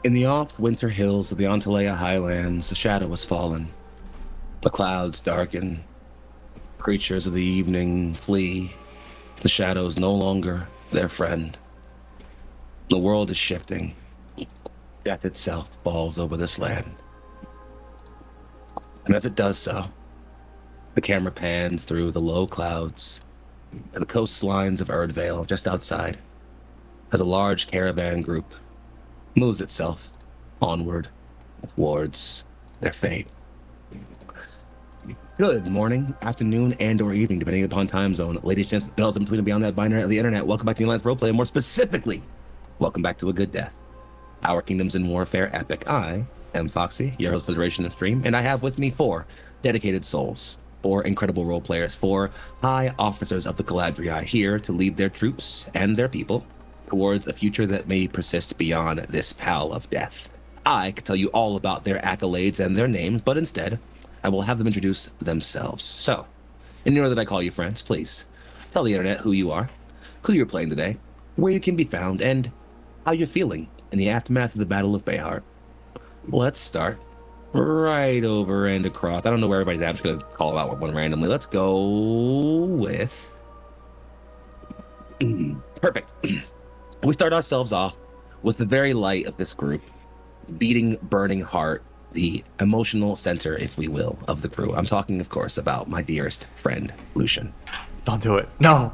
In the off-winter hills of the Antalea highlands, a shadow has fallen. The clouds darken. Creatures of the evening flee. The shadow's no longer their friend. The world is shifting. Death itself falls over this land. And as it does so, the camera pans through the low clouds to the coastlines of Erdvale just outside as a large caravan group moves itself onward towards their fate. Good morning, afternoon, and/or evening, depending upon time zone. Ladies, gents, and all in between and beyond that binary of the internet, welcome back to the Alliance Roleplay, and more specifically, welcome back to A Good Death, Our Kingdoms in Warfare epic. I am Foxy, your host for the duration of stream, and I have with me 4 dedicated souls, 4 incredible role players, 4 high officers of the Caladriai here to lead their troops and their people towards a future that may persist beyond this pall of death. I could tell you all about their accolades and their names, but instead, I will have them introduce themselves. So, in the order that I call you friends, please tell the internet who you are, who you're playing today, where you can be found, and how you're feeling in the aftermath of the Battle of Bayheart. Let's start right over and across. I don't know where everybody's at. I'm just going to call out one randomly. Let's go with... Perfect. We start ourselves off with the very light of this group, beating, burning heart, the emotional center, if we will, of the crew. I'm talking, of course, about my dearest friend, Lucian. Don't do it. No.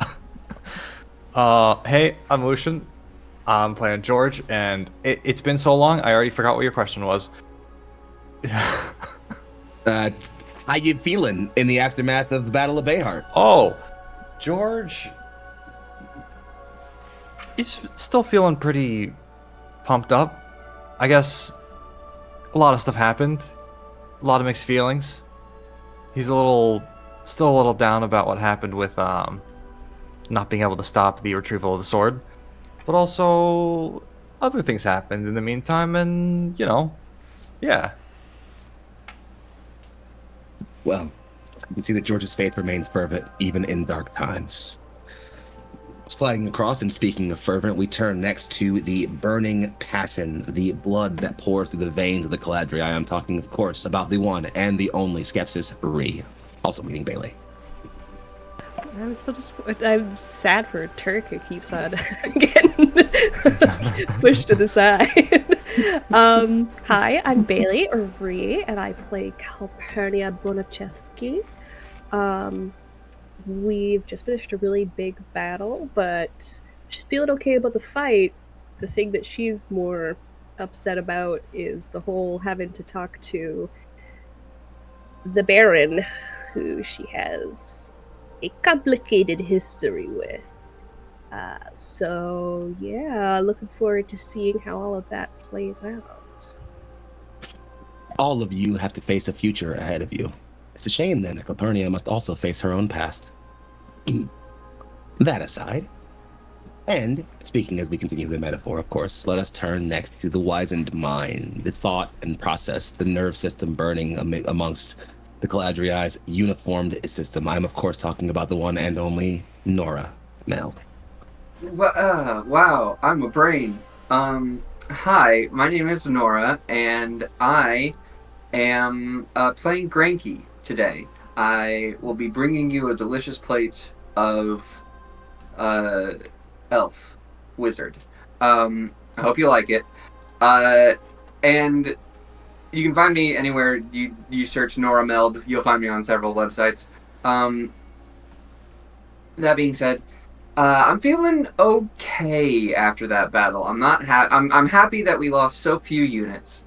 Hey, I'm Lucian. I'm playing George, and it's been so long, I already forgot what your question was. How you feeling in the aftermath of the Battle of Bayheart? Oh, George is still feeling pretty pumped up. I guess a lot of stuff happened. A lot of mixed feelings. He's still a little down about what happened with not being able to stop the retrieval of the sword. But also other things happened in the meantime, and yeah. Well, you can see that George's faith remains fervent even in dark times. Sliding across, and speaking of fervent, we turn next to the burning passion, the blood that pours through the veins of the Caladriai. I'm talking, of course, about the one and the only Skepsis Ree, also meaning Bailey. I'm I'm sad for Turk who keeps on getting pushed to the side. Hi, I'm Bailey, or Ree, and I play Calpurnia Bonachevsky. We've just finished a really big battle, but she's feeling okay about the fight. The thing that she's more upset about is the whole having to talk to the Baron, who she has a complicated history with. So yeah, looking forward to seeing how all of that plays out. All of you have to face a future ahead of you. It's a shame then that Calpurnia must also face her own past. That aside, and speaking as we continue the metaphor, of course, let us turn next to the wizened mind, the thought and process, the nerve system burning amongst the Caladriai's uniformed system. I'm, of course, talking about the one and only Nora Mel. Wow, I'm a brain. Hi, my name is Nora, and I am playing Granky today. I will be bringing you a delicious plate of elf wizard. I hope you like it. And you can find me anywhere you search Nora Meld. You'll find me on several websites. That being said, I'm feeling okay after that battle. I'm happy that we lost so few units,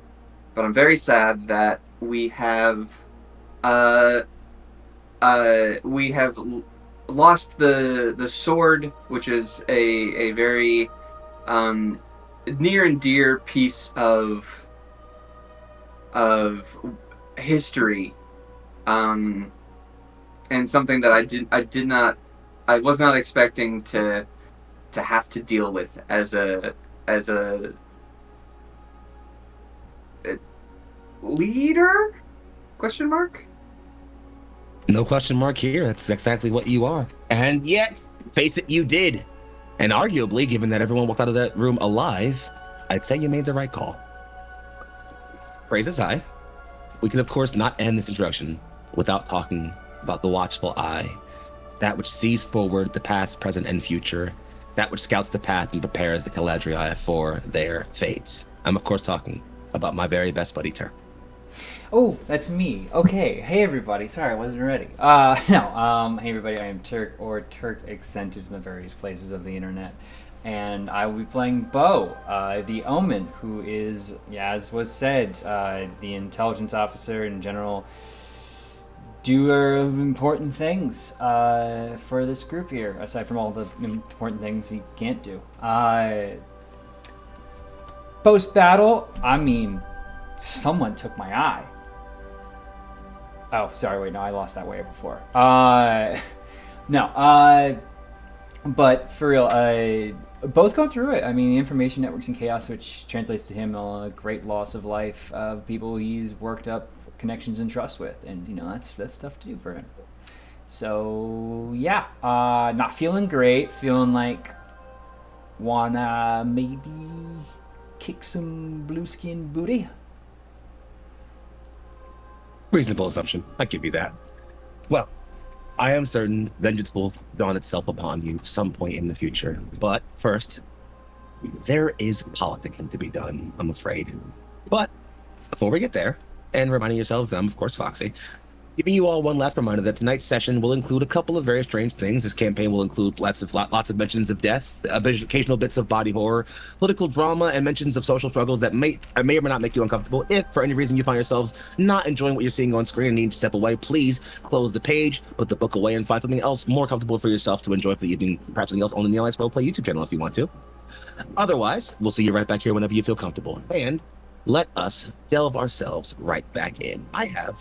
but I'm very sad that we have lost the sword, which is a very near and dear piece of history, and something that I was not expecting to have to deal with as a leader? Question mark? No question mark here. That's exactly what you are. And yet, face it, you did. And arguably, given that everyone walked out of that room alive, I'd say you made the right call. praise aside, we can of course not end this introduction without talking about the watchful eye, that which sees forward the past, present, and future, that which scouts the path and prepares the Caladriai for their fates. I'm of course talking about my very best buddy Turk. Oh, that's me. Okay. Hey, everybody. Sorry, I wasn't ready. Hey, everybody. I am Turk, or Turk accented in the various places of the internet. And I will be playing Bo, the Omen, who is, as was said, the intelligence officer in general, doer of important things for this group here, aside from all the important things he can't do. Post-battle, I mean, someone took my eye. Oh, sorry, wait, no, I lost that way before. But for real, Bo's going through it. I mean, the information networks and chaos, which translates to him a great loss of life of people he's worked up connections and trust with, and that's tough to do for him. So yeah, not feeling great, feeling like wanna maybe kick some blue skin booty. Reasonable assumption. I give you that. Well, I am certain vengeance will dawn itself upon you some point in the future. But first, there is politicking to be done, I'm afraid. But before we get there, and reminding yourselves that I'm, of course, Foxy, giving you all one last reminder that tonight's session will include a couple of very strange things. This campaign will include lots of mentions of death, occasional bits of body horror, political drama, and mentions of social struggles that may or may not make you uncomfortable. If for any reason you find yourselves not enjoying what you're seeing on screen and need to step away, please close the page, put the book away, and find something else more comfortable for yourself to enjoy for the evening. Perhaps something else on the Neil Ice Roleplay YouTube channel if you want to. Otherwise, we'll see you right back here whenever you feel comfortable. And let us delve ourselves right back in. I have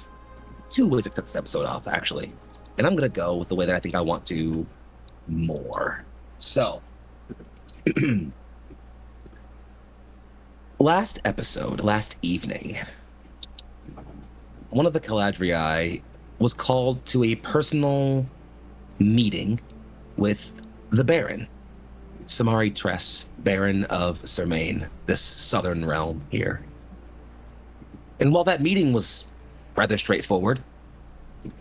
two ways to cut this episode off, actually. And I'm going to go with the way that I think I want to more. So, last evening, one of the Caladriai was called to a personal meeting with the Baron, Samari Tress, Baron of Sermain, this southern realm here. And while that meeting was rather straightforward,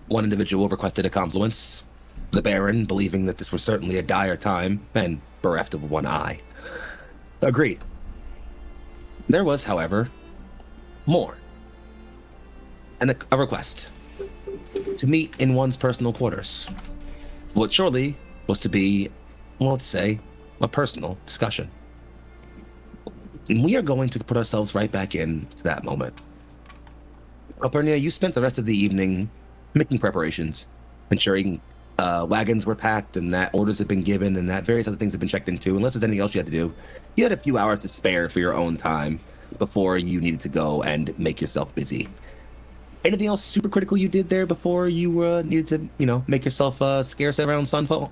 one individual requested a confluence, the Baron, believing that this was certainly a dire time and bereft of one eye, agreed. There was, however, more. And a request to meet in one's personal quarters. What surely was to be, well, let's say, a personal discussion. And we are going to put ourselves right back into that moment. Alpernia, you spent the rest of the evening making preparations, ensuring wagons were packed and that orders had been given and that various other things had been checked into. Unless there's anything else you had to do, you had a few hours to spare for your own time before you needed to go and make yourself busy. Anything else super critical you did there before you needed to, make yourself scarce around sunfall?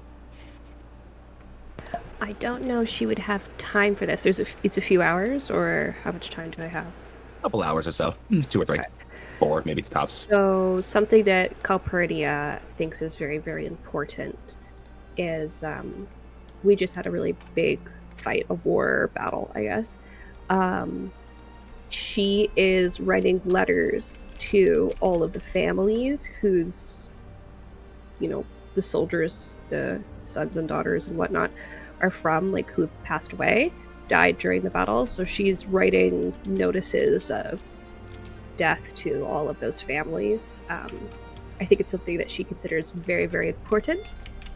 I don't know if she would have time for this. It's a few hours, or how much time do I have? A couple hours or so, 2 or 3. Okay. 4, maybe tops. So something that Calpurnia thinks is very, very important is we just had a really big fight, a war battle, I guess. She is writing letters to all of the families whose, the soldiers, the sons and daughters and whatnot are from, like, who passed away, died during the battle. So she's writing notices of death to all of those families. I think it's something that she considers very, very important,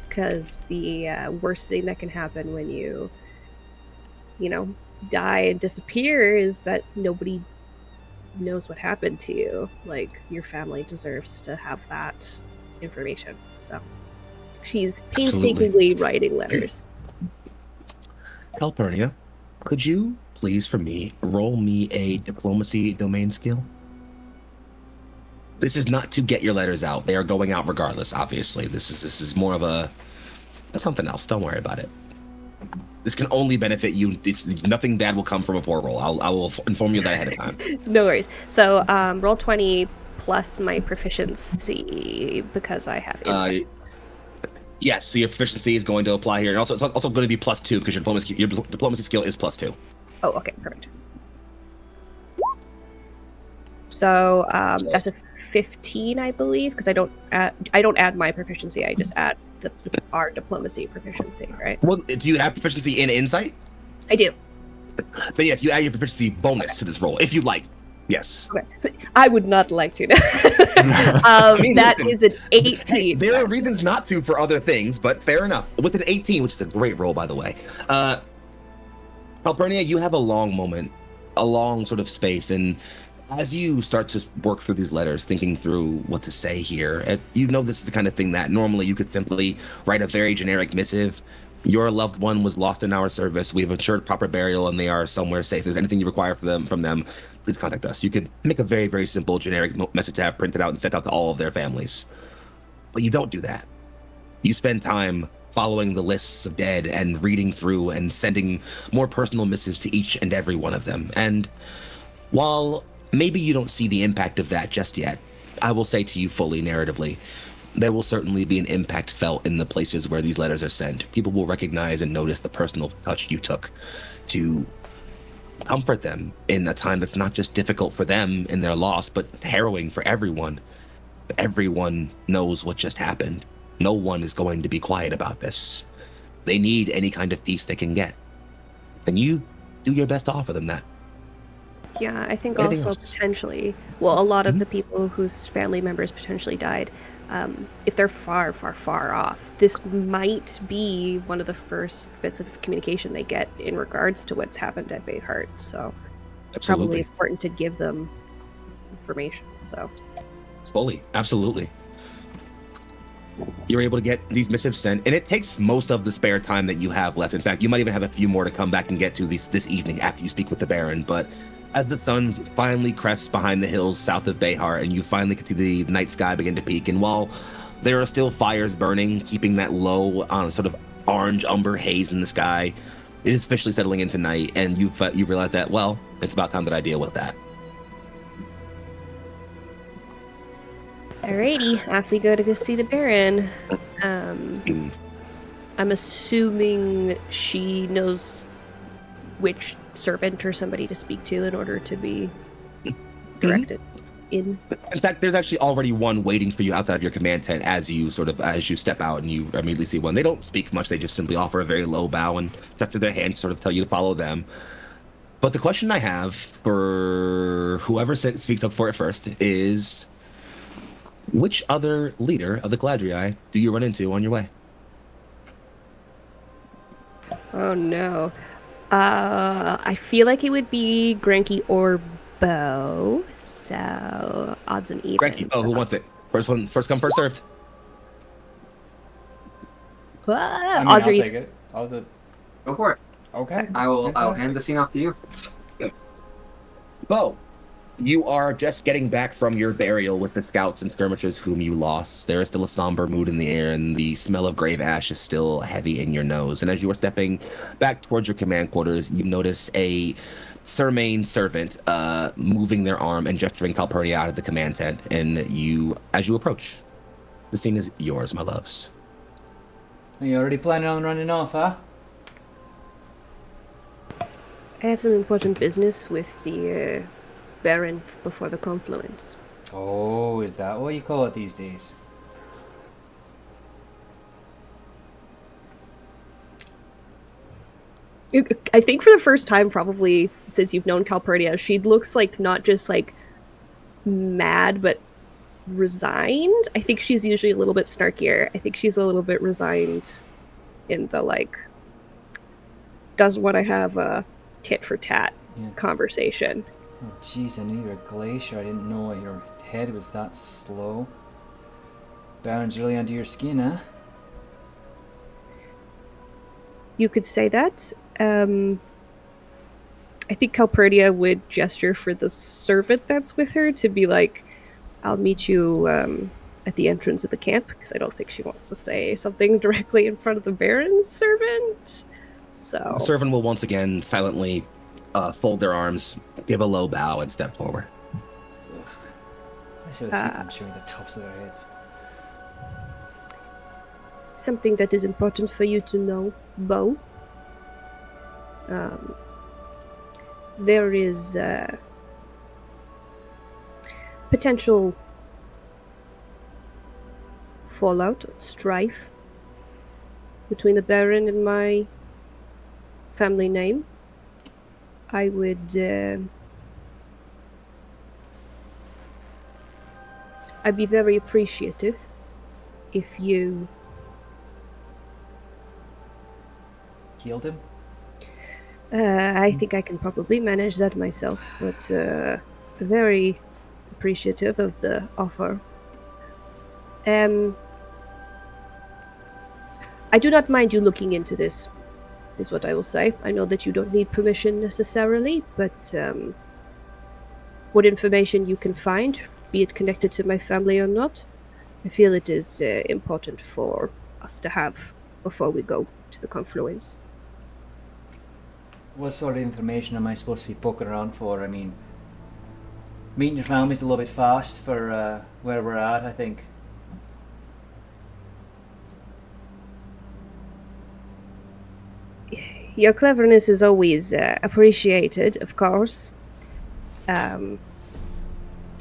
because the worst thing that can happen when you die and disappear is that nobody knows what happened to you. Like, your family deserves to have that information. So she's painstakingly writing letters. Calpurnia, could you please, for me, roll me a diplomacy domain skill? This is not to get your letters out. They are going out regardless, obviously. This is more of something else. Don't worry about it. This can only benefit you. Nothing bad will come from a poor roll. I will inform you that ahead of time. No worries. So roll 20 plus my proficiency, because I have insight. Yes, so your proficiency is going to apply here. And also, it's also going to be +2 because your diplomacy skill is +2. Oh, okay, perfect. So that's a 15, I believe, because I don't add my proficiency. I just add our diplomacy proficiency, right? Well, do you have proficiency in insight? I do. Then yes, you add your proficiency bonus to this roll if you'd like. Yes. Okay. I would not like to. mean, That listen, is an 18. Hey, there are reasons not to for other things, but fair enough. With an 18, which is a great roll, by the way. Calpurnia, you have a long moment, a long sort of space, and as you start to work through these letters, thinking through what to say here, you know this is the kind of thing that normally you could simply write a very generic missive. Your loved one was lost in our service. We've ensured proper burial, and they are somewhere safe. If there's anything you require from them, please contact us. You could make a very, very simple generic message to have printed out and sent out to all of their families. But you don't do that. You spend time following the lists of dead and reading through and sending more personal missives to each and every one of them. And while maybe you don't see the impact of that just yet, I will say to you fully narratively, there will certainly be an impact felt in the places where these letters are sent. People will recognize and notice the personal touch you took to comfort them in a time that's not just difficult for them in their loss, but harrowing for everyone. Everyone knows what just happened. No one is going to be quiet about this. They need any kind of peace they can get. And you do your best to offer them that. Yeah, I think Anything also else? potentially, well, a lot of the people whose family members potentially died, if they're far, far, far off, this might be one of the first bits of communication they get in regards to what's happened at Bayheart. So Absolutely. probably important to give them information. So Fully. Absolutely. You're able to get these missives sent, and it takes most of the spare time that you have left. In fact, you might even have a few more to come back and get to this evening after you speak with the Baron. But as the sun finally crests behind the hills south of Bayheart, and you finally can see the night sky begin to peak, and while there are still fires burning, keeping that low sort of orange umber haze in the sky, it is officially settling into night, and you realize that, well, it's about time that I deal with that. alrighty, off we go to go see the Baron. I'm assuming she knows which servant or somebody to speak to in order to be directed in. In fact, there's actually already one waiting for you outside of your command tent as you step out, and you immediately see one. They don't speak much. They just simply offer a very low bow and gesture their hand, sort of tell you to follow them. But the question I have for whoever speaks up for it first is, which other leader of the Caladriai do you run into on your way? Oh no. I feel like it would be Granky or Bo. So odds and evens. Granky. Oh, who wants it? First come, first served. Ah, I mean, odds I'll are take it. Go for it. Okay. I'll Fantastic. hand the scene off to you. Bo, you are just getting back from your burial with the scouts and skirmishers whom you lost. There is still a somber mood in the air, and the smell of grave ash is still heavy in your nose. And as you are stepping back towards your command quarters, you notice a Sermaine servant moving their arm and gesturing Calpurnia out of the command tent. And as you approach, the scene is yours, my loves. Are you already planning on running off, huh? I have some important business with the Baron before the Confluence. Oh, is that what you call it these days? I think for the first time, probably since you've known Calpurnia, she looks like not just like mad, but resigned. I think she's usually a little bit snarkier. I think she's a little bit resigned in the like, doesn't want to have a tit for tat conversation. Oh, jeez, I knew you were a glacier. I didn't know your head was that slow. Baron's really under your skin, huh? You could say that. I think Calpurnia would gesture for the servant that's with her to be like, I'll meet you at the entrance of the camp, because I don't think she wants to say something directly in front of the Baron's servant. So The servant will once again silently fold their arms, give a low bow, and step forward. Ugh. I should have people showing the tops of their heads. something that is important for you to know, Bo. There is potential fallout, strife between the Baron and my family name, I would I'd be very appreciative if you Killed him? I think I can probably manage that myself, but very appreciative of the offer. I do not mind you looking into this, is what I will say. I know that you don't need permission necessarily, but what information you can find, be it connected to my family or not, I feel it is important for us to have before we go to the Confluence. What sort of information am I supposed to be poking around for? I mean, meeting your family's a little bit fast for where we're at, I think. Your cleverness is always appreciated, of course. I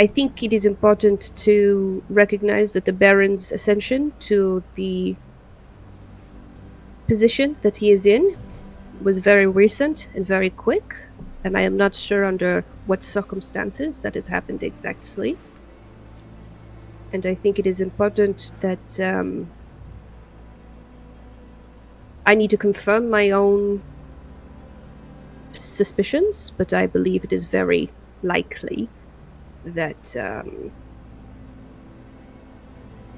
think it is important to recognize that the Baron's ascension to the position that he is in was very recent and very quick, and I am not sure under what circumstances that has happened exactly. And I think it is important that I need to confirm my own suspicions, but I believe it is very likely that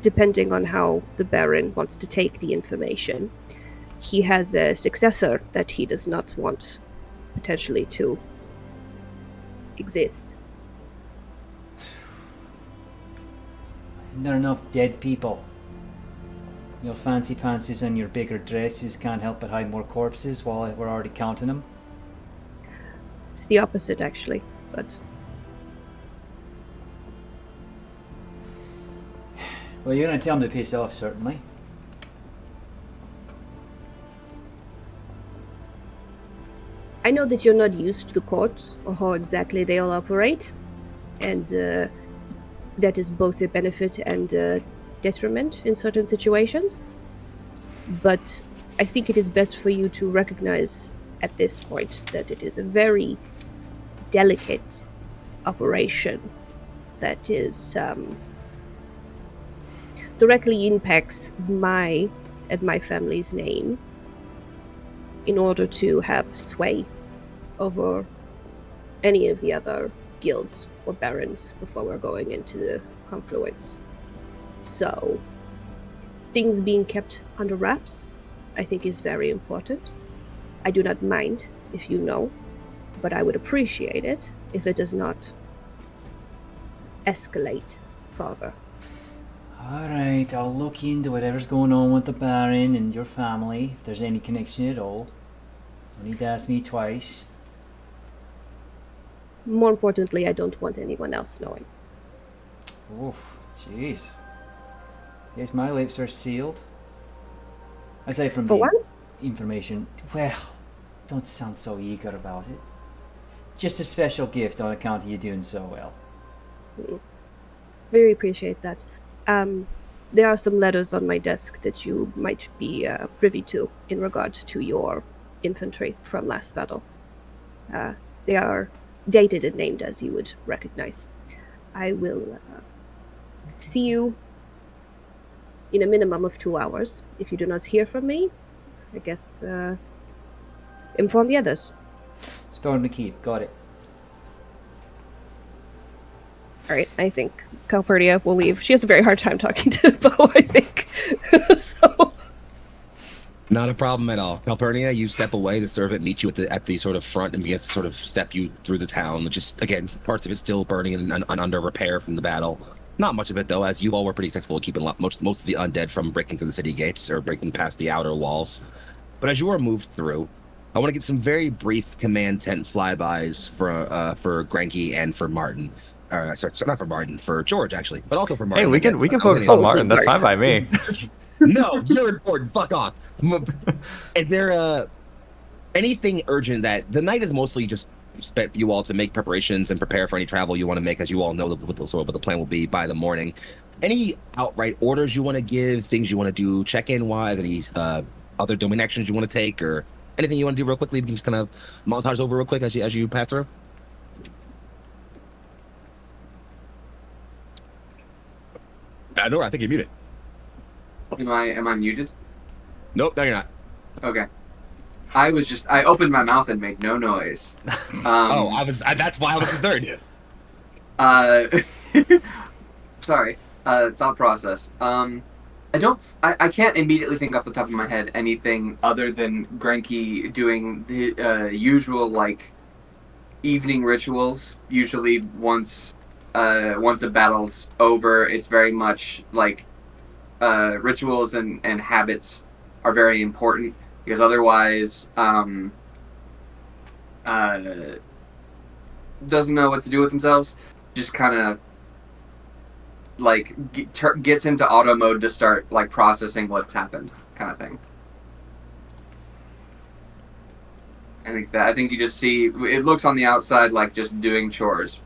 depending on how the Baron wants to take the information, he has a successor that he does not want potentially to exist. Isn't there enough dead people? Your fancy pantsies and your bigger dresses can't help but hide more corpses while we're already counting them. It's the opposite, actually, but Well, you're gonna tell them to piss off, certainly. I know that you're not used to the courts or how exactly they all operate, and that is both a benefit and a detriment in certain situations. But I think it is best for you to recognize at this point that it is a very delicate operation that is directly impacts my and my family's name in order to have sway over any of the other guilds or barons before we're going into the Confluence. So, things being kept under wraps, I think, is very important. I do not mind if you know, but I would appreciate it if it does not escalate further. Alright, I'll look into whatever's going on with the Baron and your family, if there's any connection at all. You need to ask me twice. More importantly, I don't want anyone else knowing. Oof, jeez. Yes, my lips are sealed. Aside from For the once? information, well, don't sound so eager about it. Just a special gift on account of you doing so well. Very appreciate that. There are some letters on my desk that you might be privy to in regards to your infantry from last battle. They are dated and named, as you would recognize. I will see you in a minimum of 2 hours. If you do not hear from me, I guess inform the others. Storm the keep, got it. Alright, I think Calpurnia will leave. She has a very hard time talking to Bo, I think. So Not a problem at all. Calpurnia, you step away. The servant meets you at the sort of front and begins to sort of step you through the town, which is, again, parts of it still burning and under repair from the battle. Not much of it, though, as you all were pretty successful at keeping most of the undead from breaking through the city gates or breaking past the outer walls. But as you are moved through, I want to get some very brief command tent flybys for Granky and for Martin. Sorry, not for Martin, for George, actually, but also for Martin. Hey, we I guess. can That's focus all on it is. Martin. That's fine by me. No, you're important. Fuck off. Is there anything urgent that the night is mostly just expect you all to make preparations and prepare for any travel you want to make, as you all know what the plan will be by the morning. Any outright orders you want to give, things you want to do check-in wise, any other domain actions you want to take, or anything you want to do real quickly? We can just kind of montage over real quick as you pass through. Nora, I think you're muted. Am I muted? Nope, no, you're not. Okay. I opened my mouth and made no noise. That's why I was third. Sorry. Thought process. I can't immediately think off the top of my head anything other than Granky doing the usual like evening rituals. Usually once a battle's over, it's very much like rituals and habits are very important, because otherwise doesn't know what to do with themselves, just kind of like gets into auto mode to start like processing what's happened, kind of thing. I think you just see it looks on the outside like just doing chores.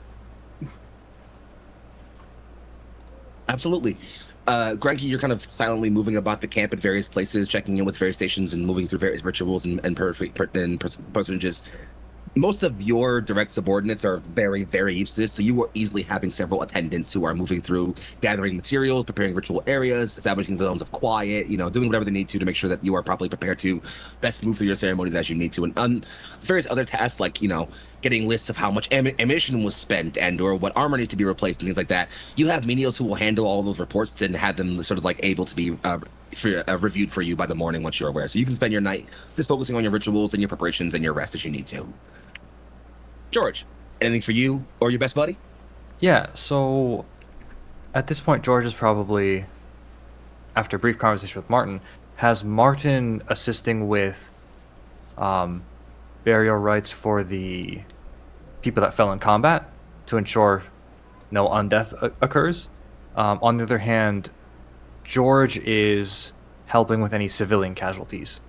Absolutely. Granky, you're kind of silently moving about the camp at various places, checking in with various stations and moving through various rituals and personages. Most of your direct subordinates are very, very used to this, so you are easily having several attendants who are moving through, gathering materials, preparing ritual areas, establishing zones of quiet, doing whatever they need to make sure that you are properly prepared to best move through your ceremonies as you need to. And various other tasks like, getting lists of how much ammunition was spent and or what armor needs to be replaced and things like that. You have menials who will handle all of those reports and have them sort of like able to be reviewed for you by the morning once you're aware. So you can spend your night just focusing on your rituals and your preparations and your rest as you need to. George, anything for you or your best buddy? Yeah, so at this point, George is probably, after a brief conversation with Martin, has Martin assisting with burial rites for the people that fell in combat to ensure no undeath occurs. On the other hand, George is helping with any civilian casualties.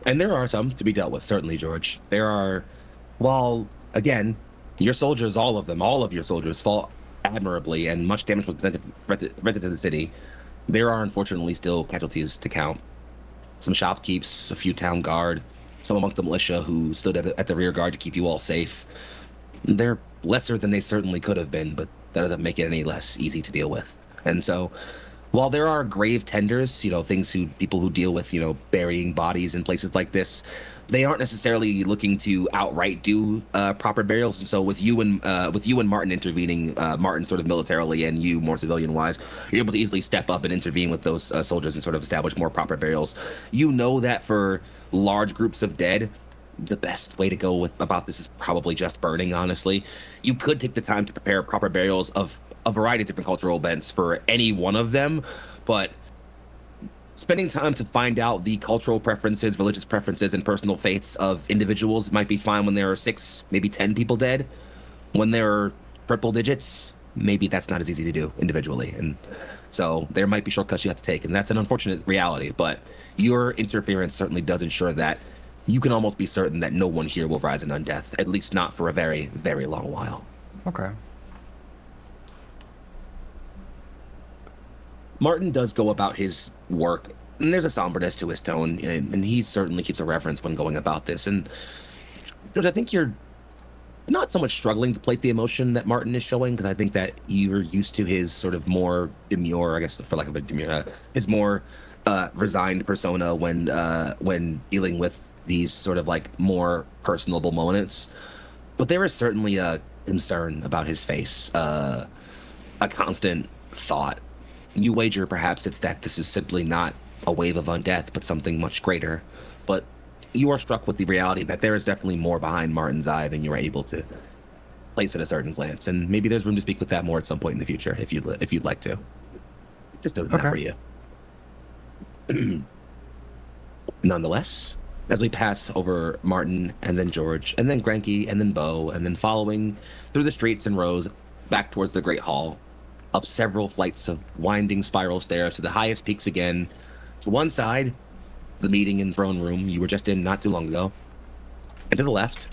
And there are some to be dealt with, certainly, George. There are, while, again, your soldiers, all of your soldiers fought admirably and much damage was rented to the city, there are unfortunately still casualties to count. Some shopkeepers, a few town guard, some amongst the militia who stood at the rear guard to keep you all safe. They're lesser than they certainly could have been, but that doesn't make it any less easy to deal with. And so, while there are grave tenders, people who deal with, burying bodies in places like this, they aren't necessarily looking to outright do proper burials. And so with you and Martin intervening, Martin sort of militarily and you more civilian wise, you're able to easily step up and intervene with those soldiers and sort of establish more proper burials. You know that for large groups of dead, the best way to go about this is probably just burning, honestly. You could take the time to prepare proper burials of a variety of different cultural events for any one of them, but spending time to find out the cultural preferences, religious preferences, and personal faiths of individuals might be fine when there are 6, maybe 10 people dead. When there are triple digits, maybe that's not as easy to do individually. And so there might be shortcuts you have to take, and that's an unfortunate reality, but your interference certainly does ensure that you can almost be certain that no one here will rise in undeath, at least not for a very, very long while. Okay. Martin does go about his work, and there's a somberness to his tone, and he certainly keeps a reverence when going about this. And George, I think you're not so much struggling to place the emotion that Martin is showing, because I think that you're used to his sort of more demure, I guess, for lack of a demure, his more resigned persona when dealing with these sort of like more personable moments. But there is certainly a concern about his face, a constant thought. You wager perhaps it's that this is simply not a wave of undeath, but something much greater. But you are struck with the reality that there is definitely more behind Martin's eye than you are able to place at a certain glance. And maybe there's room to speak with that more at some point in the future, if you'd like to. Just doing that for you. Nonetheless, as we pass over Martin and then George and then Granky and then Bo and then following through the streets and rows back towards the Great Hall, up several flights of winding spiral stairs to the highest peaks again. To one side, the meeting and throne room you were just in not too long ago. And to the left,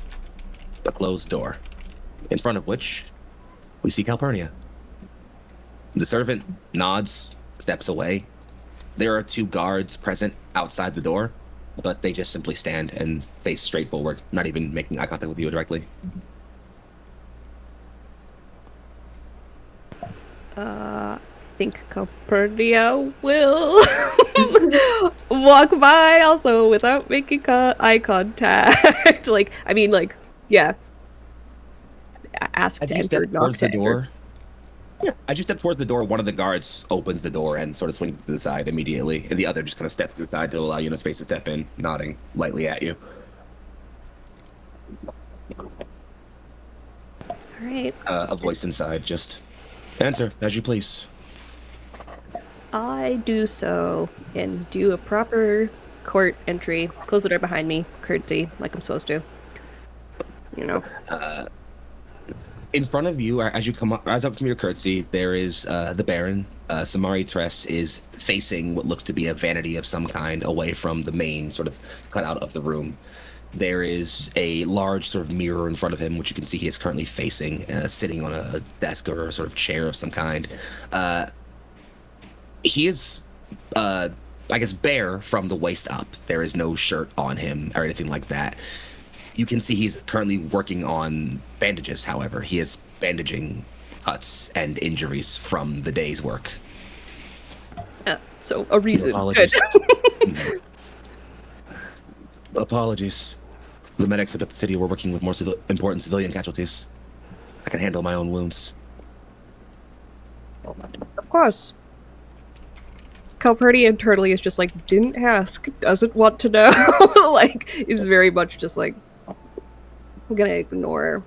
a closed door, in front of which we see Calpurnia. The servant nods, steps away. There are 2 guards present outside the door, but they just simply stand and face straight forward, not even making eye contact with you directly. I think Calpurnia will walk by also without making eye contact. Yeah. Ask As to you enter, step knock towards to the enter. door, as you step towards the door, one of the guards opens the door and sort of swings to the side immediately, and the other just kind of steps to the side to allow you enough space to step in, nodding lightly at you. All right. A voice inside just, enter, as you please. I do so and do a proper court entry. Close the door behind me, curtsy, like I'm supposed to. You know. In front of you, as you rise up from your curtsy, there is the Baron. Samari Tress is facing what looks to be a vanity of some kind away from the main sort of cutout of the room. There is a large sort of mirror in front of him, which you can see he is currently facing, sitting on a desk or a sort of chair of some kind. He is, I guess, bare from the waist up. There is no shirt on him or anything like that. You can see he's currently working on bandages, however. He is bandaging cuts and injuries from the day's work. So a reason. Apologies. Good. Apologies. The medics at the city were working with more important civilian casualties. I can handle my own wounds. Of course. Calpurnia internally is just like, didn't ask, doesn't want to know. Is very much just like, I'm gonna ignore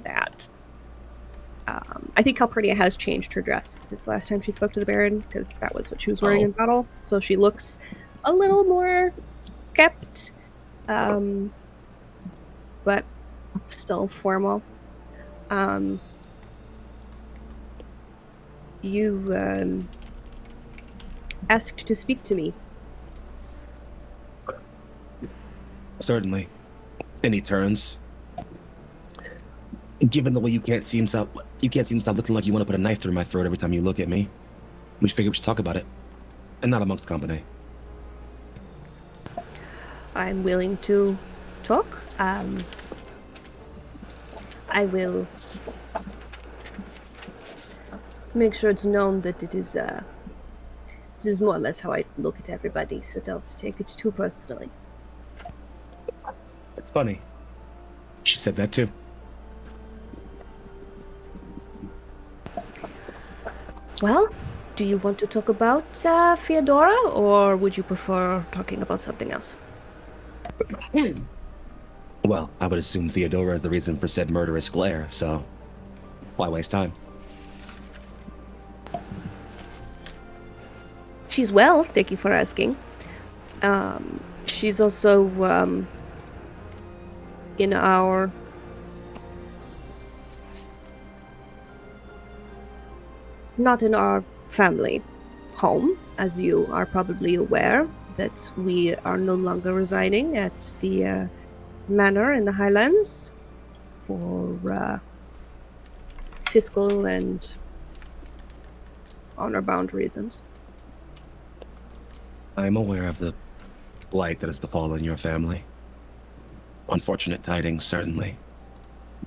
that. I think Calpurnia has changed her dress since the last time she spoke to the Baron, because that was what she was wearing in battle. So she looks a little more kept, but still formal. You asked to speak to me. Certainly. And he turns. Given the way you can't seem to stop looking like you want to put a knife through my throat every time you look at me, we figured we should talk about it, and not amongst company. I'm willing to talk. I will make sure it's known that this is more or less how I look at everybody, so don't take it too personally. It's funny. She said that too. Well, do you want to talk about Theodora, or would you prefer talking about something else? Well, I would assume Theodora is the reason for said murderous glare, so why waste time? She's well, thank you for asking. She's also in our not in our family home, as you are probably aware, that we are no longer residing at the manor in the highlands for fiscal and honor-bound reasons. I am aware of the blight that has befallen your family. Unfortunate tidings, certainly.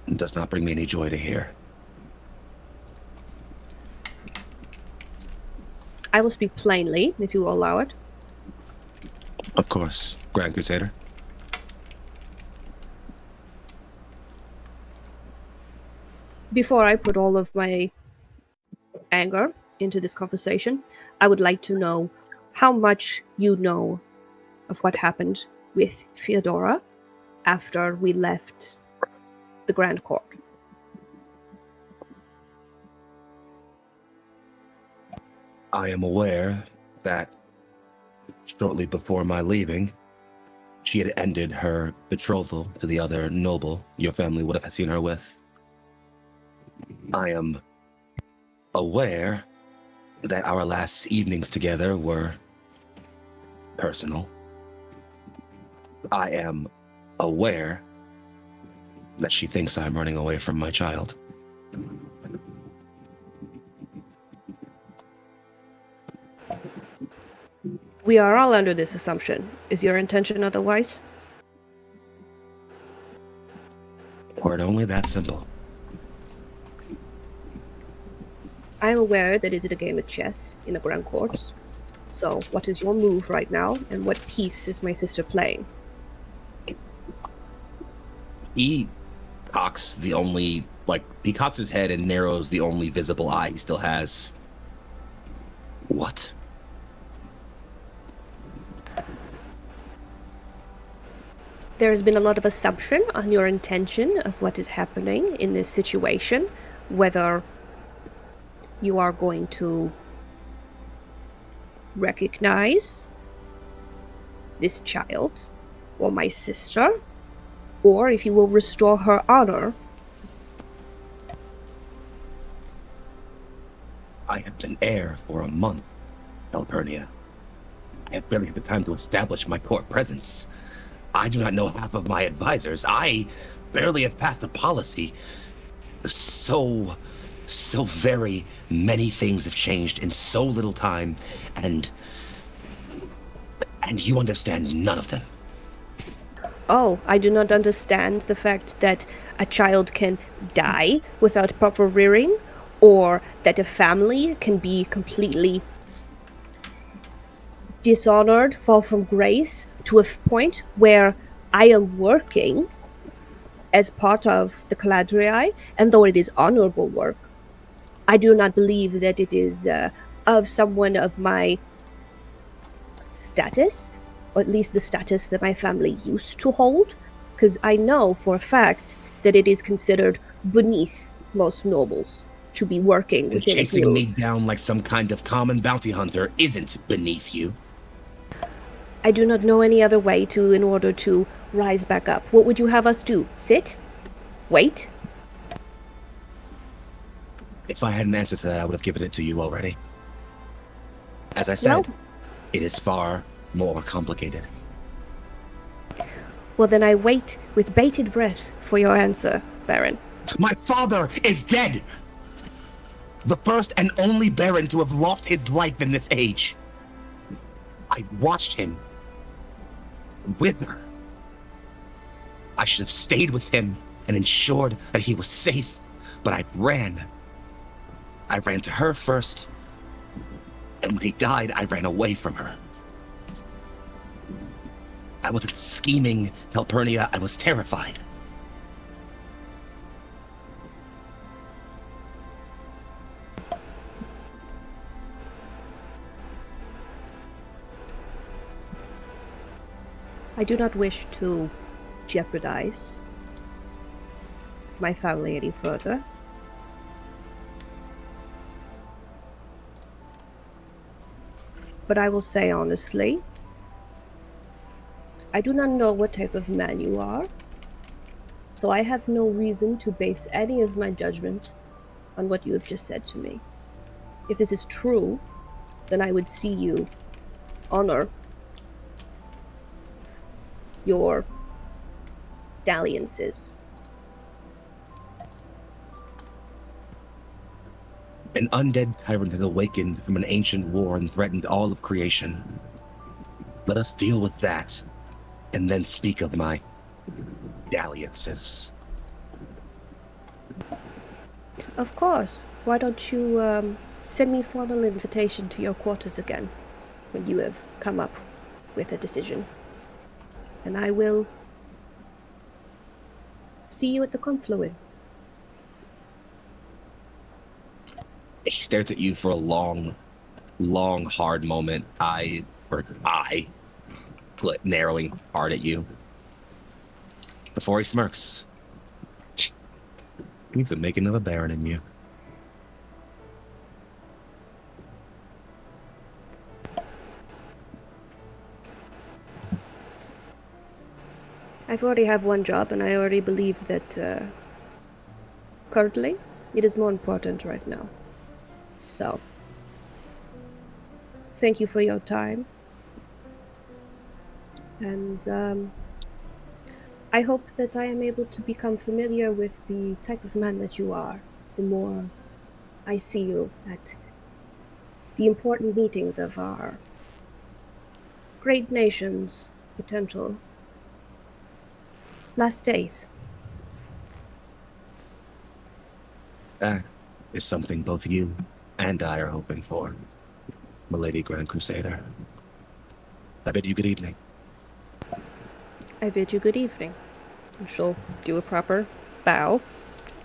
It does not bring me any joy to hear. I will speak plainly, if you will allow it. Of course, Grand Crusader. Before I put all of my anger into this conversation, I would like to know how much you know of what happened with Theodora after we left the Grand Court. I am aware that shortly before my leaving, she had ended her betrothal to the other noble your family would have seen her with. I am aware that our last evenings together were personal. I am aware that she thinks I'm running away from my child. We are all under this assumption. Is your intention otherwise? Were it only that simple. I am aware that it is a game of chess in the Grand Courts. So, what is your move right now, and what piece is my sister playing? He cocks the only, he cocks his head and narrows the only visible eye he still has. What? There has been a lot of assumption on your intention of what is happening in this situation, whether you are going to recognize this child or my sister, or if you will restore her honor. I have been heir for a month, Calpurnia. I have barely had the time to establish my court presence. I do not know half of my advisors. I barely have passed a policy. So very many things have changed in so little time, and you understand none of them. Oh, I do not understand the fact that a child can die without proper rearing, or that a family can be completely dishonored, fall from grace, to a point where I am working as part of the Caladriai, and though it is honorable work, I do not believe that it is of someone of my status, or at least the status that my family used to hold, because I know for a fact that it is considered beneath most nobles to be working And within a chasing guild. me down like some kind of common bounty hunter isn't beneath you. I do not know any other way in order to rise back up. What would you have us do? Sit? Wait? If I had an answer to that, I would have given it to you already. As I said, it is far more complicated. Well, then I wait with bated breath for your answer, Baron. My father is dead! The first and only Baron to have lost his life in this age. I watched him wither. I should have stayed with him and ensured that he was safe, but I ran. I ran to her first, and when he died, I ran away from her. I wasn't scheming, Calpurnia. I was terrified. I do not wish to jeopardize my family any further. But I will say honestly, I do not know what type of man you are, so I have no reason to base any of my judgment on what you have just said to me. If this is true, then I would see you honor your dalliances. An undead tyrant has awakened from an ancient war and threatened all of creation. Let us deal with that, and then speak of my dalliances. Of course. Why don't you send me a formal invitation to your quarters again when you have come up with a decision? And I will see you at the Confluence. She stares at you for a long, hard moment. Eye narrowing hard at you. Before he smirks. He's the making of a baron in you. I've already have one job, and I already believe that currently it is more important right now. So, thank you for your time. And I hope that I am able to become familiar with the type of man that you are, the more I see you at the important meetings of our great nation's potential last days. That is something both you and I are hoping for, Milady Grand Crusader. I bid you good evening. I bid you good evening. And she'll do a proper bow.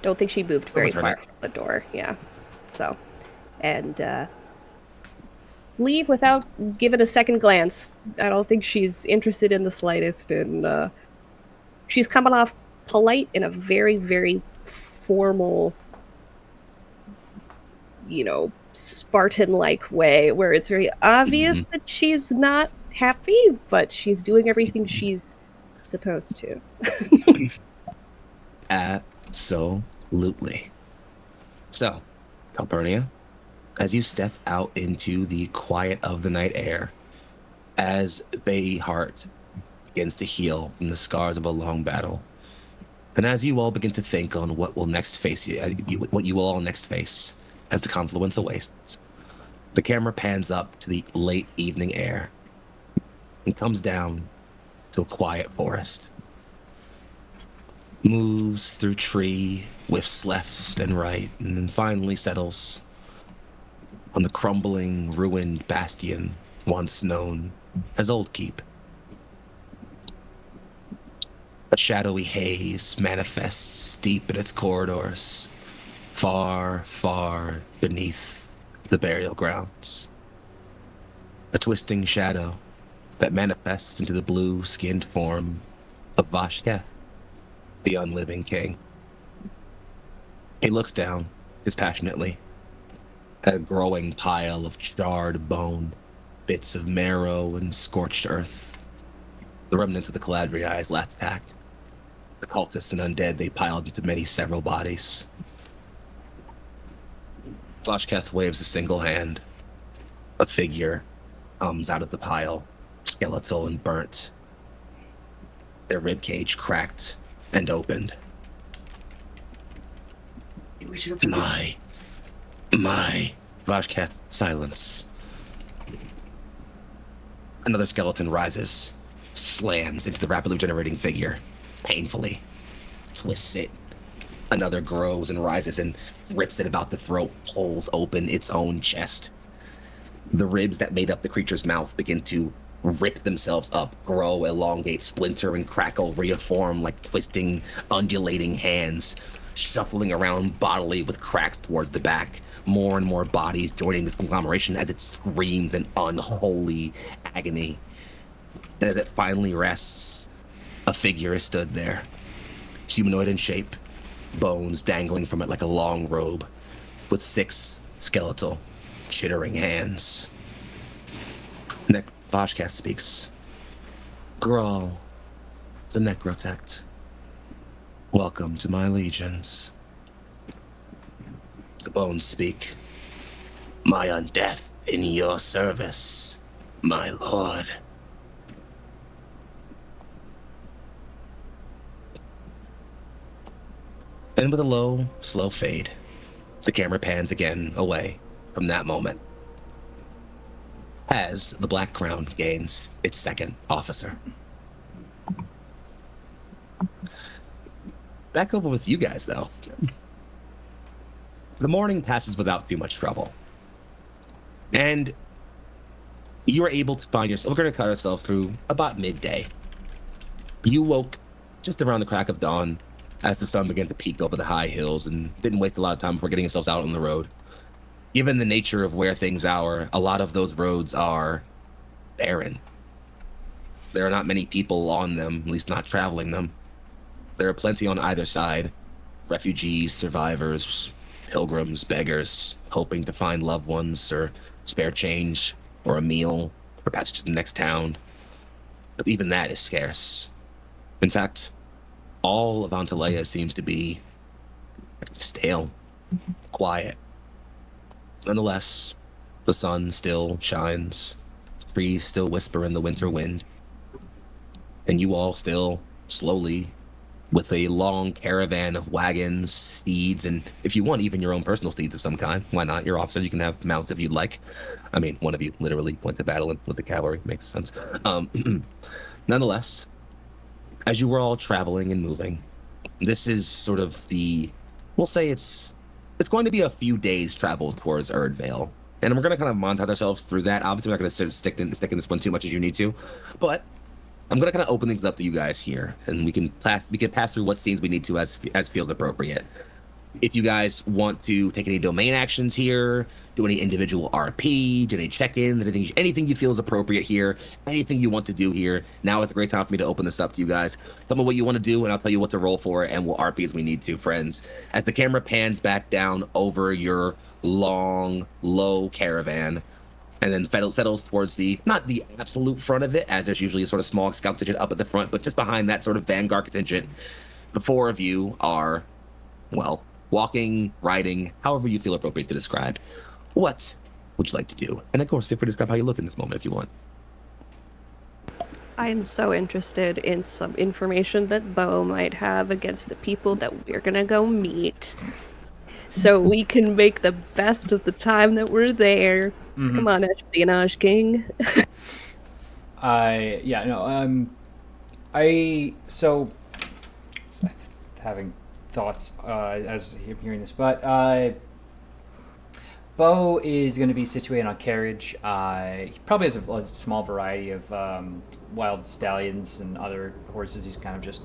Don't think she moved very return far it. from the door, yeah. So, and leave without giving a second glance. I don't think she's interested in the slightest, and she's coming off polite in a very, very formal, Spartan-like way, where it's very obvious that she's not happy, but she's doing everything she's supposed to. Absolutely. So, Calpurnia, as you step out into the quiet of the night air, as Bayheart begins to heal from the scars of a long battle, and as you all begin to think on what will next face what you will all next face as the confluence awaits, the camera pans up to the late evening air and comes down to a quiet forest. Moves through tree, whiffs left and right, and then finally settles on the crumbling, ruined bastion once known as Old Keep. A shadowy haze manifests deep in its corridors, far, far beneath the burial grounds. A twisting shadow that manifests into the blue-skinned form of Vashketh, the Unliving King. He looks down dispassionately at a growing pile of charred bone, bits of marrow and scorched earth, the remnants of the Caladriai's last attack. The cultists and undead they piled into many several bodies. Vashketh waves a single hand. A figure comes out of the pile, skeletal and burnt, their ribcage cracked and opened. We should have My, Vashketh, silence. Another skeleton rises, slams into the rapidly generating figure, painfully, twists it. Another grows and rises and rips it about the throat, pulls open its own chest. The ribs that made up the creature's mouth begin to rip themselves up, grow, elongate, splinter, and crackle, reform like twisting, undulating hands, shuffling around bodily with cracks towards the back. More and more bodies joining the conglomeration as it screams in unholy agony. And as it finally rests, a figure is stood there, humanoid in shape, bones dangling from it like a long robe, with 6 skeletal, chittering hands. Vashketh speaks. Grawl, the Necrotect. Welcome to my legions. The bones speak. My undeath in your service, my lord. And with a low, slow fade, the camera pans again away from that moment as the Black Crown gains its second officer. Back over with you guys, though. The morning passes without too much trouble. And you are able to find yourself, we're going to cut ourselves through about midday. You woke just around the crack of dawn as the sun began to peak over the high hills and didn't waste a lot of time before getting yourselves out on the road. Given the nature of where things are, a lot of those roads are barren. There are not many people on them, at least not traveling them. There are plenty on either side. Refugees, survivors, pilgrims, beggars, hoping to find loved ones or spare change or a meal or passage to the next town. But even that is scarce. In fact, all of Antalea seems to be stale, quiet. Nonetheless, the sun still shines, trees still whisper in the winter wind, and you all still slowly with a long caravan of wagons, steeds, and if you want, even your own personal steeds of some kind. Why not? Your officers, you can have mounts if you'd like. I mean, one of you literally went to battle with the cavalry. Makes sense. Nonetheless, as you were all traveling and moving, this is sort of we'll say it's going to be a few days travel towards Erdvale. And we're going to kind of montage ourselves through that. Obviously, we're not going to sort of stick in this one too much as you need to. But I'm going to kind of open things up to you guys here. And we can pass through what scenes we need to as feels appropriate. If you guys want to take any domain actions here, do any individual RP, do any check-ins, anything you feel is appropriate here, anything you want to do here, now is a great time for me to open this up to you guys. Tell me what you want to do, and I'll tell you what to roll for, and we'll RP as we need to, friends. As the camera pans back down over your long, low caravan, and then settles towards not the absolute front of it, as there's usually a sort of small scout contingent up at the front, but just behind that sort of vanguard contingent, the four of you are, well, walking, riding, however you feel appropriate to describe. What would you like to do? And of course, feel free to describe how you look in this moment if you want. I am so interested in some information that Bo might have against the people that we're gonna go meet. So we can make the best of the time that we're there. Mm-hmm. Come on, Espionage King. Having thoughts as hearing this, but Bo is going to be situated on carriage. He probably has a small variety of wild stallions and other horses he's kind of just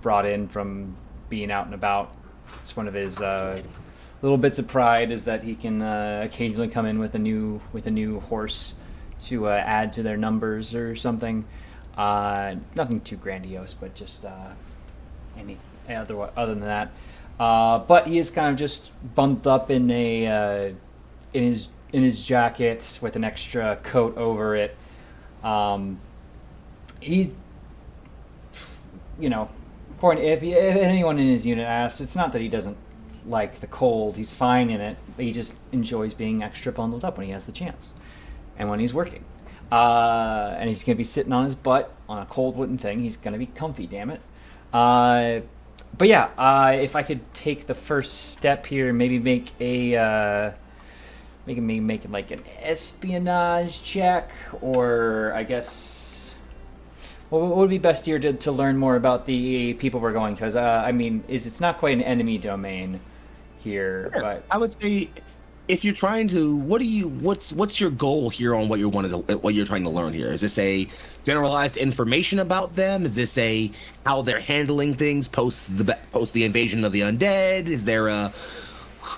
brought in from being out and about. It's one of his little bits of pride is that he can occasionally come in with a new horse to add to their numbers or something. Nothing too grandiose, but just other than that. But he is kind of just bumped up in his jacket with an extra coat over it. He's, if anyone in his unit asks, it's not that he doesn't like the cold. He's fine in it, but he just enjoys being extra bundled up when he has the chance and when he's working. And he's going to be sitting on his butt on a cold wooden thing. He's going to be comfy, damn it. But yeah, if I could take the first step here, maybe make like an espionage check, or I guess what would be best here to learn more about the people we're going, because it's not quite an enemy domain here, Sure. but I would say if you're trying to, what's your goal here on what you're trying to learn here? Is this a generalized information about them? Is this a how they're handling things post the invasion of the undead? Is there a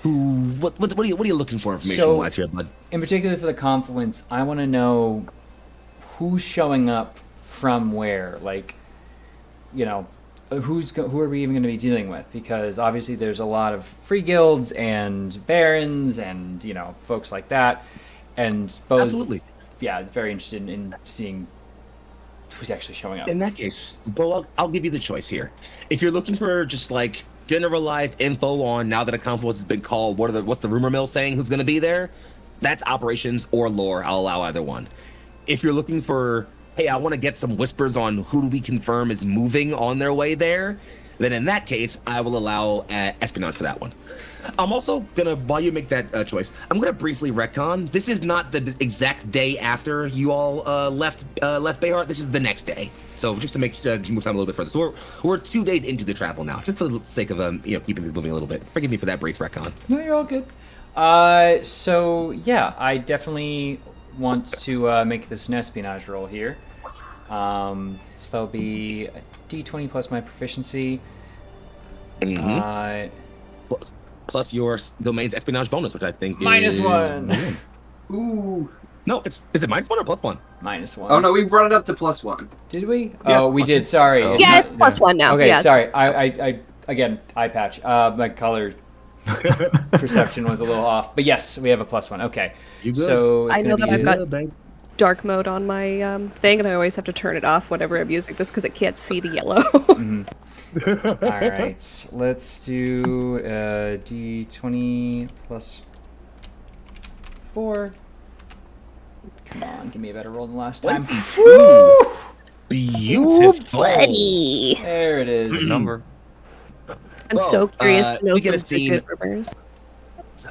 what are you looking for information wise here, bud? In particular for the Confluence, I want to know who's showing up from where, like, who are we even going to be dealing with? Because obviously there's a lot of free guilds and barons and folks like that, and Absolutely, it's very interested in seeing who's actually showing up. In that case, Bo, I'll give you the choice here. If you're looking for just like generalized info on now that a Confluence has been called, what's the rumor mill saying who's going to be there, that's operations or lore. I'll allow either one. If you're looking for, hey, I want to get some whispers on who do we confirm is moving on their way there, then in that case, I will allow espionage for that one. I'm also gonna, while you make that choice, I'm gonna briefly retcon. This is not the exact day after you all left Bayheart. This is the next day. So just to make move time a little bit further. So we're 2 days into the travel now, just for the sake of keeping it moving a little bit. Forgive me for that brief retcon. No, you're all good. So yeah, I definitely want to make this an espionage roll here. So that'll be a D20 plus my proficiency. Mm-hmm. Plus your domain's espionage bonus, which I think minus is -1. Ooh. No, is it -1 or +1? -1. Oh no, we brought it up to +1. Did we? Yeah, oh, we did. Sorry. So. Yeah, it's +1 now. Okay, yeah. sorry. I again, eye patch. My color perception was a little off, but yes, we have a +1. Okay. You good? So it's I know gonna that be I've got dark mode on my thing, and I always have to turn it off whenever I'm using this because it can't see the yellow. Mhm. All right, let's do D20 plus 4. Come on, give me a better roll than last time. 22. Beautiful. buddy. There it Good is. number. I'm Well, so curious to know we get a some scene- good rumors.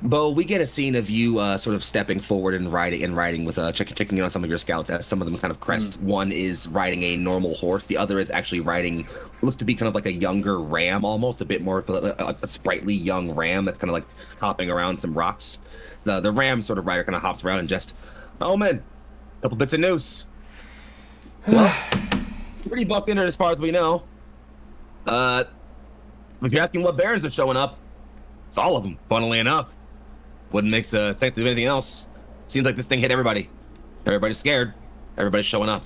Bo, we get a scene of you sort of stepping forward and riding with checking in on some of your scouts as some of them kind of crest. One is riding a normal horse. The other is actually riding looks to be kind of like a younger ram, almost a bit more a sprightly young ram that's kind of like hopping around some rocks. The ram sort of rider kind of hops around and just, oh man, couple bits of news. Well, pretty bucked in it as far as we know. If you're asking what barons are showing up, it's all of them, funnily enough. Wouldn't make sense to do anything else. Seems like this thing hit everybody. Everybody's scared. Everybody's showing up.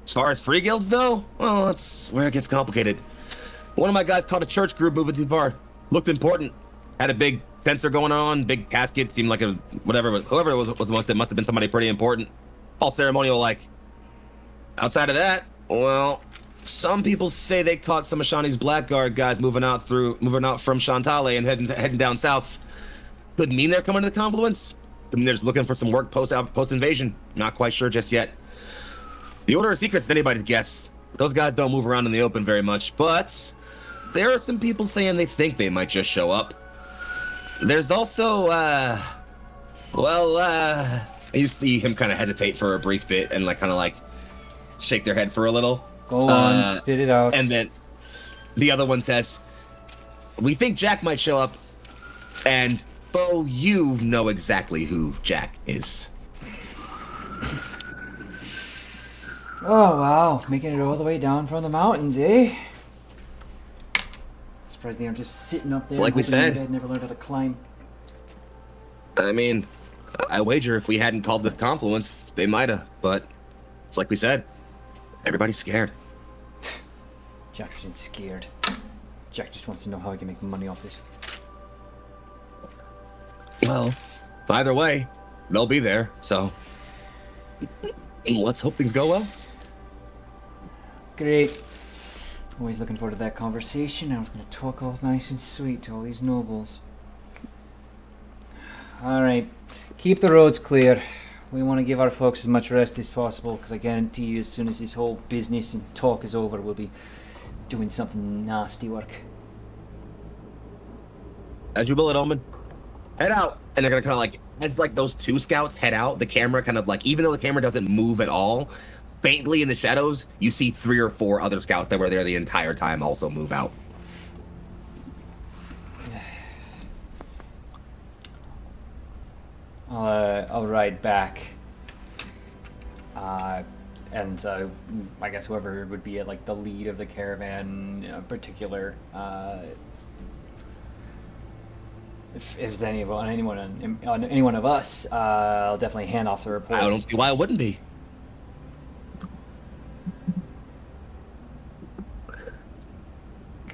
As far as free guilds, though, well, that's where it gets complicated. One of my guys caught a church group moving too far. Looked important. Had a big censer going on, big casket. Seemed like a whoever it was it must have been somebody pretty important. All ceremonial like. Outside of that, well, some people say they caught some of Shawnee's Blackguard guys moving out from Antalea and heading down south. Could mean they're coming to the Confluence. Could mean they're just looking for some work post invasion. Not quite sure just yet. The Order of Secrets is anybody's guess. Those guys don't move around in the open very much, but there are some people saying they think they might just show up. There's also, you see him kind of hesitate for a brief bit and kind of shake their head for a little. Go on, spit it out. And then the other one says, we think Jack might show up, and Bo, you know exactly who Jack is. Oh, wow. Making it all the way down from the mountains, eh? Surprised they aren't just sitting up there. Like we said. I'd never learned how to climb. I mean, I wager if we hadn't called this Confluence, they might have, but it's like we said. Everybody's scared. Jack isn't scared. Jack just wants to know how he can make money off this. Well, either way, they'll be there, so let's hope things go well. Great. Always looking forward to that conversation. I was going to talk all nice and sweet to all these nobles. Alright, keep the roads clear. We want to give our folks as much rest as possible, because I guarantee you as soon as this whole business and talk is over, we'll be doing something nasty work. As you will it, Omen. Head out. And they're gonna kind of as those two scouts head out, the camera kind of even though the camera doesn't move at all, faintly in the shadows, you see 3 or 4 other scouts that were there the entire time also move out. I'll ride back. And I guess whoever would be at the lead of the caravan, in particular, if there's anyone of us, I'll definitely hand off the report. I don't see why it wouldn't be.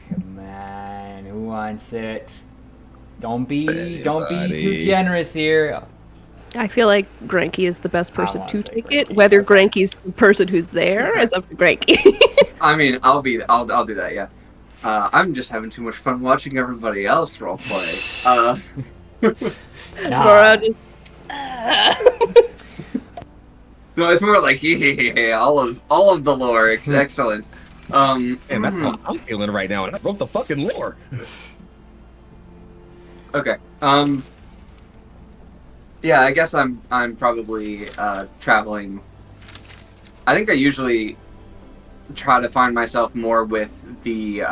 Come on, who wants it? Don't be too generous here. I feel like Granky is the best person wanna to say take it. Granky. Whether Granky's the person who's there, it's up to Granky. I mean, I'll do that. Yeah. I'm just having too much fun watching everybody else roleplay. Nah. Nora just. No, it's more like yeah, all of the lore. Excellent. And that's how I'm feeling right now, and I wrote the fucking lore. Okay. Yeah, I guess I'm probably traveling. I think I usually try to find myself more with the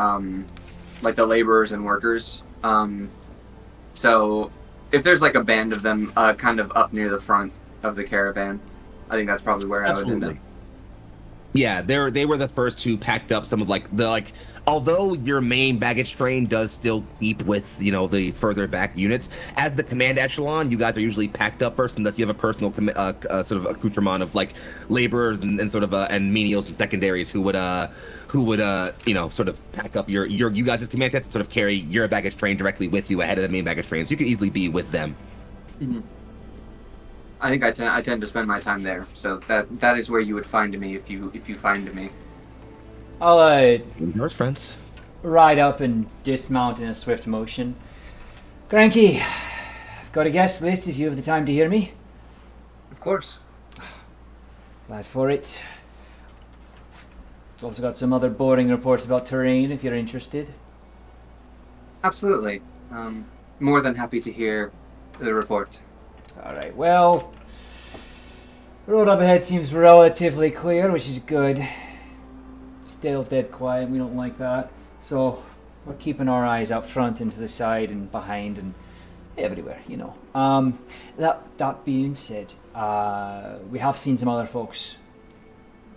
the laborers and workers. So if there's a band of them kind of up near the front of the caravan, I think that's probably where I would end up. Yeah, they were the first who packed up some of although your main baggage train does still keep with the further back units, as the command echelon, you guys are usually packed up first, unless you have a personal sort of accoutrement of laborers and sort of and menials and secondaries who would sort of pack up your you guys' command to sort of carry your baggage train directly with you ahead of the main baggage train, so you can easily be with them. Mm-hmm. I think I tend to spend my time there, so that is where you would find me if you find me. I'll Yours, friends. ride up and dismount in a swift motion. Granky, I've got a guest list if you have the time to hear me. Of course. Glad for it. Also got some other boring reports about terrain if you're interested. Absolutely. More than happy to hear the report. Alright, well, road up ahead seems relatively clear, which is good. Still dead quiet, we don't like that. So, we're keeping our eyes out front and to the side and behind and everywhere, you know. That being said, we have seen some other folks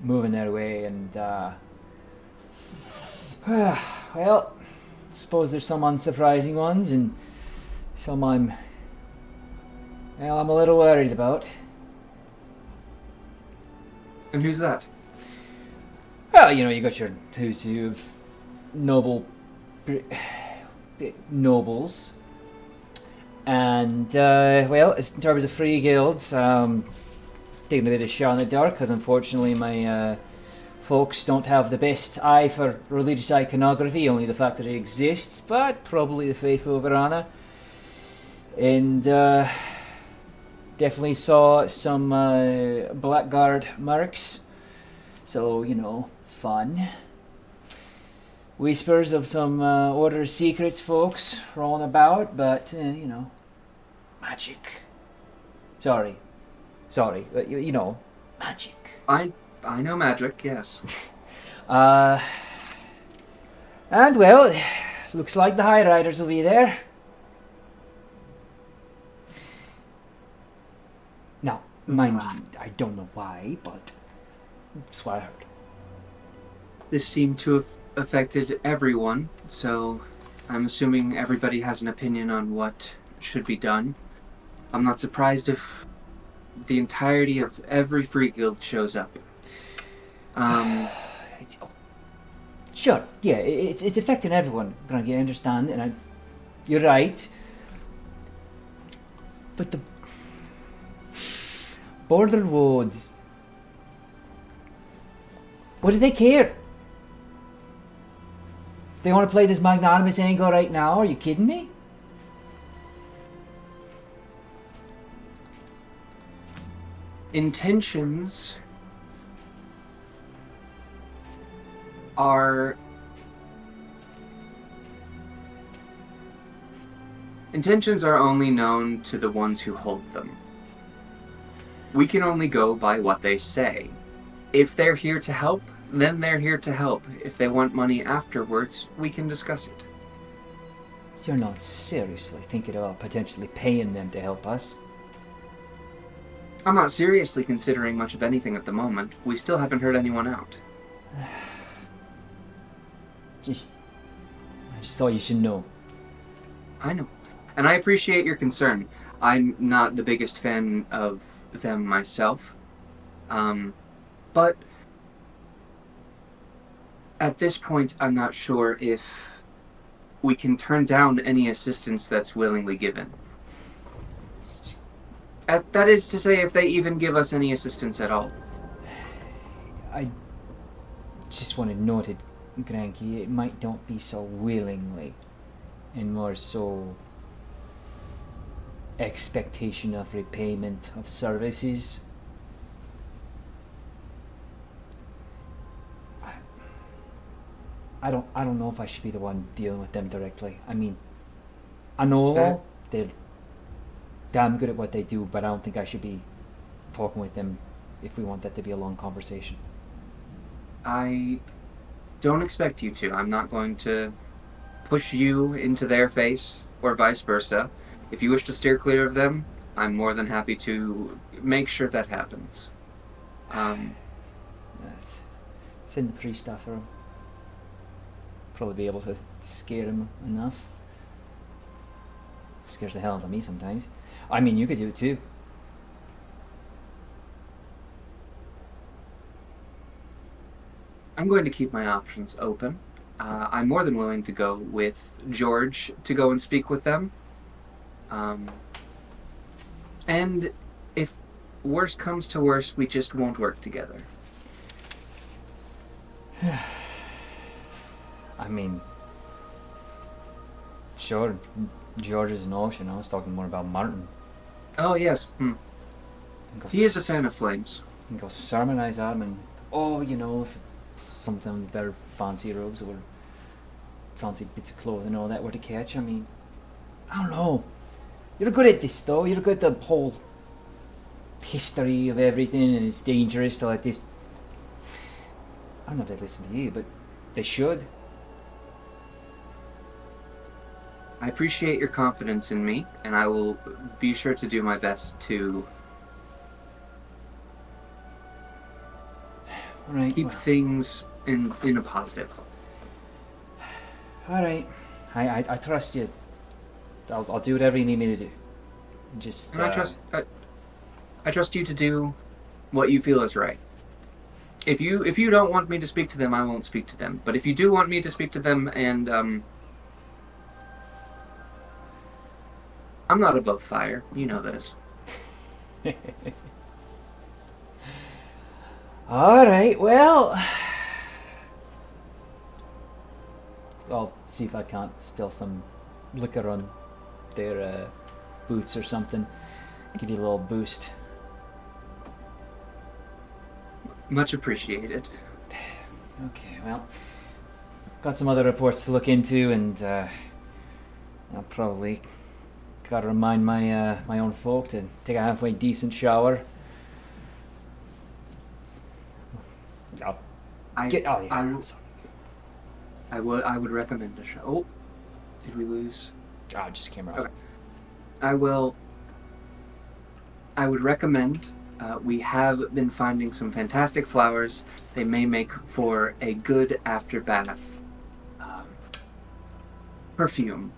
moving their way and, well, suppose there's some unsurprising ones and some I'm a little worried about. And who's that? Well, you know, you got your who's who of nobles. And, well, in terms of free guilds, taking a bit of shot in the dark, because unfortunately my folks don't have the best eye for religious iconography, only the fact that it exists, but probably the faithful of Arana. And, definitely saw some Blackguard marks, so, you know, fun. Whispers of some Order of Secrets folks rolling about, but, you know, magic. Sorry, but, you know, magic. I know magic, yes. And, well, looks like the High Riders will be there. Now, mind you, I don't know why, but that's what I heard. This seemed to have affected everyone, so I'm assuming everybody has an opinion on what should be done. I'm not surprised if the entirety of every free guild shows up. Sure, yeah, it's affecting everyone, Granky, I understand, and you're right. But the Border Wards, what do they care? They want to play this magnanimous angle right now? Are you kidding me? Intentions are only known to the ones who hold them. We can only go by what they say. If they're here to help, then they're here to help. If they want money afterwards, we can discuss it. So you're not seriously thinking about potentially paying them to help us? I'm not seriously considering much of anything at the moment. We still haven't heard anyone out. I just thought you should know. I know. And I appreciate your concern. I'm not the biggest fan of them myself. But at this point, I'm not sure if we can turn down any assistance that's willingly given. That is to say, if they even give us any assistance at all. I just want to note it, Granky, it might not be so willingly, and more so expectation of repayment of services. I don't know if I should be the one dealing with them directly. I mean, I know they're damn good at what they do, but I don't think I should be talking with them if we want that to be a long conversation. I don't expect you to. I'm not going to push you into their face, or vice versa. If you wish to steer clear of them, I'm more than happy to make sure that happens. Send the priest after him. Probably be able to scare him enough. Scares the hell out of me sometimes. I mean, you could do it too. I'm going to keep my options open. I'm more than willing to go with George to go and speak with them. And if worse comes to worse, we just won't work together. I mean, sure, George is an option. I was talking more about Martin. Oh, yes. He is a fan of flames. And go sermonize at him and, oh, you know, if some of them their fancy robes or fancy bits of clothing and all that were to catch. I mean, I don't know. You're good at this though. You're good at the whole history of everything, and it's dangerous to let this. I don't know if they listen to you, but they should. I appreciate your confidence in me, and I will be sure to do my best to All right. keep things in a positive. All right. I trust you. I'll do whatever you need me to do. Just. And I trust you to do what you feel is right. If you don't want me to speak to them, I won't speak to them. But if you do want me to speak to them, and I'm not above fire. You know this. All right. Well, I'll see if I can't spill some liquor on their boots or something. Give you a little boost. Much appreciated. Okay. Well, got some other reports to look into, and I'll probably gotta remind my own folk to take a halfway decent shower. I'm sorry. I would recommend a show. Oh, did we lose? Oh, it just came off. Okay. I would recommend. We have been finding some fantastic flowers. They may make for a good after bath perfume.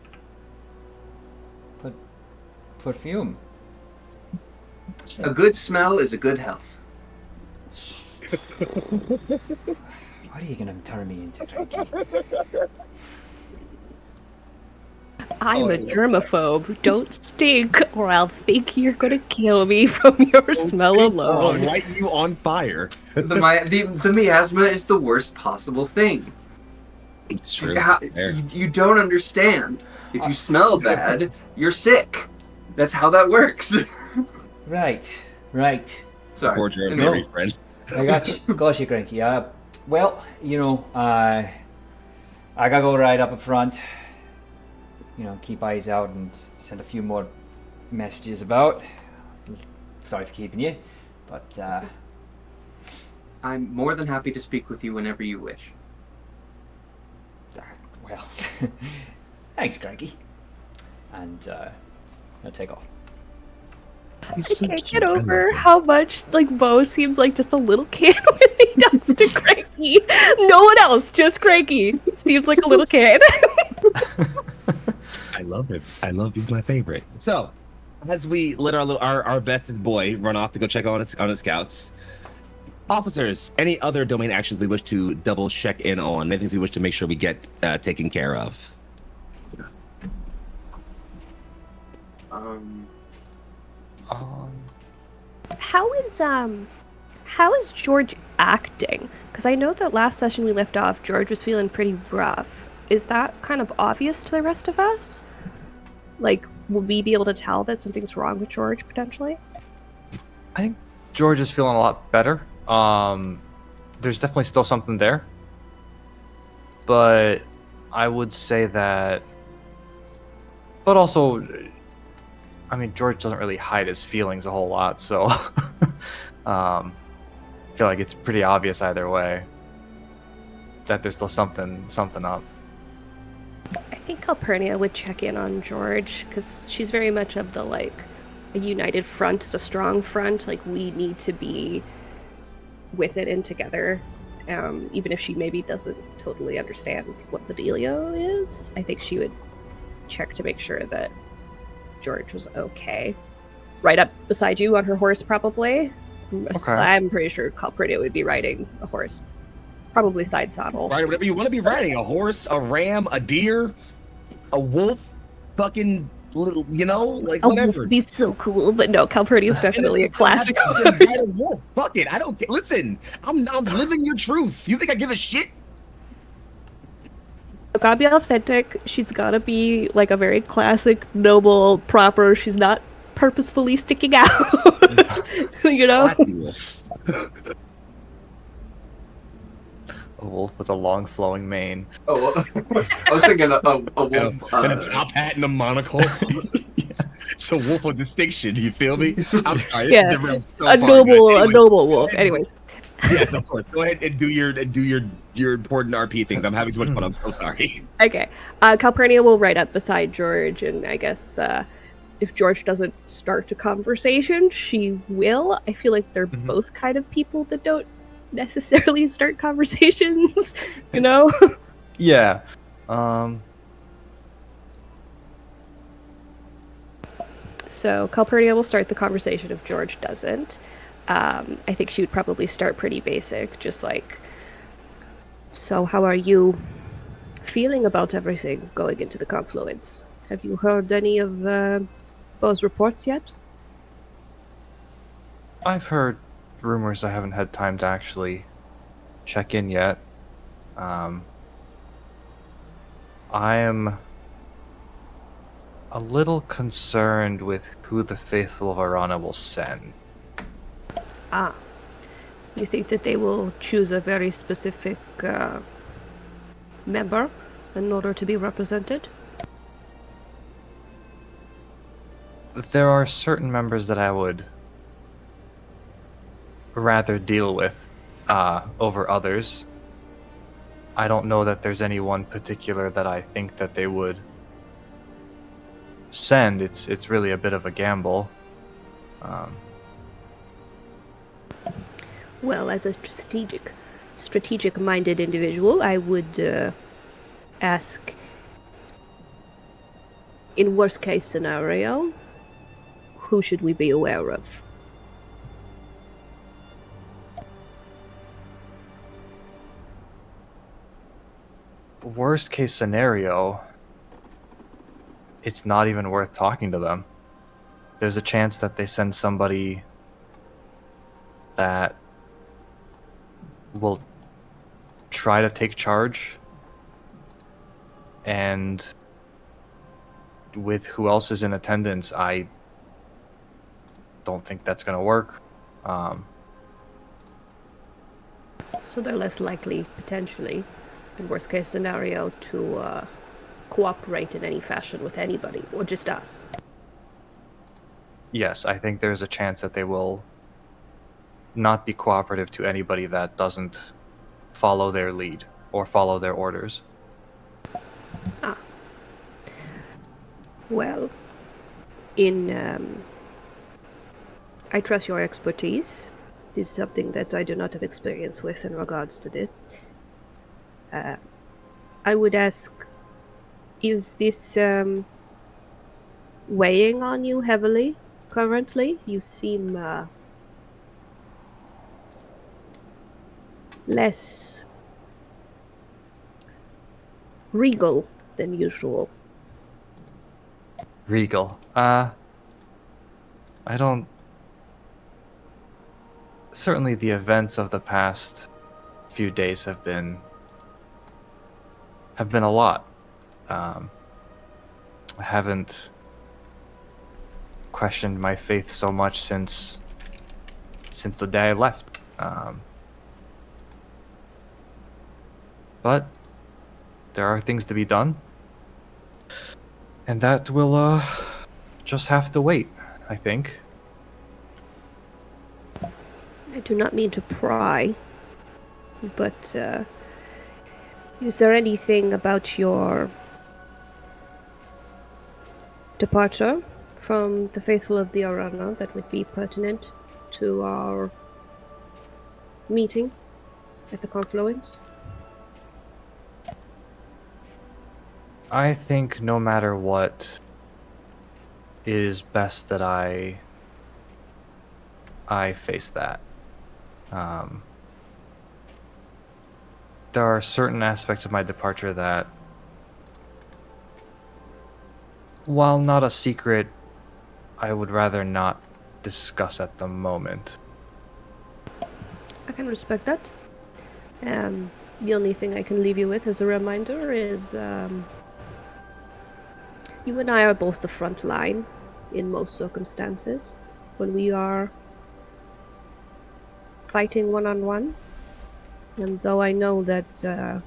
Perfume. A good smell is a good health. What are you gonna turn me into, Frankie? I'm a germaphobe. Don't stink, or I'll think you're gonna kill me from your smell I'll alone. light you on fire. The miasma is the worst possible thing. It's true. You don't understand. If you smell bad, you're sick. That's how that works. Right. Sorry. Poor Jeremy, No. Mary's friend. I got you, Cranky. Well, you know, I gotta go right up front. You know, keep eyes out and send a few more messages about. Sorry for keeping you, but I'm more than happy to speak with you whenever you wish. well, thanks, Cranky. And I'll take off. I can't get over how much Bo seems like just a little kid when he talks to Cranky. No one else, just Cranky. Seems like a little kid. I love it. I love he's my favorite. So, as we let our vested boy run off to go check on his scouts, officers, any other domain actions we wish to double check in on? Any things we wish to make sure we get taken care of? How is George acting? Because I know that last session we left off, George was feeling pretty rough. Is that kind of obvious to the rest of us? Will we be able to tell that something's wrong with George potentially? I think George is feeling a lot better. There's definitely still something there, but I would say that. But also, I mean, George doesn't really hide his feelings a whole lot, so I feel like it's pretty obvious either way that there's still something up. I think Calpurnia would check in on George because she's very much of the a united front is a strong front. We need to be with it and together, even if she maybe doesn't totally understand what the dealio is. I think she would check to make sure that George was okay. Right up beside you on her horse, probably. Okay. I'm pretty sure Calpurnia would be riding a horse, probably side saddle. Right, whatever you want to be riding, a horse, a ram, a deer, a wolf, fucking little, A wolf whatever. would be so cool, but no, Calpurnia is definitely a classic horse. Ride a wolf. Fuck it, I don't care. Listen, I'm living your truth. You think I give a shit? Gotta be authentic. She's gotta be a very classic, noble, proper. She's not purposefully sticking out. Classy wolf. A wolf with a long flowing mane. Oh, I was thinking a wolf. And a top hat and a monocle. It's a wolf of distinction. Do you feel me? I'm sorry. This is Yeah, derailed so a far, noble, guys. a Anyway, noble wolf. Anyways, yes, of course. Go ahead and do your important RP things. I'm having too much fun. I'm so sorry. okay. Calpurnia will ride up beside George, and I guess if George doesn't start a conversation, she will. I feel like they're both kind of people that don't necessarily start conversations, you know? Yeah. So Calpurnia will start the conversation if George doesn't. I think she would probably start pretty basic, just like, so how are you feeling about everything going into the Confluence? Have you heard any of Bo's reports yet? I've heard rumors. I haven't had time to actually check in yet. I am a little concerned with who the faithful of Arana will send. Ah, you think that they will choose a very specific member in order to be represented? There are certain members that I would rather deal with over others. I don't know that there's any one particular that I think that they would send. It's really a bit of a gamble. Well, as a strategic-minded individual, I would ask, in worst-case scenario, who should we be aware of? Worst case scenario, it's not even worth talking to them. There's a chance that they send somebody that will try to take charge, and with who else is in attendance, I don't think that's going to work. So they're less likely, potentially, in worst case scenario, to cooperate in any fashion with anybody, or just us. Yes, I think there's a chance that they will not be cooperative to anybody that doesn't follow their lead or follow their orders. Ah. Well, I trust your expertise. This is something that I do not have experience with in regards to this. I would ask, is this weighing on you heavily currently? You seem less regal than usual. Regal. I don't... Certainly the events of the past few days have been a lot. I haven't questioned my faith so much since the day I left. But there are things to be done, and that will just have to wait, I think. I do not mean to pry, but is there anything about your departure from the faithful of the Arana that would be pertinent to our meeting at the Confluence? I think no matter what, it is best that I face that. There are certain aspects of my departure that, while not a secret, I would rather not discuss at the moment. I can respect that. The only thing I can leave you with as a reminder is you and I are both the front line in most circumstances. When we are fighting one-on-one, And though I know that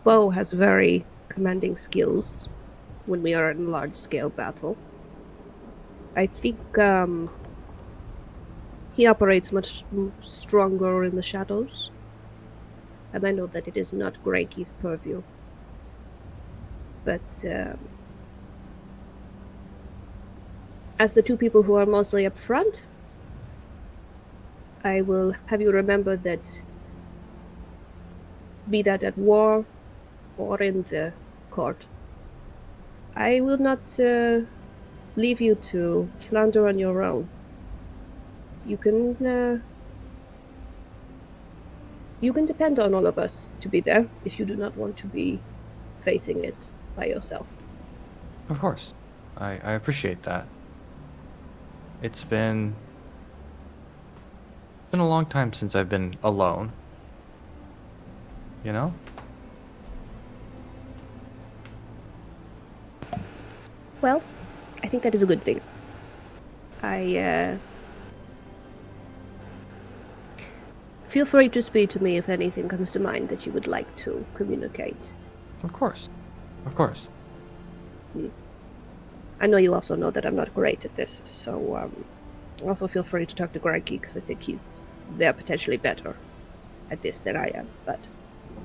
Bo has very commanding skills when we are in large-scale battle, I think he operates much stronger in the shadows. And I know that it is not Granky's purview. But as the two people who are mostly up front, I will have you remember that, be that at war or in the court, I will not leave you to flounder on your own. You can depend on all of us to be there if you do not want to be facing it by yourself. Of course. I appreciate that. It's been a long time since I've been alone. You know? Well, I think that is a good thing. I feel free to speak to me if anything comes to mind that you would like to communicate. Of course. Of course. I know you also know that I'm not great at this, so also feel free to talk to Granky, because I think they're potentially better at this than I am, but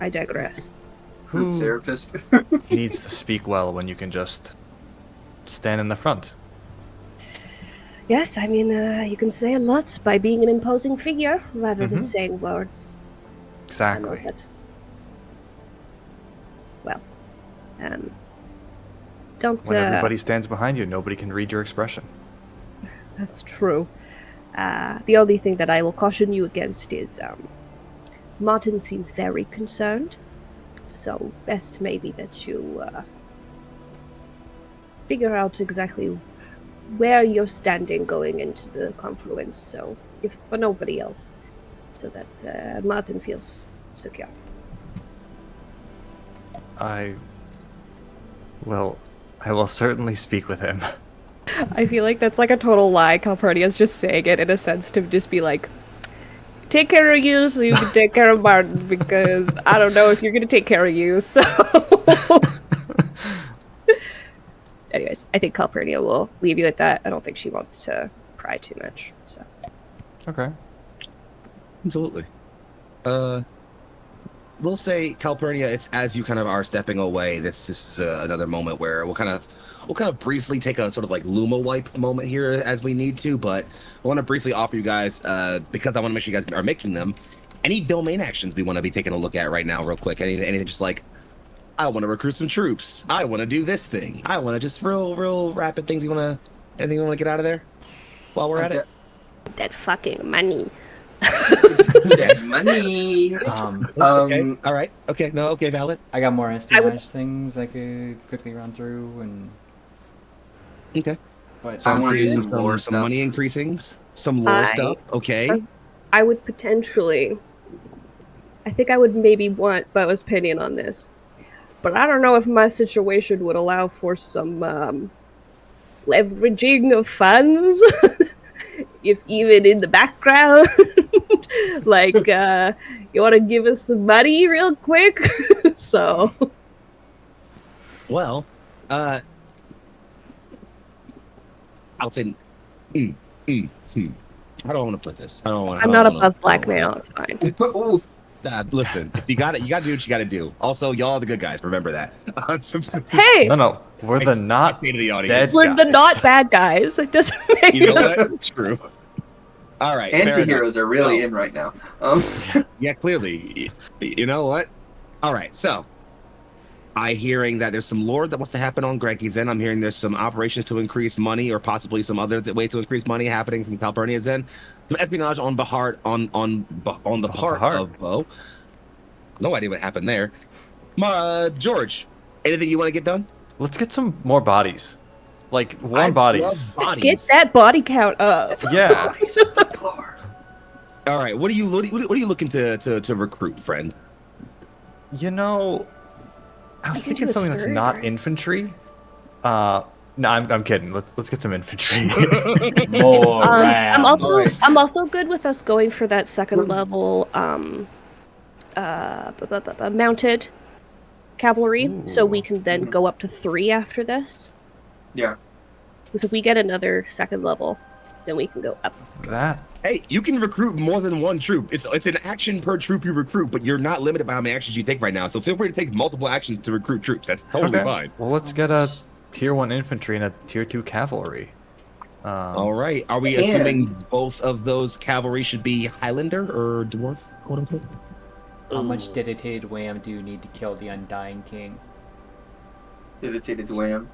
I digress. Who Therapist. needs to speak well when you can just stand in the front? Yes, I mean, you can say a lot by being an imposing figure rather than saying words. I know Exactly. that. Well, don't... When everybody stands behind you, nobody can read your expression. That's true. The only thing that I will caution you against is, Martin seems very concerned, so best maybe that you, figure out exactly where you're standing going into the Confluence, so if for nobody else, so that Martin feels secure. I will certainly speak with him. I feel like that's like a total lie. Calpurnia's just saying it in a sense to just be like, take care of you so you can take care of Martin, because I don't know if you're gonna take care of you, so... Anyways, I think Calpurnia will leave you at that. I don't think she wants to pry too much, so... Okay. Absolutely. We'll say Calpurnia. It's as you kind of are stepping away. This is another moment where we'll kind of briefly take a sort of like Luma wipe moment here as we need to. But I want to briefly offer you guys, because I want to make sure you guys are making them, any domain actions we want to be taking a look at right now, real quick. Anything just like, I want to recruit some troops. I want to do this thing. I want to just real rapid things. Anything you want to get out of there while we're at it? That fucking money. That money. Okay. All right. Okay. No. Okay. Valid. I got more espionage things I could quickly run through, and Okay. but So I'm wanna do seeing some lore some stuff. money increasings, some lore stuff. Okay. I would potentially... I think I would maybe want Bo's opinion on this. But I don't know if my situation would allow for some leveraging of funds. If even in the background. Like, you want to give us some money real quick? So... Well, I'll say, how do I want to put this? I'm not above blackmail, it's fine. Ooh, Listen, if you got it, you got to do what you got to do. Also, y'all are the good guys. Remember that. Hey! No, we're the not say to the dead audience. We're the guys. not bad guys. It doesn't make You know what? True. All right. fair enough. anti-heroes are really So, in right now. Yeah, clearly. You know what? All right. So, I hearing that there's some lore that wants to happen on Greggy's end. I'm hearing there's some operations to increase money, or possibly some other way to increase money happening from Calpurnia's end. Some espionage on the part of Bo. No idea what happened there. George, anything you want to get done? Let's get some more bodies. Like, I warm bodies. love bodies. Get that body count up. Yeah. All right. What are you looking to recruit, friend? You know, I was We could thinking do a something that's third, not right? infantry. No, I'm kidding. Let's get some infantry. More rounds. I'm also good with us going for that second level mounted cavalry, so we can then go up to 3 after this. Yeah. Because if we get another second level, then we can go up. That. Hey, you can recruit more than one troop. It's an action per troop you recruit, but you're not limited by how many actions you take right now. So feel free to take multiple actions to recruit troops. That's totally fine. Well, let's get a tier 1 infantry and a tier 2 cavalry. All right. Are we And- assuming both of those cavalry should be Highlander or Dwarf, quote unquote? How much dedicated wham do you need to kill the Undying King? Dedicated wham.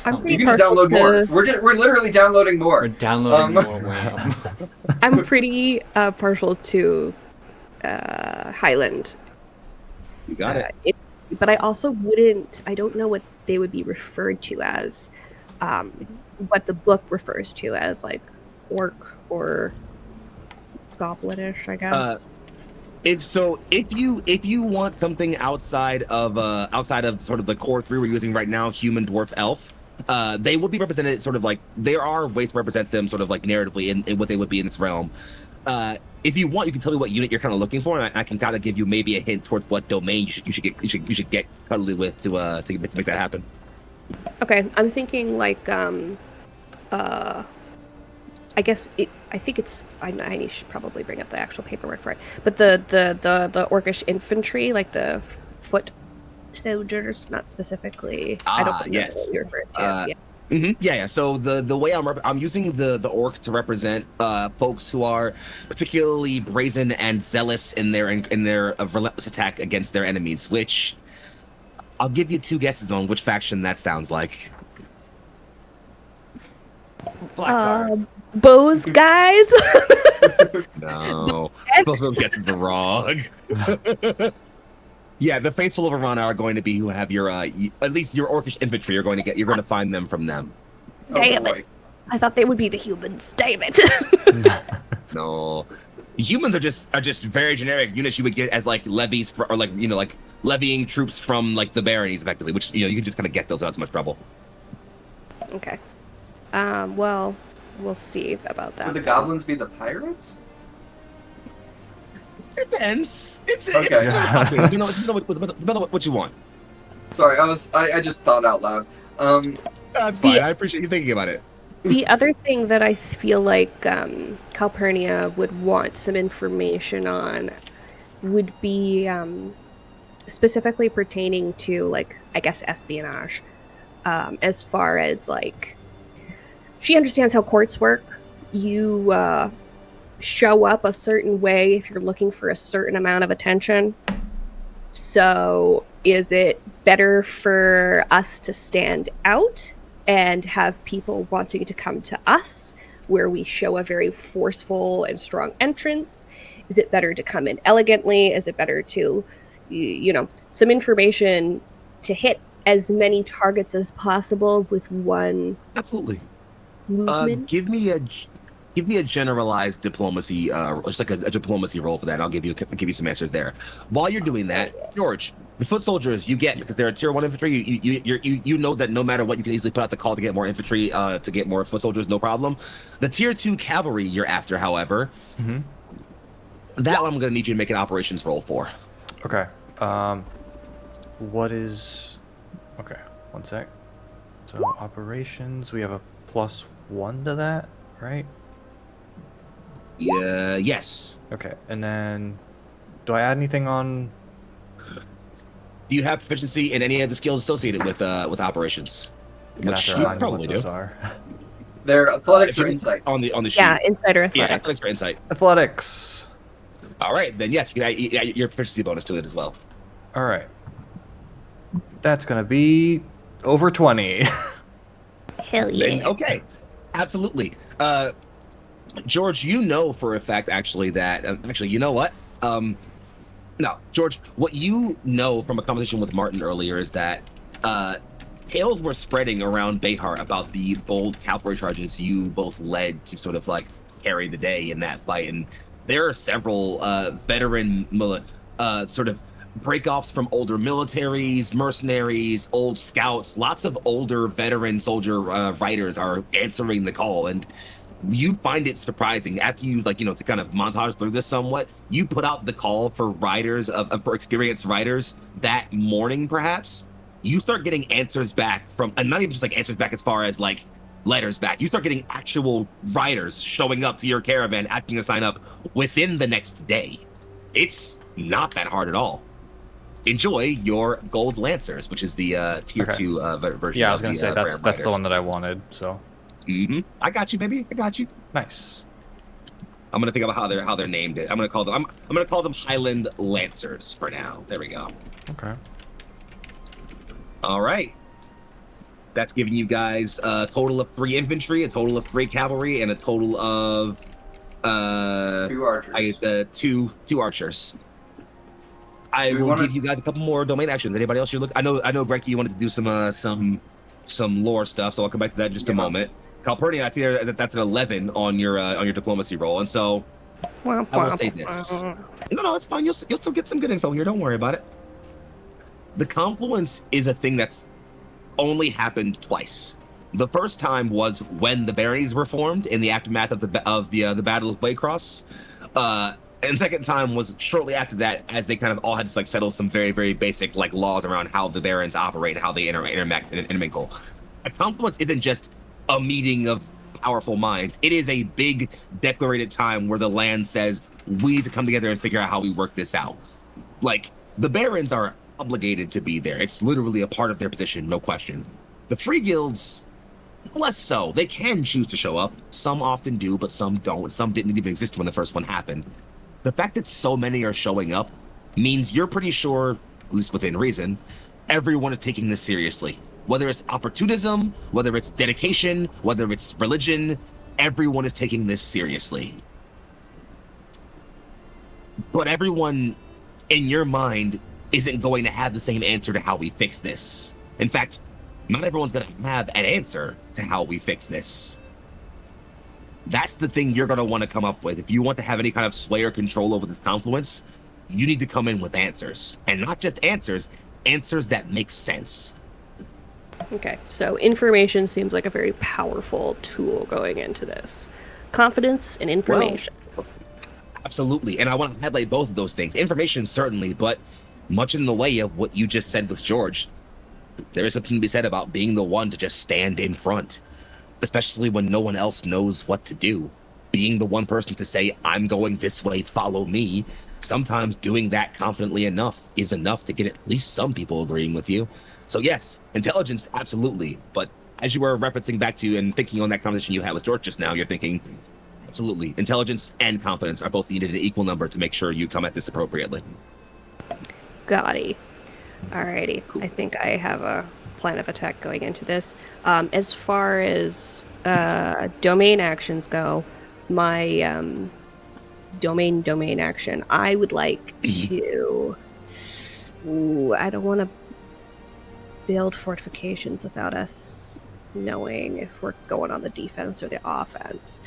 I'm You pretty can just partial download more. to. We're literally downloading more. We're downloading more wham. I'm pretty partial to Highland. You got it. But I also wouldn't. I don't know what they would be referred to as. What the book refers to as, like orc or goblinish, I guess. If you want something outside of sort of the core 3 we're using right now, human, dwarf, elf, they will be represented sort of like there are ways to represent them sort of like narratively in what they would be in this realm. If you want, you can tell me what unit you're kind of looking for, and I can kind of give you maybe a hint towards what domain you should get cuddly with to make that happen. Okay, I'm thinking like I guess I think it's. I should probably bring up the actual paperwork for it. But the orcish infantry, like the foot soldiers, not specifically. I don't know yes. what you're referring to. Yeah. Yeah. So the way I'm using the orc to represent folks who are particularly brazen and zealous in their relentless attack against their enemies. Which I'll give you 2 guesses on which faction that sounds like. Blackguard. Bows guys. No, both of those guesses are wrong. Yeah, the faithful of Arana are going to be who have your at least your orcish infantry. You're going to find them from them. Damn boy. it! I thought they would be the humans. Damn it! No, humans are just very generic units you would get as like levies or like like levying troops from like the baronies effectively, which you can just kind of get those without too much trouble. Okay. Well, we'll see about that. Would the goblins be the pirates? Depends. It's Okay. you know what you want. Sorry, I just thought out loud. That's fine. I appreciate you thinking about it. The other thing that I feel like Calpurnia would want some information on would be specifically pertaining to, like, I guess, espionage. As far as, like, she understands how courts work. You show up a certain way if you're looking for a certain amount of attention. So is it better for us to stand out and have people wanting to come to us, where we show a very forceful and strong entrance? Is it better to come in elegantly? Is it better to, some information to hit as many targets as possible with one Absolutely. movement? Give me a generalized diplomacy, just like a diplomacy roll for that. And I'll give you some answers there. While you're doing that, George, the foot soldiers you get because they're a tier 1 infantry. You know that no matter what, you can easily put out the call to get more infantry, to get more foot soldiers, no problem. The tier 2 cavalry you're after, however, that one I'm going to need you to make an operations roll for. Okay. What is? Okay. One sec. So operations, we have a +1 to that, right? Yeah. Yes. Okay. And then, do I add anything on? Do you have proficiency in any of the skills associated with operations? Gonna Which have to you remind me what probably do. those are. They're athletics If you- or insight. on the sheet. Yeah, insider Yeah, athletics. athletics for insight. Athletics. All right, then yes, you can add your proficiency bonus to it as well. All right. That's gonna be over 20. Hell Then, okay, absolutely. George, you know for a fact actually that you know what? No, George, what you know from a conversation with Martin earlier is that tales were spreading around Behar about the bold cavalry charges you both led to sort of like carry the day in that fight, and there are several veteran sort of breakoffs from older militaries, mercenaries, old scouts. Lots of older veteran soldier writers are answering the call, and you find it surprising after you to kind of montage through this somewhat. You put out the call for writers for experienced writers that morning, perhaps. You start getting answers back from, and not even just like answers back as far as like letters back. You start getting actual writers showing up to your caravan, asking to sign up within the next day. It's not that hard at all. Enjoy your gold lancers, which is the tier Okay. 2 version. Yeah, I was of gonna the, say that's Ram the one Riders. that I wanted. So I got you, baby. I got you. nice. I'm gonna think about how they're named. I'm gonna call them Highland Lancers for now. There we go. Okay. All right. That's giving you guys a total of 3 infantry, a total of 3 cavalry, and a total of 2 archers. two archers. I Do we will wanna- give you guys a couple more domain actions. Anybody else you look? I know, Greggy, you wanted to do some lore stuff, so I'll come back to that in just a moment. Calpurnia, I see that's an 11 on your diplomacy roll, and so I will say this. No, it's fine. You'll still get some good info here. Don't worry about it. The Confluence is a thing that's only happened twice. The first time was when the baronies were formed in the aftermath of the Battle of Waycross. And second time was shortly after that, as they kind of all had to like settle some very, very basic like laws around how the barons operate and how they intermingle. A Confluence isn't just a meeting of powerful minds. It is a big declarated time where the land says we need to come together and figure out how we work this out. Like, the barons are obligated to be there. It's literally a part of their position, no question. The free guilds, less so. They can choose to show up. Some often do, but some don't. Some didn't even exist when the first one happened. The fact that so many are showing up means you're pretty sure, at least within reason, everyone is taking this seriously. Whether it's opportunism, whether it's dedication, whether it's religion, everyone is taking this seriously. But everyone, in your mind, isn't going to have the same answer to how we fix this. In fact, not everyone's going to have an answer to how we fix this. That's the thing you're going to want to come up with. If you want to have any kind of sway or control over this Confluence, you need to come in with answers. And not just answers that make sense. Okay, so information seems like a very powerful tool going into this. Confidence and information. Absolutely. And I want to highlight both of those things. Information, certainly, but much in the way of what you just said with George, there is something to be said about being the one to just stand in front, especially when no one else knows what to do. Being the one person to say, I'm going this way, follow me. Sometimes doing that confidently enough is enough to get at least some people agreeing with you. So yes, intelligence, absolutely. But as you were referencing back to and thinking on that conversation you had with George just now, you're thinking, absolutely, intelligence and confidence are both needed in equal number to make sure you come at this appropriately. Gotti. Alrighty. Cool. I think I have a plan of attack going into this. As far as domain actions go, my domain action, I would like to... Ooh, I don't want to build fortifications without us knowing if we're going on the defense or the offense.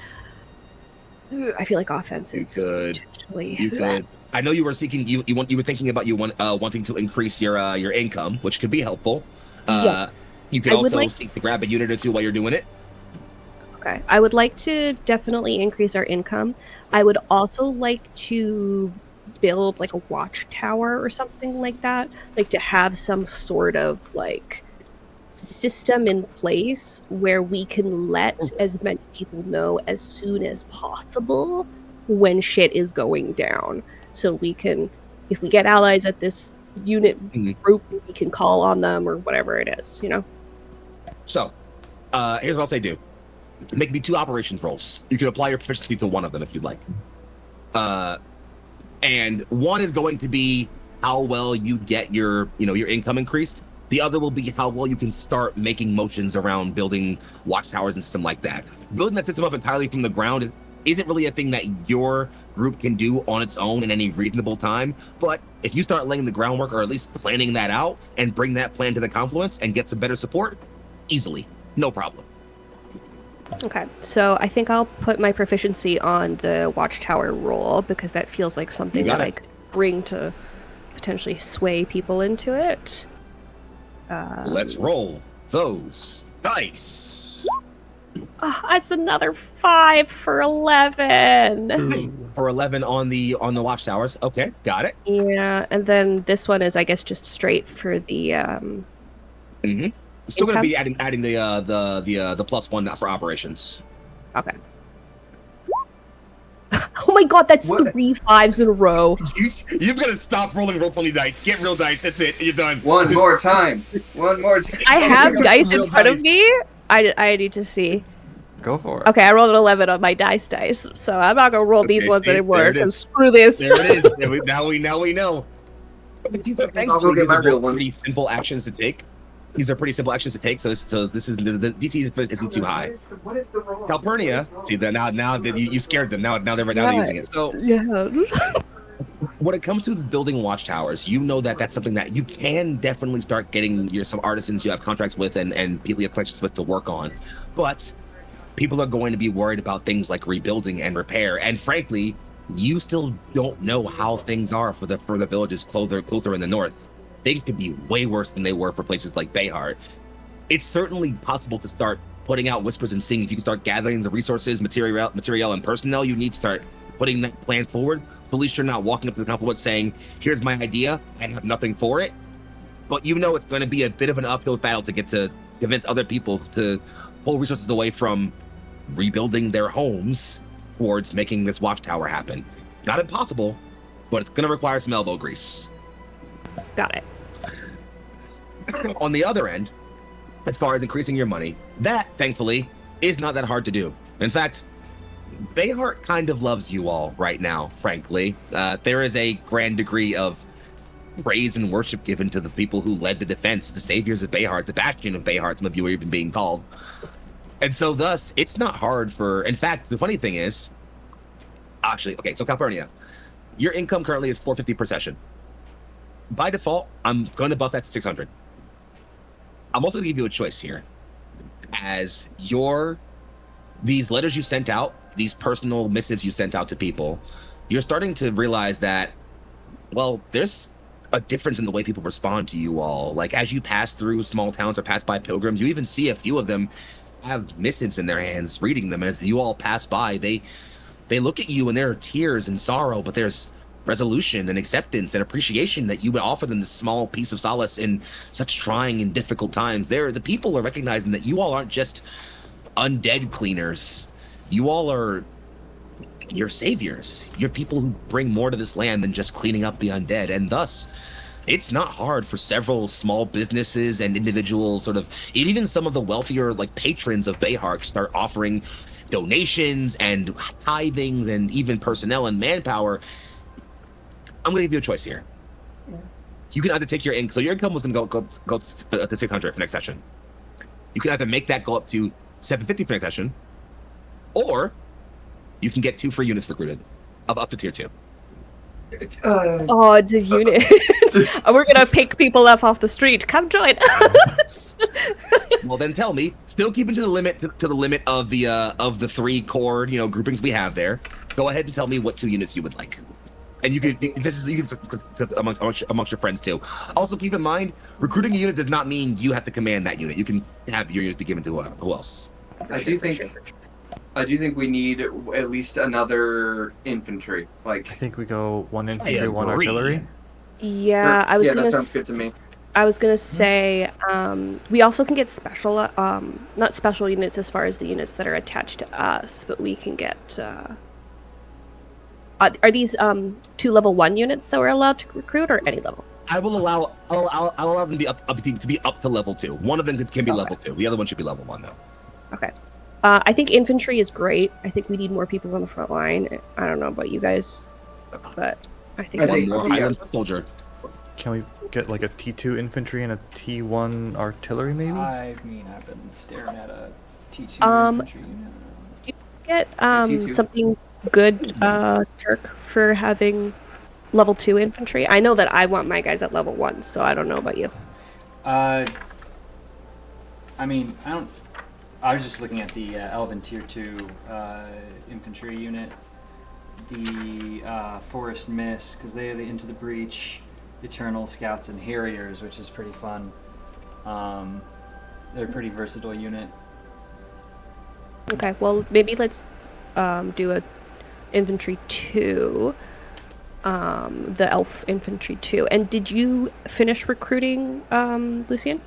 I feel like offense is potentially... You could. I know you were seeking. You were thinking about wanting to increase your income, which could be helpful. Yeah. You could also seek to grab a unit or two while you're doing it. Okay. I would like to definitely increase our income. I would also like to build like a watchtower or something like that. Like to have some sort of like system in place where we can let as many people know as soon as possible when shit is going down. So we can, if we get allies at this unit group, we can call on them or whatever it is, you know? So, here's what I'll say do. Make me 2 operations rolls. You can apply your proficiency to one of them if you'd like. And one is going to be how well you get your income increased. The other will be how well you can start making motions around building watchtowers and system like that. Building that system up entirely from the ground isn't really a thing that your group can do on its own in any reasonable time. But if you start laying the groundwork or at least planning that out and bring that plan to the Confluence and get some better support, easily, no problem. Okay, so I think I'll put my proficiency on the watchtower roll because that feels like something that I could bring to potentially sway people into it. Let's roll those dice. That's another 5 for 11. For 11 on the watchtowers. Okay, got it. Yeah, and then this one is, I guess, just straight for the Mm-hmm. Still going to income? be adding the +1 for operations. Okay. Oh my god, that's What? 3 5s in a row. You've got to stop rolling roll-20 dice. Get real dice. That's it. You're done. One more time. One more time. I have dice in Real front of dice. me. I need to see. Go for it. Okay, I rolled an 11 on my dice, so I'm not gonna roll these Okay, ones see, anymore. there it is. 'Cause screw this. There it is. Now we know. I'll go get my real ones. Pretty simple actions to take. These are pretty simple actions to take. So this is the DC isn't too high. What is the roll? Calpurnia. See that now that you scared them. Now they're using it. So Yeah. when it comes to building watchtowers, you know that's something that you can definitely start getting some artisans you have contracts with and people you have connections with to work on. But people are going to be worried about things like rebuilding and repair. And frankly, you still don't know how things are for the villages closer in the north. Things could be way worse than they were for places like Bayheart. It's certainly possible to start putting out whispers and seeing if you can start gathering the resources, material, and personnel you need to start putting that plan forward. So at least you're not walking up to the Confluence saying, here's my idea, I have nothing for it. But you know it's going to be a bit of an uphill battle to get to convince other people to pull resources away from rebuilding their homes towards making this watchtower happen. Not impossible, but it's going to require some elbow grease. Got it. On the other end, as far as increasing your money, that, thankfully, is not that hard to do. In fact, Bayheart kind of loves you all right now, frankly. There is a grand degree of praise and worship given to the people who led the defense, the saviors of Bayheart, the bastion of Bayheart, some of you are even being called. And so thus, it's not hard for... In fact, the funny thing is... Actually, okay, so Calpurnia, your income currently is 450 per session. By default, I'm going to buff that to 600. I'm also going to give you a choice here. As these letters you sent out, these personal missives you sent out to people, you're starting to realize that, well, there's a difference in the way people respond to you all. Like, as you pass through small towns or pass by pilgrims, you even see a few of them have missives in their hands, reading them. As you all pass by, they look at you and there are tears and sorrow, but there's resolution and acceptance and appreciation that you would offer them this small piece of solace in such trying and difficult times. The people are recognizing that you all aren't just undead cleaners. You all are your saviors. You're people who bring more to this land than just cleaning up the undead. And thus, it's not hard for several small businesses and individuals, and even some of the wealthier patrons of Bayheart, start offering donations and tithings and even personnel and manpower. I'm going to give you a choice here. Yeah. You can either take your income, so your income was going to go to 600 for next session. You can either make that go up to 750 for next session, or you can get 2 free units recruited, up to tier 2. Oh, the unit. We're going to pick people up off the street. Come join us. Well, then tell me, still keeping to the limit of the 3 core groupings we have there. Go ahead and tell me what 2 units you would like. And you can amongst your friends too. Also, keep in mind, recruiting a unit does not mean you have to command that unit. You can have your units be given to who else. I do think we need at least another infantry. I think we go 1 infantry, 1 artillery. Yeah, that sounds good to me. I was gonna say, we also can get special, not special units as far as the units that are attached to us, but we can get. Are these 2 level 1 units that we're allowed to recruit, or any level? I'll allow them to be up to level 2. One of them can be level 2. The other one should be level 1 though. Okay. I think infantry is great. I think we need more people on the front line. I don't know about you guys, but I think that's more highland soldier. Can we get a T2 infantry and a T1 artillery maybe? I mean, I've been staring at a T2 infantry unit. Get something good, Turk, for having level 2 infantry. I know that I want my guys at level 1, so I don't know about you. I mean, I was just looking at the Elven Tier 2 infantry unit. The Forest Mist, because they have the Into the Breach. Eternal Scouts and Harriers, which is pretty fun. They're a pretty versatile unit. Okay, well, maybe let's do a infantry 2. The elf infantry 2. And did you finish recruiting, Lucian?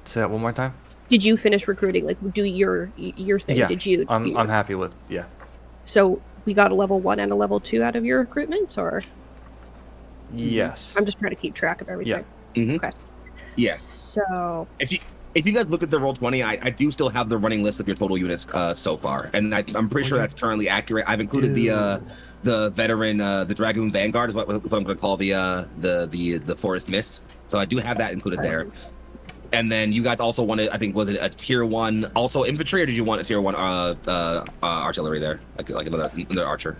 Say that one more time. Did you finish recruiting? Like, do your thing? Yeah, Did you? I'm happy with So we got a level 1 and a level 2 out of your recruitment, or? Yes. I'm just trying to keep track of everything. Yeah. Mm-hmm. Okay. Yeah. So. If you guys look at the Roll20, I do still have the running list of your total units so far, and I'm pretty sure that's currently accurate. I've included the veteran, the Dragoon Vanguard is what I'm going to call the Forest Mist. So I do have that included there. And then you guys also wanted, I think, was it a tier 1 also infantry, or did you want a tier 1 artillery there, like another archer?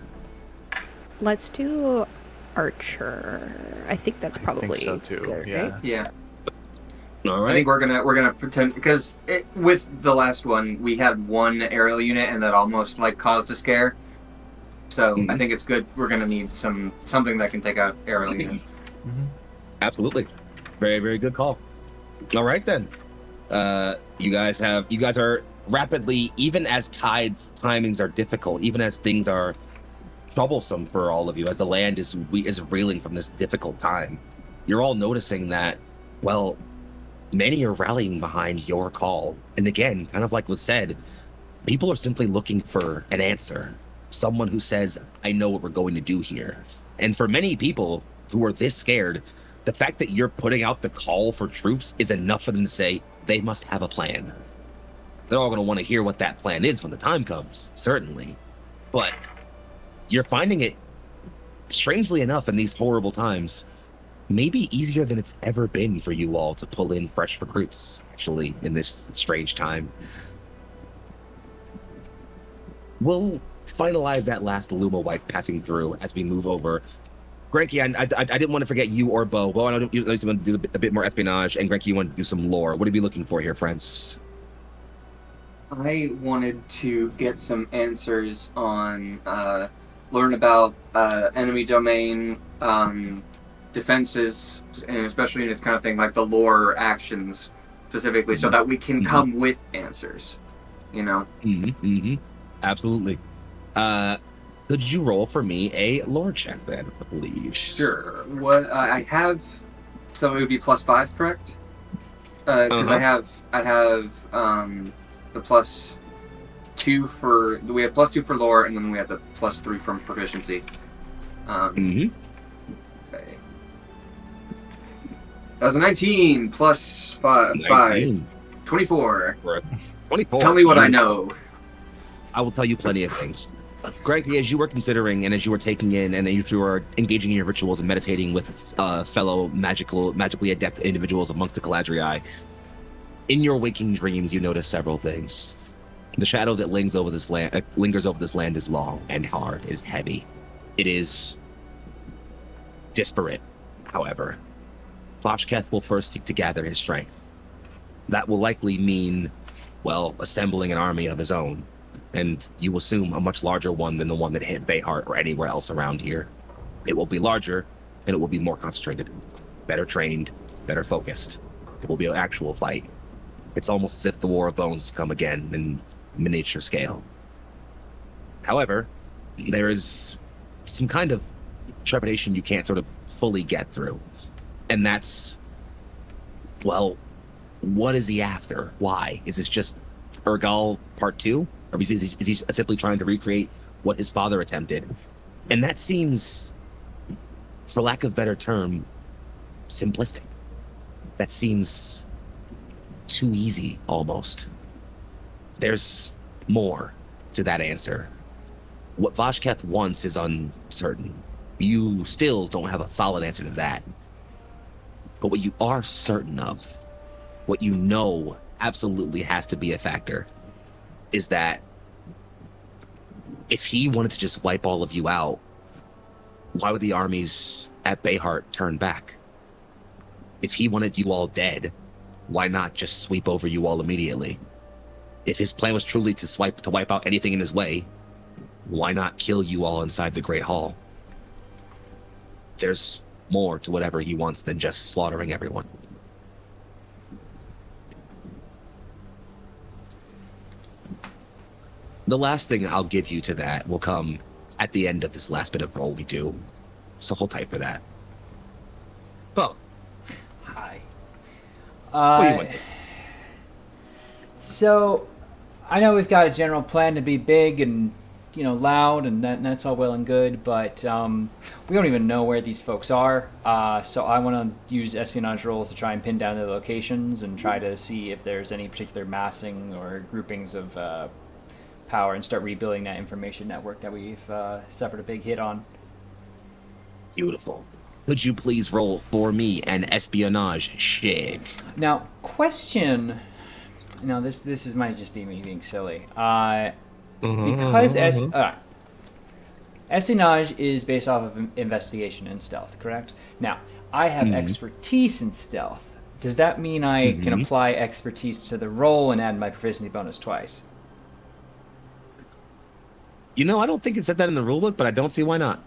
Let's do archer. I think that's probably. I think so too. good, Yeah. right? Yeah. All right. I think we're gonna pretend, because with the last one we had one aerial unit and that almost like caused a scare. So I think it's good. We're gonna need something that can take out aerial units. Absolutely. Very, very good call. All right then. You guys are rapidly, even as timings are difficult, even as things are troublesome for all of you, as the land is reeling from this difficult time. You're all noticing that, well, many are rallying behind your call. And again, kind of like was said, people are simply looking for an answer. Someone who says, I know what we're going to do here. And for many people who are this scared, the fact that you're putting out the call for troops is enough for them to say they must have a plan. They're all going to want to hear what that plan is when the time comes, certainly. But you're finding it, strangely enough, in these horrible times, maybe easier than it's ever been for you all to pull in fresh recruits, actually, in this strange time. We'll finalize that last Luma wipe passing through as we move over. Granky, I didn't want to forget you or Bo. Bo, I know you want to do a bit more espionage, and Granky, you want to do some lore. What are we looking for here, friends? I wanted to get some answers on, learn about enemy domain, defenses, and especially in this kind of thing, like the lore actions specifically, so that we can come with answers, you know? Absolutely. Could you roll for me a lore check then, please? Sure. What I have, so it would be +5, correct? Because I have the +2 for, we have +2 for lore, and then we have the +3 from proficiency. Okay. That was a 19 plus 5. 24. 24. Tell me what I know. I will tell you plenty of things. Greggy, as you were considering and as you were taking in and as you were engaging in your rituals and meditating with fellow magically adept individuals amongst the Caladriai, in your waking dreams you notice several things. The shadow that lingers over this land is long and hard. It is heavy. It is disparate, however. Foshketh will first seek to gather his strength. That will likely mean, well, assembling an army of his own. And you assume a much larger one than the one that hit Bayheart or anywhere else around here. It will be larger, and it will be more concentrated, better trained, better focused. It will be an actual fight. It's almost as if the War of Bones has come again in miniature scale. However, there is some kind of trepidation you can't sort of fully get through. And that's, well, what is he after? Why? Is this just Urgal Part 2? Or is he simply trying to recreate what his father attempted? And that seems, for lack of a better term, simplistic. That seems too easy, almost. There's more to that answer. What Voshketh wants is uncertain. You still don't have a solid answer to that. But what you are certain of, what you know absolutely has to be a factor, is that if he wanted to just wipe all of you out, why would the armies at Bayheart turn back? If he wanted you all dead, why not just sweep over you all immediately? If his plan was truly to wipe out anything in his way, why not kill you all inside the Great Hall? There's more to whatever he wants than just slaughtering everyone. The last thing I'll give you to that will come at the end of this last bit of roll we do. So hold tight for that. Well, Hi. what do you want? So, I know we've got a general plan to be big and, loud, and that's all well and good, but we don't even know where these folks are. So I want to use espionage rolls to try and pin down their locations and try to see if there's any particular massing or groupings of power and start rebuilding that information network that we've suffered a big hit on. Beautiful. Could you please roll for me an espionage check? Now, question. No, this might just be me being silly. Because espionage is based off of investigation and stealth, correct? Now, I have expertise in stealth. Does that mean I can apply expertise to the roll and add my proficiency bonus twice? I don't think it says that in the rulebook, but I don't see why not.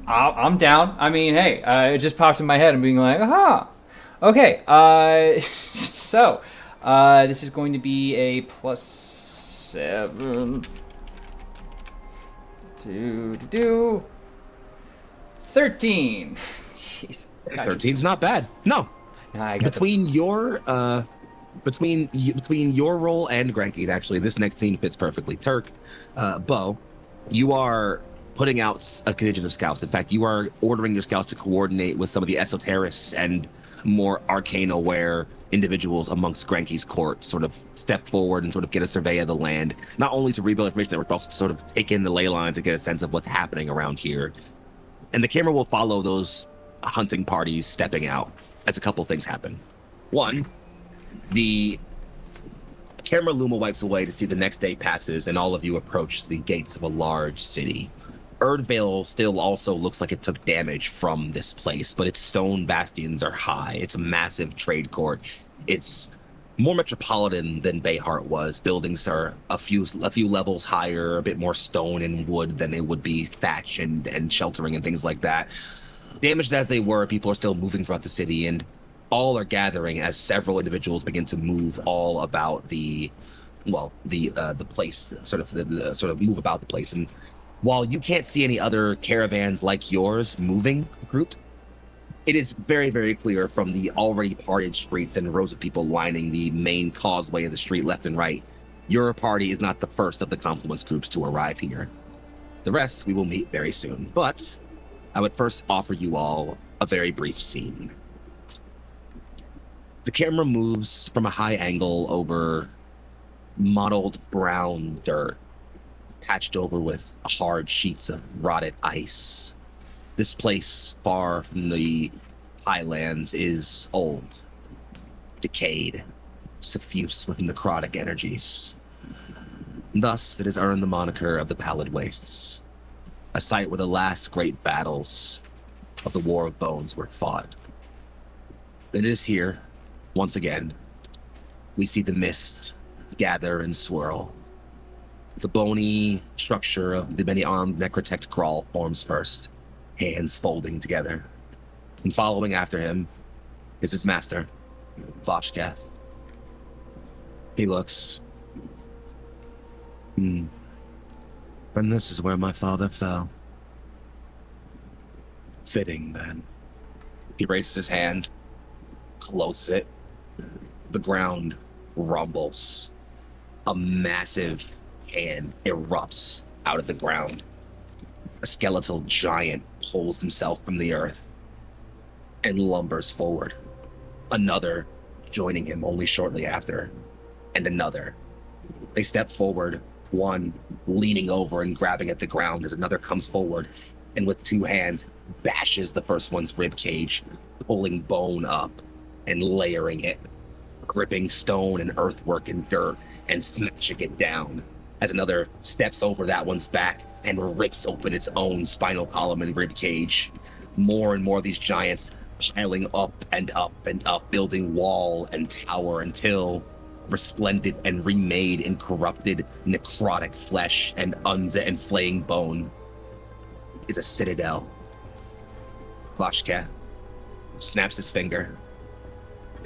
I'm down. I mean, hey, it just popped in my head and being like, aha! Okay, so, this is going to be a +7. 13. Jeez. 13's not bad. No. I got Between your role and Granky's, actually, this next scene fits perfectly. Turk, Bo, you are putting out a contingent of scouts. In fact, you are ordering your scouts to coordinate with some of the esoterists and more arcane-aware individuals amongst Granky's court, sort of step forward and sort of get a survey of the land, not only to rebuild information network, but also to sort of take in the ley lines and get a sense of what's happening around here. And the camera will follow those hunting parties stepping out as a couple things happen. One, the camera luma wipes away to see the next day passes and all of you approach the gates of a large city. Erdvale still also looks like it took damage from this place, but its stone bastions are high. It's a massive trade court. It's more metropolitan than Bayheart was. Buildings are a few levels higher, a bit more stone and wood than they would be thatch and sheltering and things like that. Damaged as they were, people are still moving throughout the city, and all are gathering as several individuals begin to move all about the place, sort of move about the place. And while you can't see any other caravans like yours moving grouped, it is very, very clear from the already parted streets and rows of people lining the main causeway of the street left and right, your party is not the first of the Confluence groups to arrive here. The rest we will meet very soon, but I would first offer you all a very brief scene. The camera moves from a high angle over mottled brown dirt, patched over with hard sheets of rotted ice. This place, far from the highlands, is old, decayed, suffused with necrotic energies. Thus, it has earned the moniker of the Pallid Wastes, a site where the last great battles of the War of Bones were fought. It is here, once again, we see the mist gather and swirl. The bony structure of the many-armed necrotect crawl forms first, hands folding together. And following after him is his master, Voshkath. He looks. And this is where my father fell. Fitting, then. He raises his hand, closes it. The ground rumbles. A massive hand erupts out of the ground. A skeletal giant pulls himself from the earth and lumbers forward. Another joining him only shortly after, and another. They step forward, one leaning over and grabbing at the ground as another comes forward and with two hands bashes the first one's rib cage, pulling bone up and layering it, gripping stone and earthwork and dirt and smashing it down as another steps over that one's back and rips open its own spinal column and rib cage. More and more of these giants piling up and up and up, building wall and tower until resplendent and remade in corrupted necrotic flesh and flaying bone is a citadel. Vashka snaps his finger,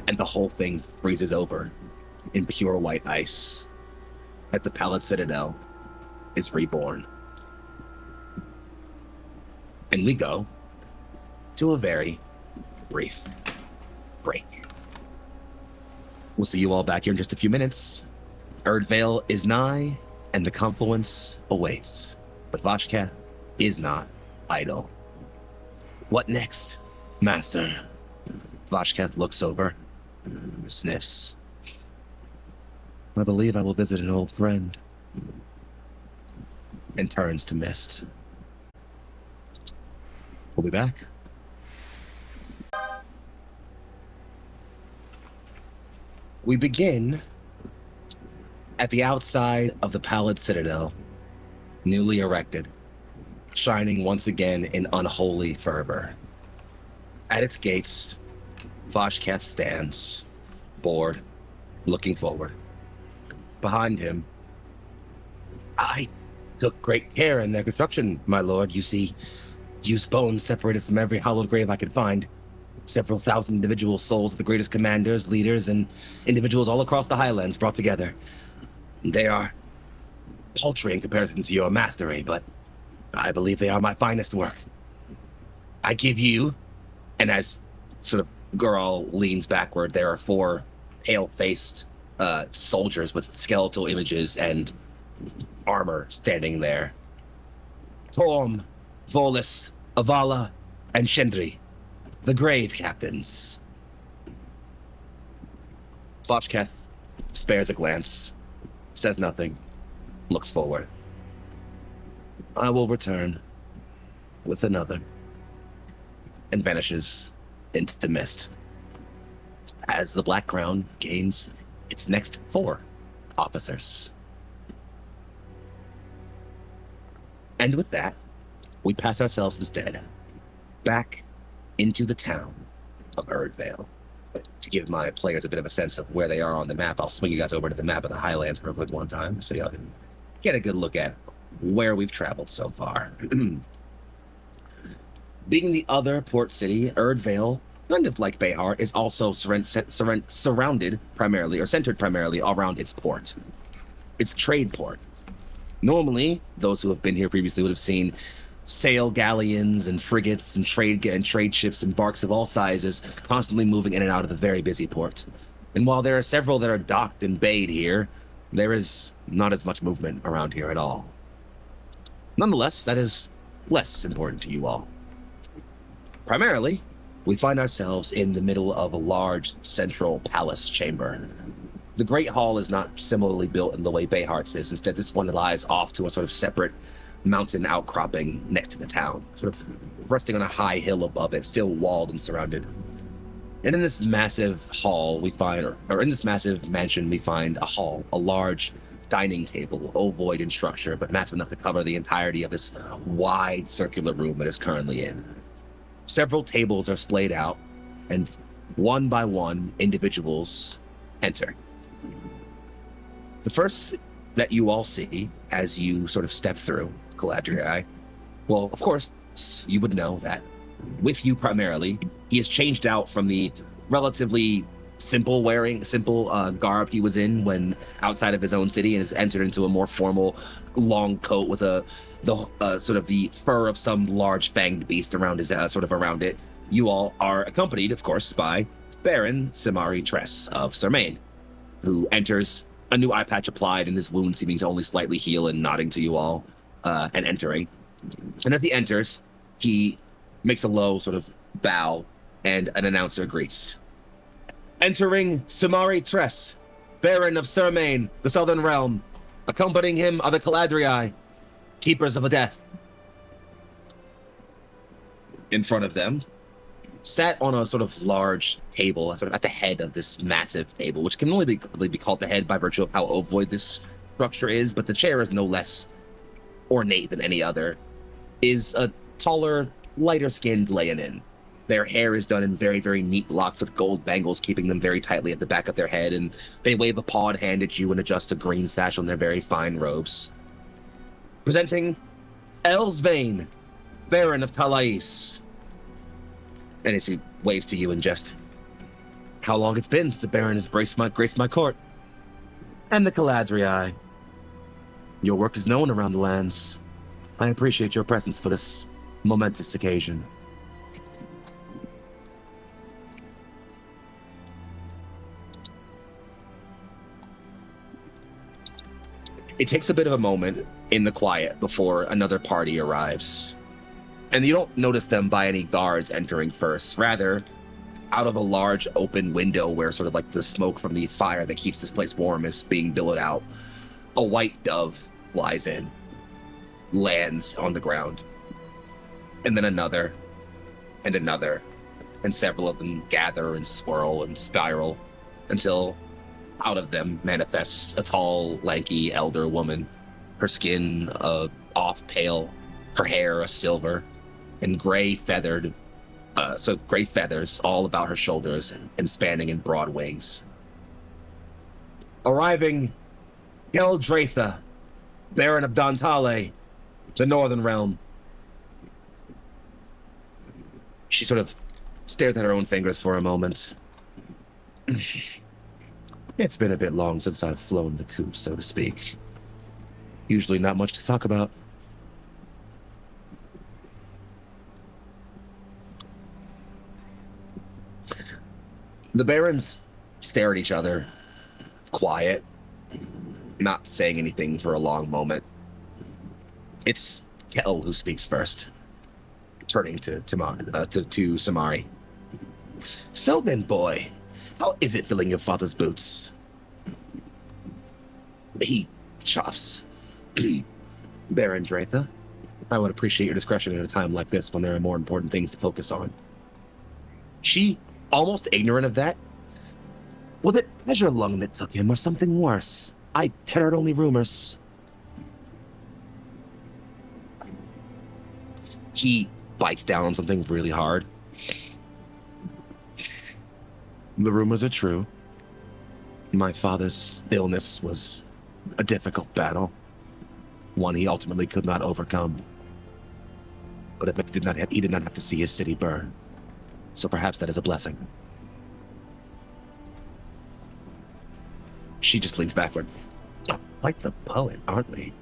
and the whole thing freezes over in pure white ice as the pallid citadel is reborn. And we go to a very brief break. We'll see you all back here in just a few minutes. Erdvale is nigh, and the confluence awaits. But Vashka is not idle. What next, Master? Vashka looks over, sniffs. I believe I will visit an old friend. And turns to Mist. We'll be back. We begin at the outside of the pallid citadel, newly erected, shining once again in unholy fervor. At its gates, Vashkath stands, bored, looking forward. Behind him, I took great care in their construction, my lord. You see, used bones separated from every hallowed grave I could find. Several thousand individual souls of the greatest commanders, leaders, and individuals all across the highlands brought together. They are paltry in comparison to your mastery, but I believe they are my finest work. I give you, and as sort of Girl leans backward, there are 4 pale-faced soldiers with skeletal images and armor standing there. Torm, Volus, Avala, and Shendri, the grave captains. Vashkath spares a glance, says nothing, looks forward. I will return with another, and vanishes into mist as the Black Crown gains its next 4 officers. And with that, we pass ourselves instead back into the town of Erdvale. To give my players a bit of a sense of where they are on the map, I'll swing you guys over to the map of the Highlands real quick one time so y'all can get a good look at where we've traveled so far. Being the other port city, Erdvale, kind of like Behar, is also surrounded primarily, or centered primarily around its port. Its trade port. Normally, those who have been here previously would have seen sail galleons and frigates and trade ships and barks of all sizes constantly moving in and out of the very busy port. And while there are several that are docked and bayed here, there is not as much movement around here at all. Nonetheless, that is less important to you all. Primarily, we find ourselves in the middle of a large central palace chamber. The Great Hall is not similarly built in the way Bayhart's is. Instead, this one lies off to a sort of separate mountain outcropping next to the town, sort of resting on a high hill above it, still walled and surrounded. And in this massive hall, we find, or in this massive mansion, we find a hall, a large dining table, ovoid in structure, but massive enough to cover the entirety of this wide circular room it is currently in. Several tables are splayed out, and one by one, individuals enter. The first that you all see as you sort of step through Caladriai, well, of course, you would know that with you primarily, he has changed out from the relatively simple garb he was in when outside of his own city, and has entered into a more formal long coat with the sort of the fur of some large fanged beast around his around it. You all are accompanied, of course, by Baron Simari Tress of Sermain, who enters, a new eye patch applied and his wound seeming to only slightly heal, and nodding to you all and entering. And as he enters, he makes a low sort of bow, and an announcer greets. Entering Simari Tress, Baron of Sermain, the Southern Realm. Accompanying him are the Caladriai, Keepers of the Death. In front of them, sat on a sort of large table, sort of at the head of this massive table, which can only be called the head by virtue of how ovoid this structure is, but the chair is no less ornate than any other, is a taller, lighter-skinned Leonin. Their hair is done in very, very neat locks with gold bangles keeping them very tightly at the back of their head, and they wave a pawed hand at you and adjust a green sash on their very fine robes. Presenting Elsvain, Baron of Talais. And as he waves to you in jest, how long it's been since the Baron has graced my court. And the Caladriai. Your work is known around the lands. I appreciate your presence for this momentous occasion. It takes a bit of a moment in the quiet before another party arrives. And you don't notice them by any guards entering first. Rather, out of a large open window where sort of like the smoke from the fire that keeps this place warm is being billowed out, a white dove flies in, lands on the ground. And then another, and another, and several of them gather and swirl and spiral until out of them manifests a tall, lanky, elder woman. Her skin off pale, her hair a silver, and gray feathers all about her shoulders and spanning in broad wings. Arriving, Caladriai, Baron of Antalea, the Northern Realm. She sort of stares at her own fingers for a moment. It's been a bit long since I've flown the coop, so to speak. Usually not much to talk about. The barons stare at each other, quiet, not saying anything for a long moment. It's Kel who speaks first, turning to Samari. So then, boy, how is it filling your father's boots? He chuffs. Baron Dratha, I would appreciate your discretion at a time like this when there are more important things to focus on. She, almost ignorant of that, was it pleasure lung that took him or something worse? I had heard only rumors. He bites down on something really hard. The rumors are true. My father's illness was a difficult battle, one he ultimately could not overcome. But he did not have to see his city burn. So perhaps that is a blessing. She just leans backward. Like the poet, aren't we?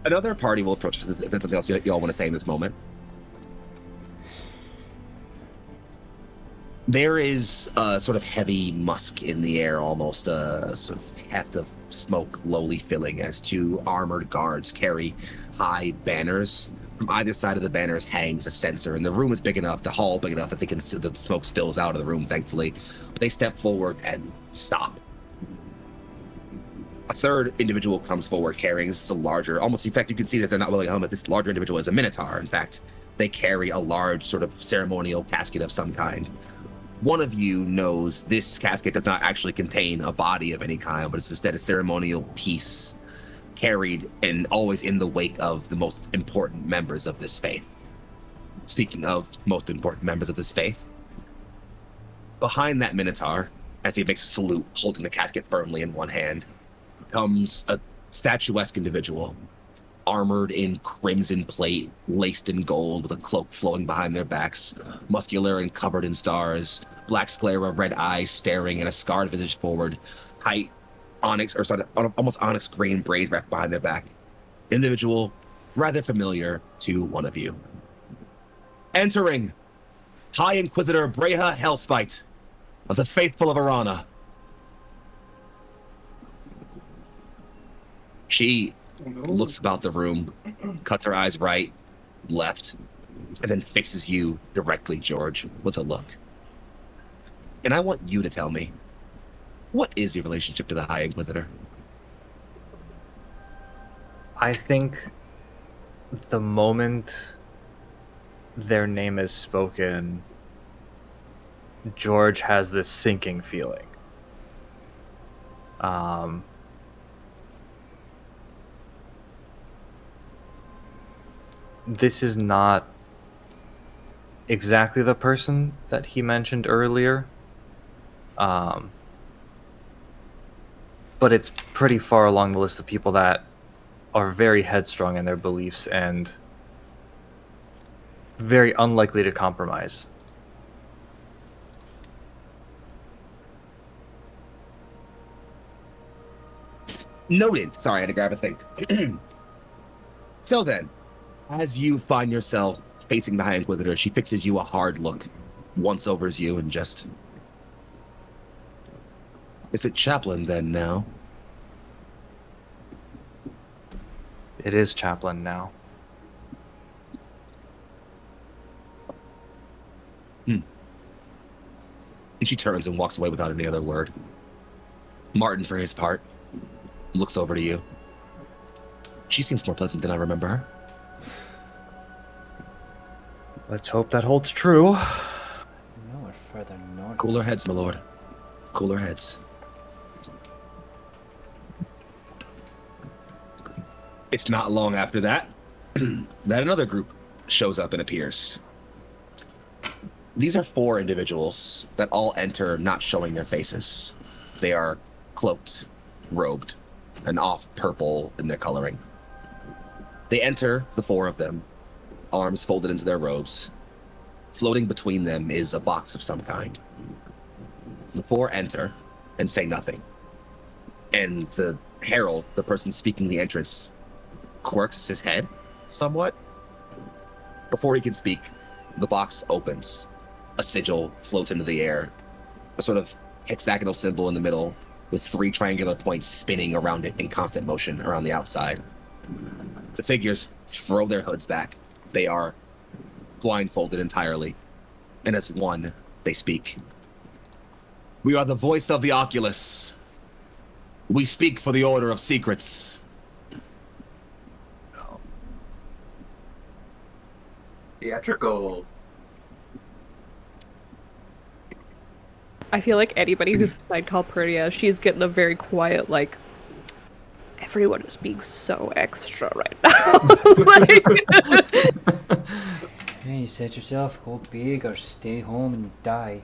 Another party will approach us. If there's anything else you all want to say in this moment. There is a sort of heavy musk in the air, almost a sort of heft of smoke lowly filling as two armored guards carry high banners. From either side of the banners hangs a censer, and the room is big enough, the hall big enough that the smoke spills out of the room, thankfully. But they step forward and stop. A third individual comes forward carrying, this is a larger, almost, in fact, you can see that they're not wearing a helmet. This larger individual is a minotaur. In fact, they carry a large sort of ceremonial casket of some kind. One of you knows this casket does not actually contain a body of any kind, but it's instead a ceremonial piece carried and always in the wake of the most important members of this faith. Speaking of most important members of this faith, behind that minotaur, as he makes a salute, holding the casket firmly in one hand, comes a statuesque individual, armored in crimson plate, laced in gold, with a cloak flowing behind their backs, muscular and covered in stars, black sclera, red eyes staring, and a scarred visage forward, tight almost onyx green braids wrapped behind their back. Individual rather familiar to one of you. Entering, High Inquisitor Breha Hellspite of the Faithful of Arana. She looks about the room, cuts her eyes right, left, and then fixes you directly, George, with a look. And I want you to tell me, what is your relationship to the High Inquisitor? I think the moment their name is spoken, George has this sinking feeling. This is not exactly the person that he mentioned earlier. but it's pretty far along the list of people that are very headstrong in their beliefs and very unlikely to compromise. Noted. Sorry, I had to grab a thing. So then, as you find yourself facing the High Inquisitor, she fixes you a hard look, once overs you, and just... Is it Chaplain then now? It is Chaplain now. And she turns and walks away without any other word. Martin, for his part, looks over to you. She seems more pleasant than I remember her. Let's hope that holds true. No, we're further north. Cooler heads, my lord. Cooler heads. It's not long after that that another group shows up and appears. These are 4 individuals that all enter not showing their faces. They are cloaked, robed, and off purple in their coloring. They enter, the 4 of them, arms folded into their robes. Floating between them is a box of some kind. The 4 enter and say nothing. And the herald, the person speaking the entrance, quirks his head somewhat. Before he can speak, the box opens. A sigil floats into the air. A sort of hexagonal symbol in the middle with 3 triangular points spinning around it in constant motion around the outside. The figures throw their hoods back. They are blindfolded entirely. And as one, they speak. We are the voice of the Oculus. We speak for the Order of Secrets. Theatrical. I feel like anybody who's beside Calpurnia, she's getting a very quiet, like, everyone is being so extra right now. Like, Hey, you said yourself, go big or stay home and die.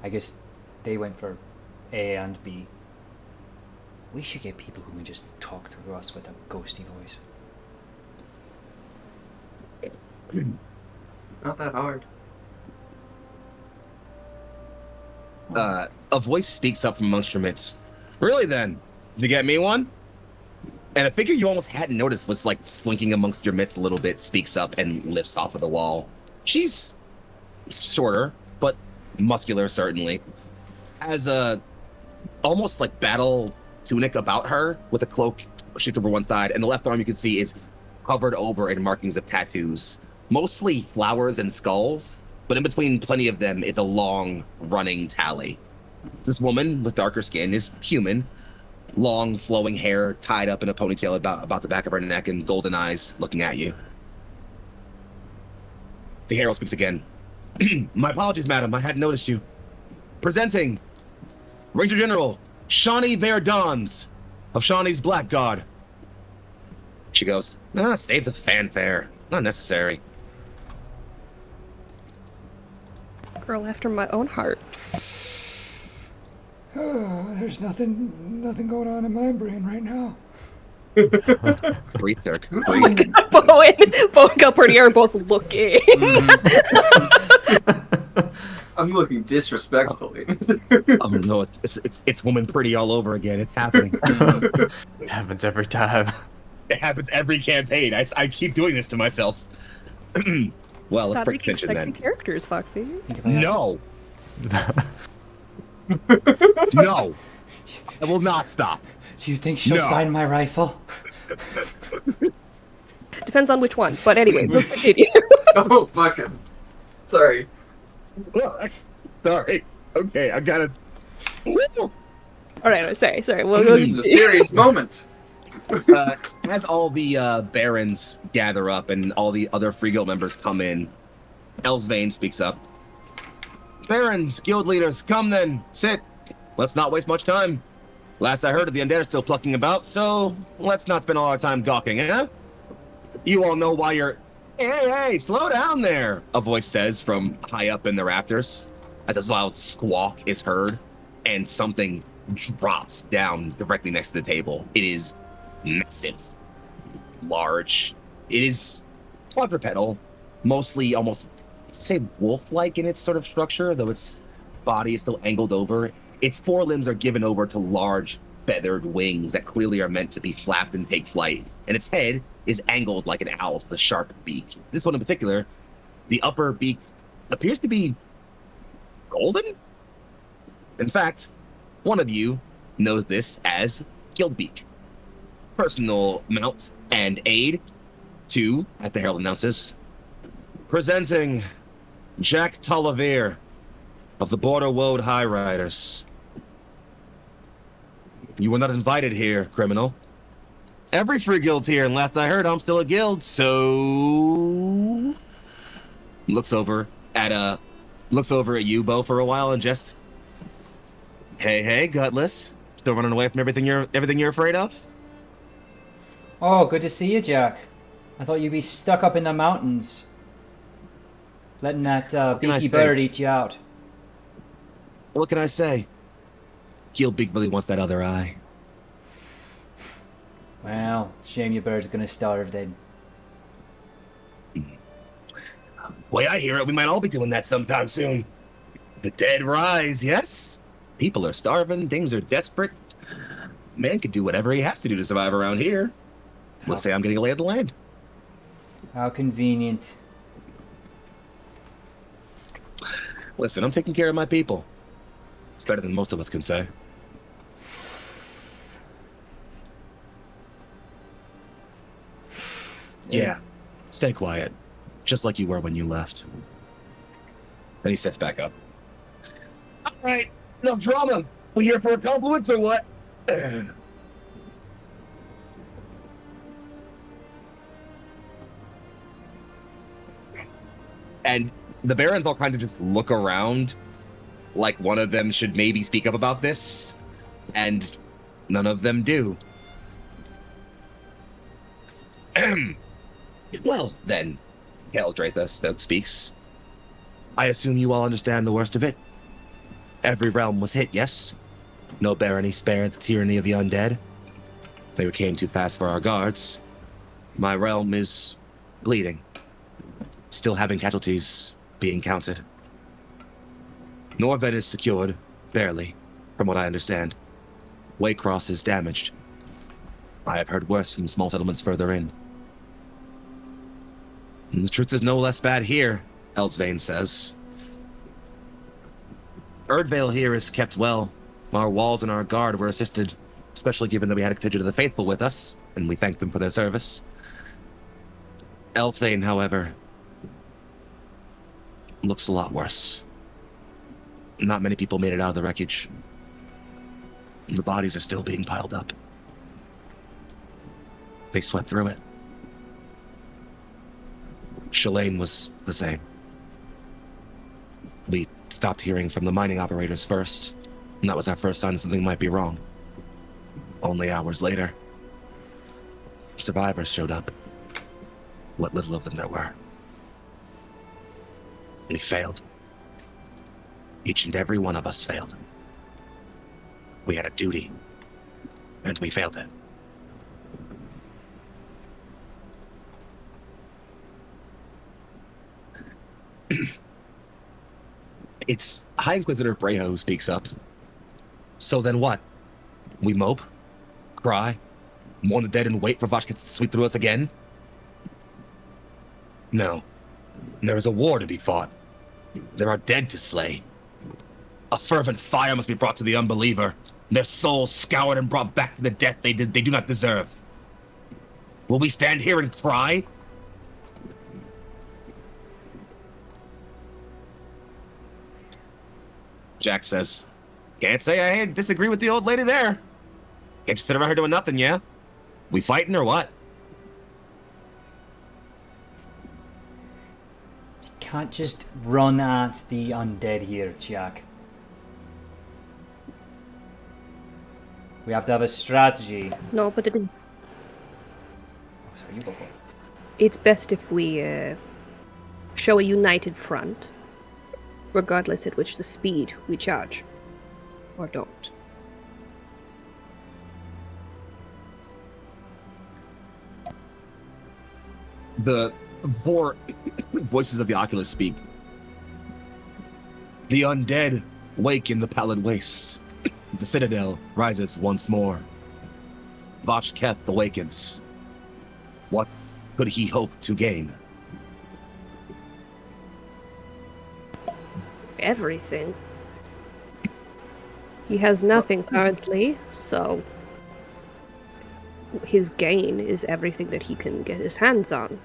I guess they went for A and B. We should get people who can just talk to us with a ghosty voice. Not that hard. A voice speaks up from amongst your midst. Really then? Did you get me one? And a figure you almost hadn't noticed was like slinking amongst your midst a little bit, speaks up and lifts off of the wall. She's shorter, but muscular certainly. Has a almost like battle tunic about her with a cloak shaped over one side, and the left arm you can see is covered over in markings of tattoos. Mostly flowers and skulls, but in between plenty of them is a long running tally. This woman with darker skin is human. Long flowing hair tied up in a ponytail about the back of her neck and golden eyes looking at you. The herald speaks again. My apologies, madam, I hadn't noticed you. Presenting Ranger General Shawnee Verdons of Shawnee's Blackguard. She goes, save the fanfare. Not necessary. girl after my own heart. There's nothing going on in my brain right now. Breathe, Dirk. Oh my god, Bo and Calpurnia are both looking. I'm looking disrespectfully. Oh no, it's woman pretty all over again. It's happening. It happens every time. It happens every campaign. I keep doing this to myself. Well, let's Stop break making tension sexy then. characters, Foxy. Think if I ask- No. No. I will not stop. Do you think she'll No. sign my rifle? Depends on which one. But anyways, let's continue. Oh, fuck it. Sorry. Sorry. Okay, I got it. Alright, sorry. We'll This is a serious moment. As all the barons gather up and all the other Free Guild members come in, Elsvain speaks up. Barons, guild leaders, come then, sit. Let's not waste much time. Last I heard of the undead are still plucking about, so let's not spend all our time gawking, eh? You all know why you're... Hey, slow down there, a voice says from high up in the rafters, as a loud squawk is heard, and something drops down directly next to the table. It is massive, large. It is quadrupedal, mostly almost say wolf-like in its sort of structure, though its body is still angled over. Its forelimbs are given over to large feathered wings that clearly are meant to be flapped and take flight, and its head is angled like an owl's with a sharp beak. This one in particular, the upper beak appears to be golden. In fact, one of you knows this as Guildbeak. Personal mount and aid to, at the herald announces, presenting Jack Tulliver of the Border Woad High Riders. You were not invited here, criminal. Every free guild's here, and last I heard, I'm still a guild, so... Looks over at you, Bo, for a while, and just... Hey, Gutless. Still running away from everything you're afraid of? Oh, good to see you, Jack. I thought you'd be stuck up in the mountains, letting that beaky bird eat you out. What can I say? Guildbeak really wants that other eye. Well, shame your bird's gonna starve then. Way I hear it, we might all be doing that sometime soon. The dead rise, yes? People are starving, things are desperate. Man could do whatever he has to do to survive around here. Let's say I'm getting a lay of the land. How convenient. Listen, I'm taking care of my people. It's better than most of us can say. Yeah, stay quiet. Just like you were when you left. Then he sits back up. All right, enough drama. We here for a Confluence or what? And the barons all kind of just look around like one of them should maybe speak up about this, and none of them do. Well, then, Caladriai speaks. I assume you all understand the worst of it. Every realm was hit, yes? No barony spared the tyranny of the undead. They came too fast for our guards. My realm is bleeding. Still having casualties being counted. Norved is secured, barely, from what I understand. Waycross is damaged. I have heard worse from small settlements further in. And the truth is no less bad here, Elsvain says. Erdvale here is kept well. Our walls and our guard were assisted, especially given that we had a contingent of the faithful with us, and we thank them for their service. Elfane, however, looks a lot worse. Not many people made it out of the wreckage. The bodies are still being piled up. They swept through it. Shalane was the same. We stopped hearing from the mining operators first, and that was our first sign something might be wrong. Only hours later, survivors showed up. What little of them there were. We failed. Each and every one of us failed. We had a duty, and we failed it. It's High Inquisitor Breho who speaks up. So then what? We mope? Cry? Mourn the dead and wait for Vashkets to sweep through us again? No. There is a war to be fought. There are dead to slay. A fervent fire must be brought to the unbeliever, their souls scoured and brought back to the death they do not deserve. Will we stand here and cry? Jack says, can't say I disagree with the old lady there. Can't just sit around here doing nothing, yeah? We fighting or what? You can't just run at the undead here, Jack. We have to have a strategy. No, but it is. Oh, sorry, you go for it. It's best if we show a united front, regardless at which the speed we charge. or don't. The four voices of the Oculus speak. The undead wake in the pallid wastes. The citadel rises once more. Vashketh awakens. What could he hope to gain? Everything. He has nothing currently, so his gain is everything that he can get his hands on.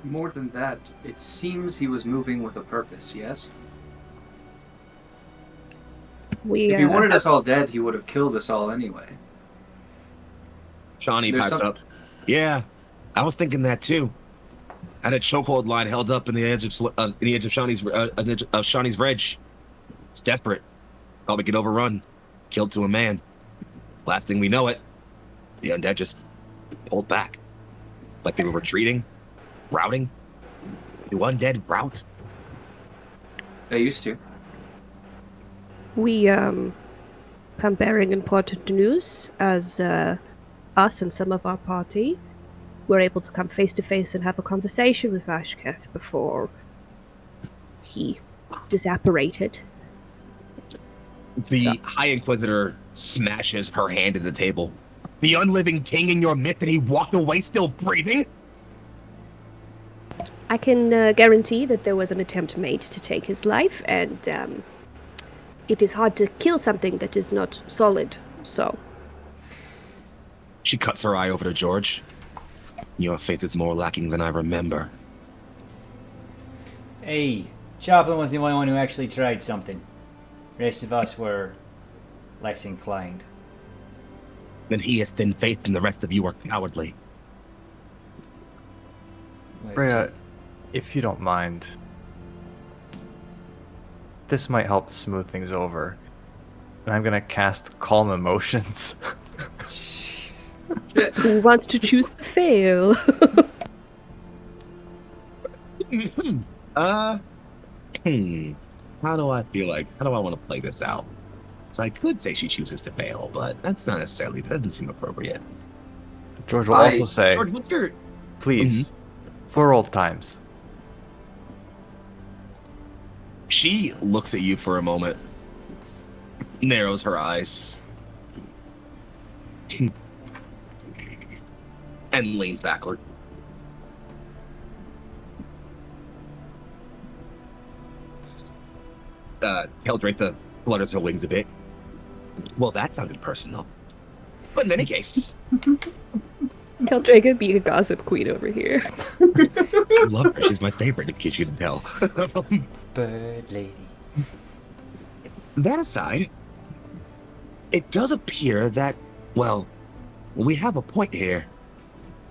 More than that, it seems he was moving with a purpose, yes? We, If he wanted us all dead, he would have killed us all anyway. Shawnee There's pipes up. Yeah, I was thinking that too. I had a chokehold line held up in the edge of Shawnee's reg. It's desperate. Thought we could overrun. Killed to a man. Last thing we know it, the undead just pulled back. Like they were retreating, routing. Do undead rout? They used to. We come bearing important news as us and some of our party were able to come face to face and have a conversation with Vashketh before he disapparated. The High Inquisitor smashes her hand at the table. The Unliving King in your midst, and he walked away still breathing? I can guarantee that there was an attempt made to take his life, and it is hard to kill something that is not solid, so... She cuts her eye over to George. Your faith is more lacking than I remember. Hey, Choplin was the only one who actually tried something. The rest of us were less inclined. Then he has thin faith and the rest of you are cowardly. Brea, if you don't mind, this might help smooth things over. And I'm gonna cast Calm Emotions. Who wants to choose to fail? How do I feel like? How do I want to play this out? So I could say she chooses to fail, but that's not necessarily. That doesn't seem appropriate. George will also say, George, what's your? please, for old times. She looks at you for a moment, narrows her eyes, and leans backward. Caladriai flutters her wings a bit. Well, that sounded personal. But in any case, Caladriai being a gossip queen over here. I love her. She's my favorite, in case you didn't tell. Bird lady. That aside, it does appear that, well, we have a point here.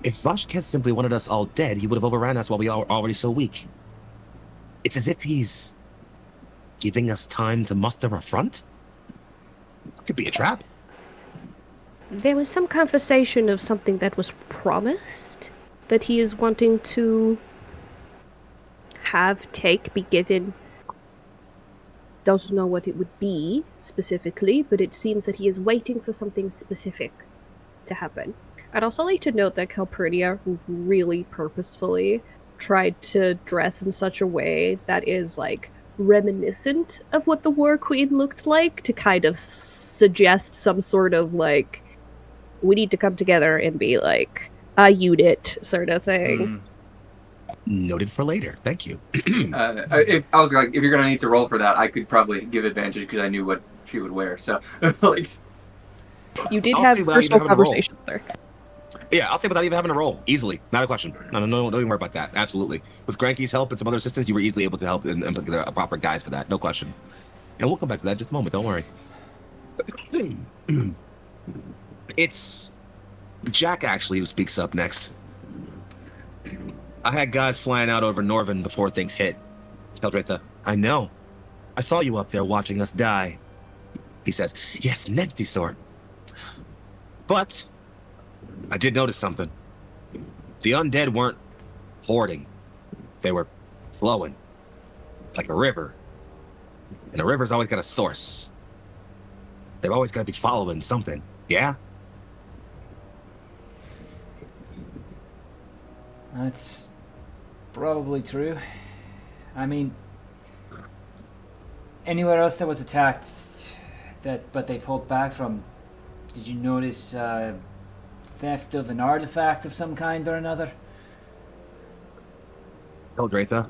If Vashketh simply wanted us all dead, he would have overran us while we are already so weak. It's as if he's giving us time to muster a front? Could be a trap. There was some conversation of something that was promised that he is wanting to be given. Don't know what it would be specifically, but it seems that he is waiting for something specific to happen. I'd also like to note that Calpurnia really purposefully tried to dress in such a way that is like reminiscent of what the War Queen looked like, to kind of suggest some sort of like, we need to come together and be like a unit sort of thing. Noted for later. Thank you. If I was like, if you're gonna need to roll for that, I could probably give advantage because I knew what she would wear. So, like, You did I'll have say without personal even having to roll. conversations there. Yeah, I'll say without even having to roll. Easily. Not a question. No, don't even worry about that. Absolutely. With Granky's help and some other assistance, you were easily able to help and put together a proper guise for that. No question. And we'll come back to that in just a moment. Don't worry. It's Jack, actually, who speaks up next. I had guys flying out over Norvin before things hit. Caladriai, I know. I saw you up there watching us die. He says, yes, nasty sort. But I did notice something. The undead weren't hoarding. They were flowing. Like a river. And a river's always got a source. They've always got to be following something. Yeah? That's probably true. I mean, anywhere else that was attacked, but they pulled back from, did you notice theft of an artifact of some kind or another? Caladriai.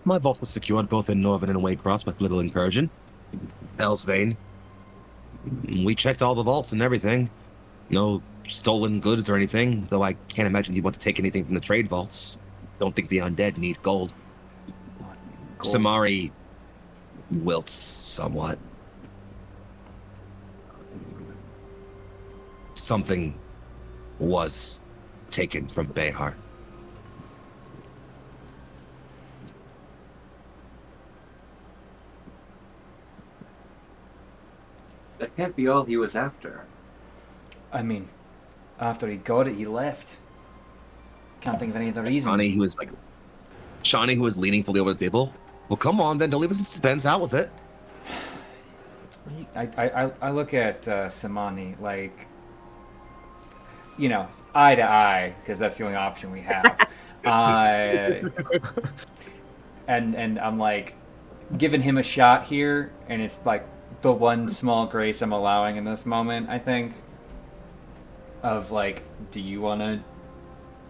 My vault was secured both in Northern and Waycross with little incursion. Elsvain. We checked all the vaults and everything. No stolen goods or anything, though I can't imagine you'd want to take anything from the trade vaults. Don't think the undead need gold. Gold. Samari wilts somewhat. Something was taken from Behar. That can't be all he was after. I mean, after he got it, he left. Can't think of any other reason. Shawnee, who was leaning fully over the table. Well, come on, then. Don't leave us in suspense. Out with it. I look at Samani like, you know, eye to eye, because that's the only option we have. And I'm like, giving him a shot here, and it's like the one small grace I'm allowing in this moment, I think. Of like, do you want to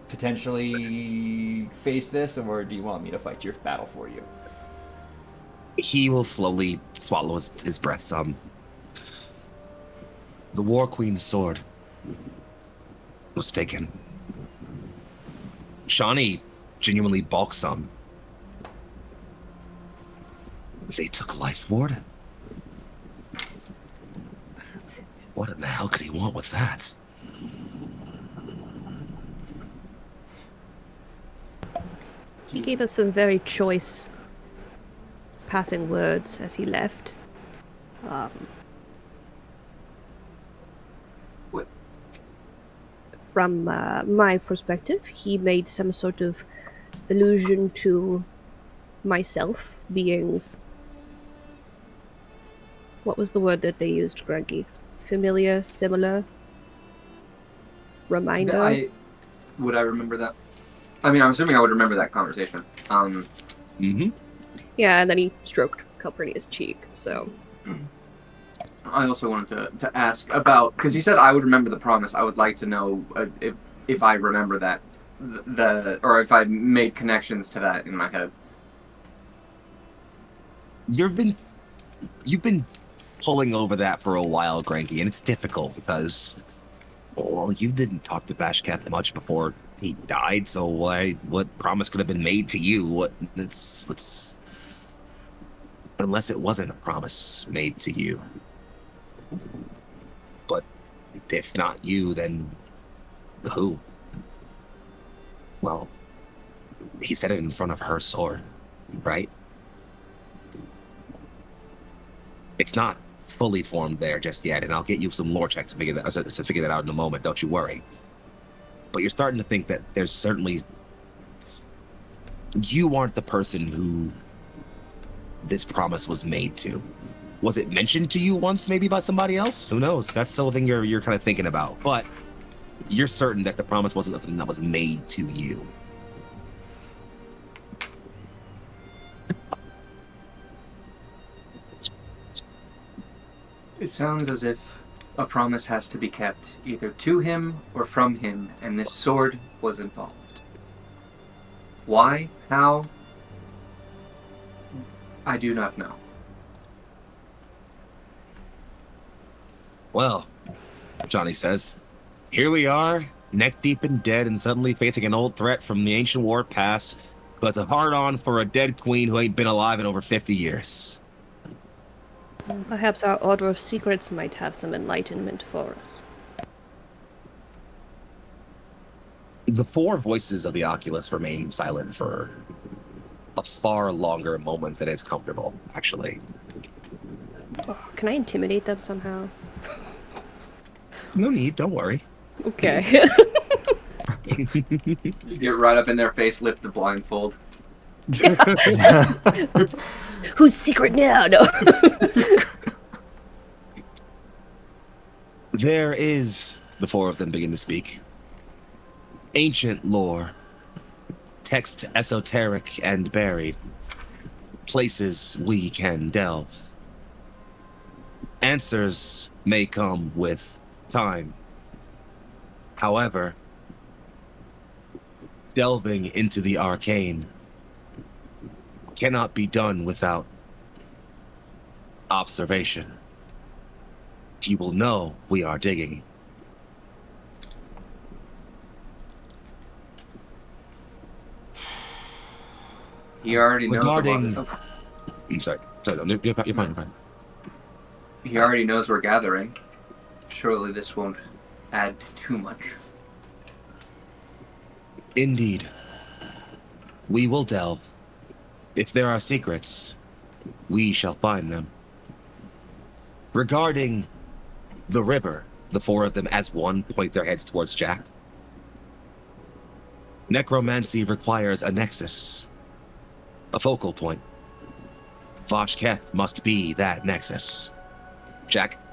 potentially face this, or do you want me to fight your battle for you? He will slowly swallow his breath some. The War Queen's sword was taken. Shawnee genuinely balked some. They took life ward? What in the hell could he want with that? He gave us some very choice passing words as he left. What? From my perspective, he made some sort of allusion to myself being... What was the word that they used, Greggy? Familiar, similar? Reminder? Would I remember that? I mean, I'm assuming I would remember that conversation. Mm-hmm. Yeah, and then he stroked Calpurnia's cheek, so... I also wanted to ask about, because you said I would remember the promise. I would like to know if I remember that, or if I made connections to that in my head. You've been pulling over that for a while, Granky, and it's difficult because, well, you didn't talk to Bashkath much before he died, so what promise could have been made to you? Unless it wasn't a promise made to you. But if not you, then who? Well, he said it in front of her sword, right? It's not fully formed there just yet, and I'll get you some lore checks to figure that out in a moment. Don't you worry. But you're starting to think that there's certainly... You aren't the person who this promise was made to. Was it mentioned to you once, maybe by somebody else? Who knows? That's still a thing you're kind of thinking about. But you're certain that the promise wasn't something that was made to you. It sounds as if a promise has to be kept, either to him or from him, and this sword was involved. Why? How? I do not know. Well, Johnny says, here we are, neck deep in dead and suddenly facing an old threat from the ancient war past, who has a hard-on for a dead queen who ain't been alive in over 50 years. Perhaps our Order of Secrets might have some enlightenment for us. The four voices of the Oculus remain silent for a far longer moment than is comfortable, actually. Oh, can I intimidate them somehow? No need, don't worry. Okay. Get right up in their face, lift the blindfold. Who's secret now? No. There is, the four of them begin to speak, ancient lore, text esoteric and buried, places we can delve. Answers may come with time. However, delving into the arcane cannot be done without observation. You will know we are digging. He already knows Regarding- about I'm sorry. No, you're fine. You're fine. He already knows we're gathering. Surely this won't add too much. Indeed. We will delve. If there are secrets, we shall find them. Regarding the river, the four of them as one point their heads towards Jack. Necromancy requires a nexus, a focal point. Vashketh must be that nexus. Jack?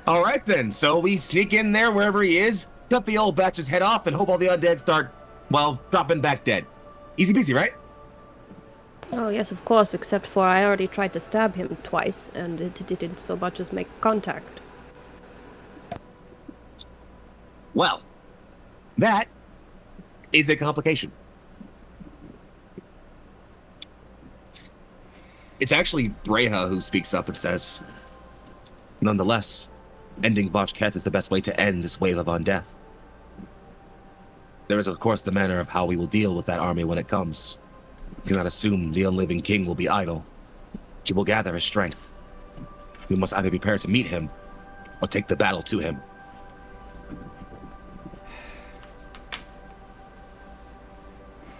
All right then, so we sneak in there wherever he is, cut the old batch's head off, and hope all the undead start, well, dropping back dead. Easy peasy, right? Oh, yes, of course, except for I already tried to stab him twice, and it didn't so much as make contact. Well, that is a complication. It's actually Breha who speaks up and says, nonetheless, ending Vashketh is the best way to end this wave of undeath. There is, of course, the manner of how we will deal with that army when it comes. You cannot assume the Unliving King will be idle. He will gather his strength. We must either be prepared to meet him, or take the battle to him.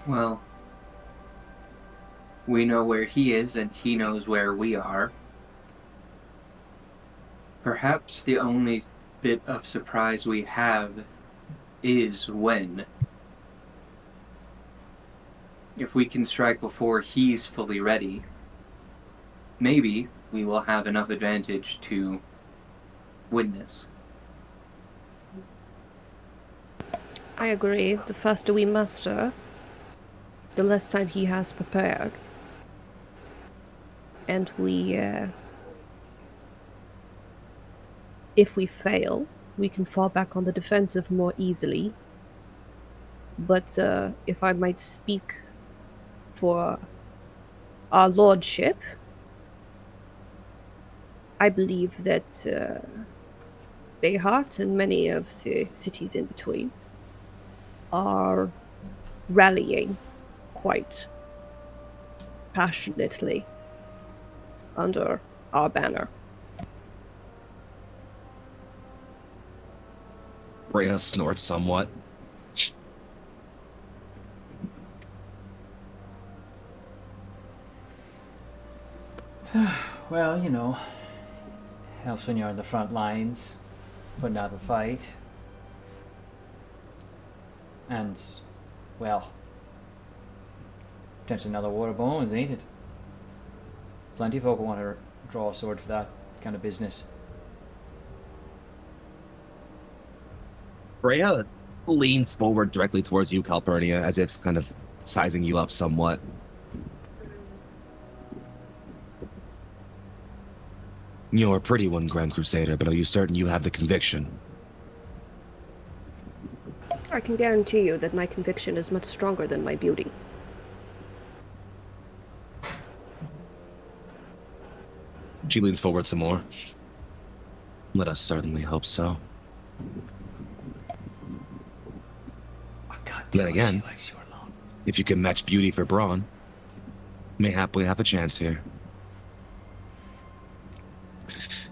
Well, we know where he is and he knows where we are. Perhaps the only bit of surprise we have is when. If we can strike before he's fully ready, maybe we will have enough advantage to win this. I agree. The faster we muster, the less time he has prepared. And if we fail, we can fall back on the defensive more easily. But if I might speak for our lordship, I believe that Bayhart and many of the cities in between are rallying quite passionately under our banner. Breha snorts somewhat. Well, you know, helps when you're on the front lines, putting out the fight. And, well, potentially another water bones, ain't it? Plenty of folk want to draw a sword for that kind of business. Breha leans forward directly towards you, Calpurnia, as if kind of sizing you up somewhat. You're a pretty one, Grand Crusader, but are you certain you have the conviction? I can guarantee you that my conviction is much stronger than my beauty. She leans forward some more. Let us certainly hope so. I can't Then tell again, if she likes you alone. if you can match beauty for brawn, mayhap we have a chance here.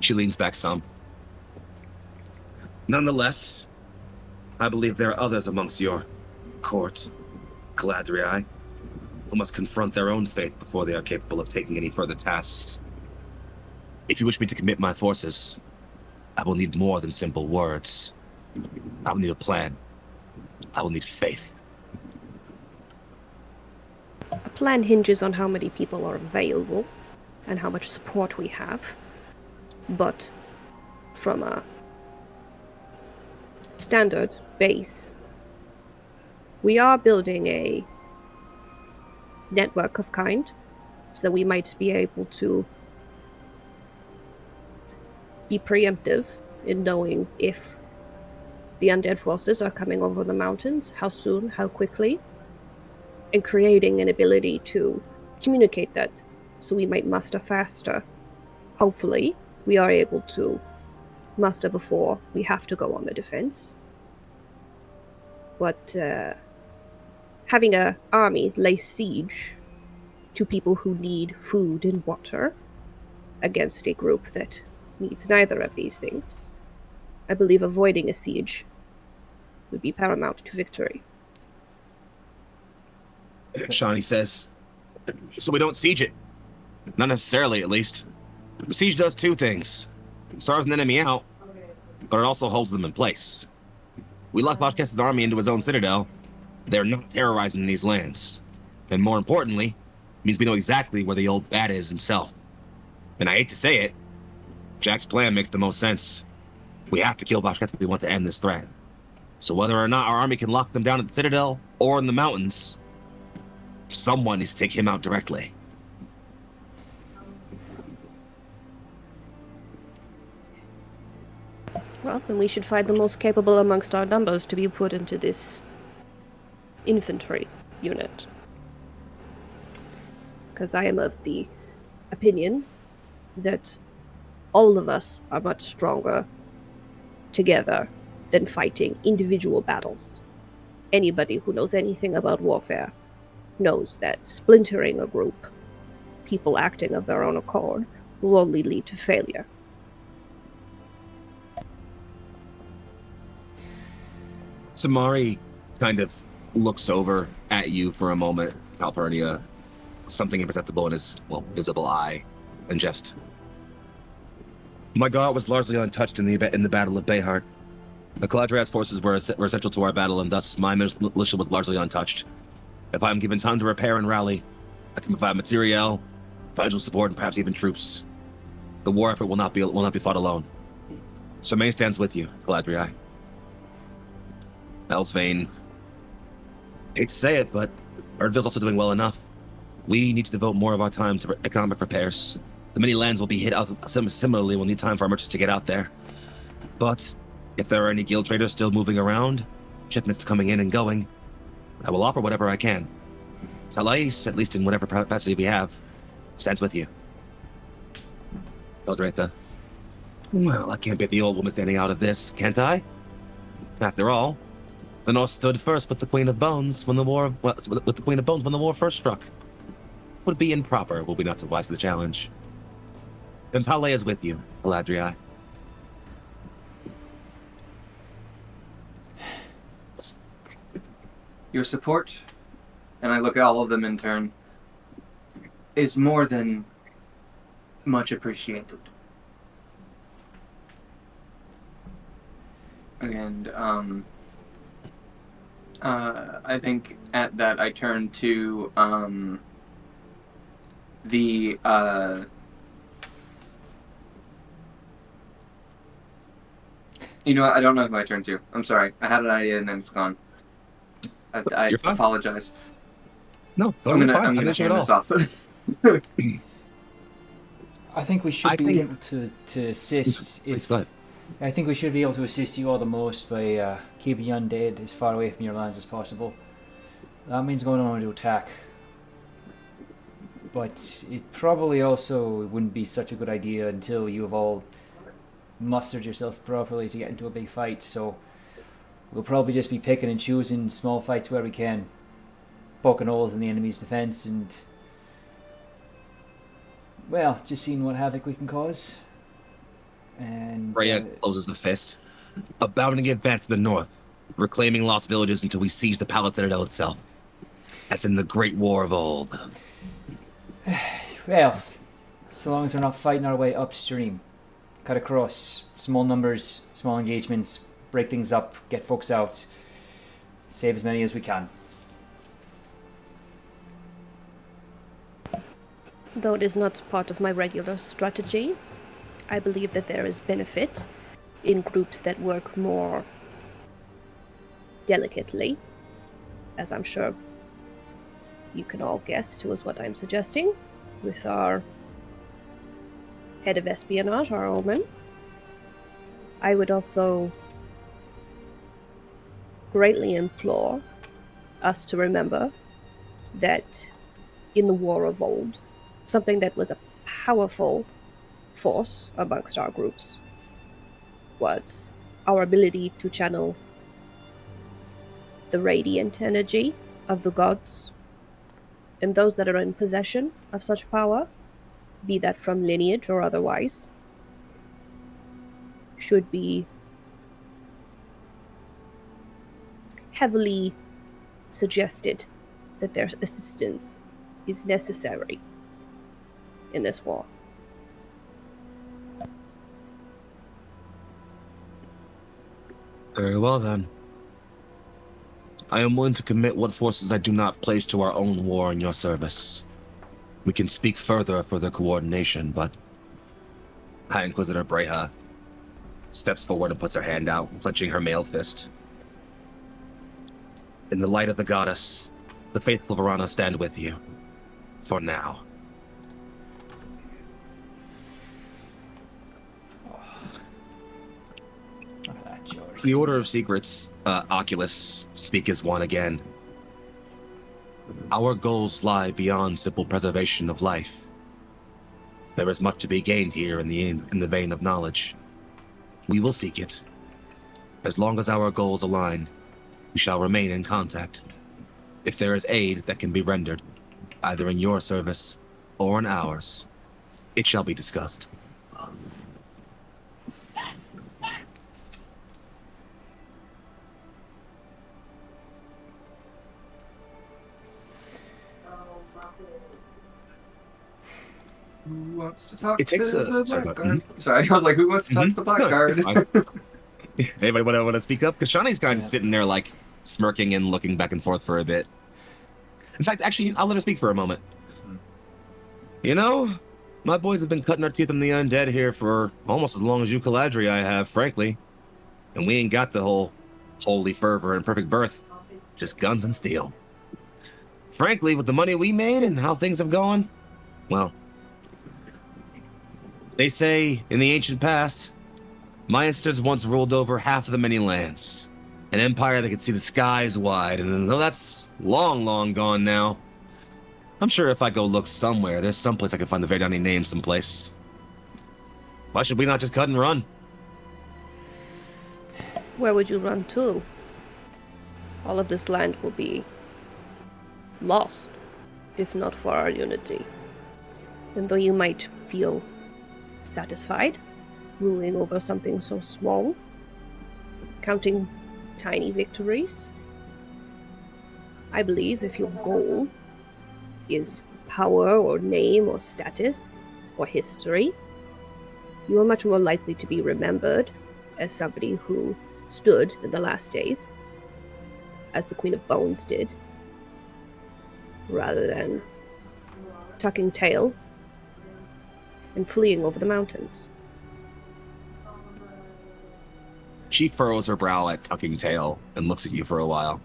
She leans back some. Nonetheless, I believe there are others amongst your court, Caladriai, who must confront their own fate before they are capable of taking any further tasks. If you wish me to commit my forces, I will need more than simple words. I will need a plan. I will need faith. A plan hinges on how many people are available and how much support we have. But from a standard base. We are building a network of kind, so that we might be able to be preemptive in knowing if the undead forces are coming over the mountains, how soon, how quickly, and creating an ability to communicate that so we might muster faster. Hopefully, we are able to muster before we have to go on the defense. But having an army lay siege to people who need food and water against a group that needs neither of these things, I believe avoiding a siege would be paramount to victory. Shawnee says, so we don't siege it. Not necessarily, at least. The siege does two things. It starves an enemy out, but it also holds them in place. We lock Boschkess's army into his own citadel. They're not terrorizing these lands. And more importantly, it means we know exactly where the old bat is himself. And I hate to say it, Jack's plan makes the most sense. We have to kill Boschkess if we want to end this threat. So whether or not our army can lock them down at the citadel or in the mountains, someone needs to take him out directly. Well, then we should find the most capable amongst our numbers to be put into this infantry unit. Because I am of the opinion that all of us are much stronger together than fighting individual battles. Anybody who knows anything about warfare knows that splintering a group, people acting of their own accord, will only lead to failure. Samari kind of looks over at you for a moment, Calpurnia, something imperceptible in his, visible eye, and just... My guard was largely untouched in the Battle of Bayhart. The Caladriai's forces were essential to our battle, and thus my militia was largely untouched. If I am given time to repair and rally, I can provide materiel, financial support, and perhaps even troops. The war effort will not be fought alone. Sermaine stands with you, Caladriai. Elsvain, I hate to say it, but Erdville's also doing well enough. We need to devote more of our time to economic repairs. The many lands will be hit out similarly. We'll need time for our merchants to get out there. But if there are any guild traders still moving around, shipments coming in and going, I will offer whatever I can. Talais, at least in whatever capacity we have, stands with you. Eldretha. Well, I can't be the old woman standing out of this, can't I? After all, the North stood first with the Queen of Bones when the war first struck. Would it be improper were we not to rise to the challenge? Antalea is with you, Caladriai. Your support, and I look at all of them in turn, is more than much appreciated. And I think at that I turn to the you know what? I don't know who I turn to. I'm sorry. I had an idea and then it's gone. I apologize. No, I'm gonna hand this off. I think we should be able to assist. I think we should be able to assist you all the most by keeping undead as far away from your lands as possible. That means going on to attack. But it probably also wouldn't be such a good idea until you have all mustered yourselves properly to get into a big fight. So we'll probably just be picking and choosing small fights where we can, poking holes in the enemy's defense, and well, just seeing what havoc we can cause. And Freya closes the fist. A bounding advance to the north, reclaiming lost villages until we seize the Palace Citadel itself. As in the Great War of old. Well, so long as we're not fighting our way upstream. Cut across, small numbers, small engagements, break things up, get folks out, save as many as we can. Though it is not part of my regular strategy, I believe that there is benefit in groups that work more delicately, as I'm sure you can all guess towards what I'm suggesting, with our head of espionage, our Omen. I would also greatly implore us to remember that in the war of old, something that was a powerful force amongst our groups was our ability to channel the radiant energy of the gods, and those that are in possession of such power, be that from lineage or otherwise, should be heavily suggested that their assistance is necessary in this war. Very well, then. I am willing to commit what forces I do not place to our own war in your service. We can speak further for the coordination, but High Inquisitor Breha steps forward and puts her hand out, clenching her mailed fist. In the light of the goddess, the faithful Varana stand with you. For now. Look at that, George. The Order of Secrets, Oculus, speak as one again. Our goals lie beyond simple preservation of life. There is much to be gained here in the vein of knowledge. We will seek it. As long as our goals align, we shall remain in contact. If there is aid that can be rendered, either in your service or in ours, it shall be discussed. Who wants to talk It takes to a- the sorry, Blackguard? Sorry, I was like, who wants to talk to the No, it's Blackguard? fine. Anybody want to speak up? Because Shawnee's kind of Yeah. sitting there, like, smirking and looking back and forth for a bit. In fact, actually, I'll let her speak for a moment. You know, my boys have been cutting our teeth on the undead here for almost as long as you Caladriai have, frankly. And we ain't got the whole holy fervor and perfect birth. Just guns and steel. Frankly, with the money we made and how things have gone, well, they say in the ancient past, my ancestors once ruled over half of the many lands. An empire that could see the skies wide, and though that's long, long gone now, I'm sure if I go look somewhere, there's someplace I can find the Verdani name someplace. Why should we not just cut and run? Where would you run to? All of this land will be lost, if not for our unity. And though you might feel satisfied ruling over something so small, counting tiny victories, I believe if your goal is power or name or status or history, you are much more likely to be remembered as somebody who stood in the last days, as the Queen of Bones did, rather than tucking tail and fleeing over the mountains. She furrows her brow at tucking tail and looks at you for a while.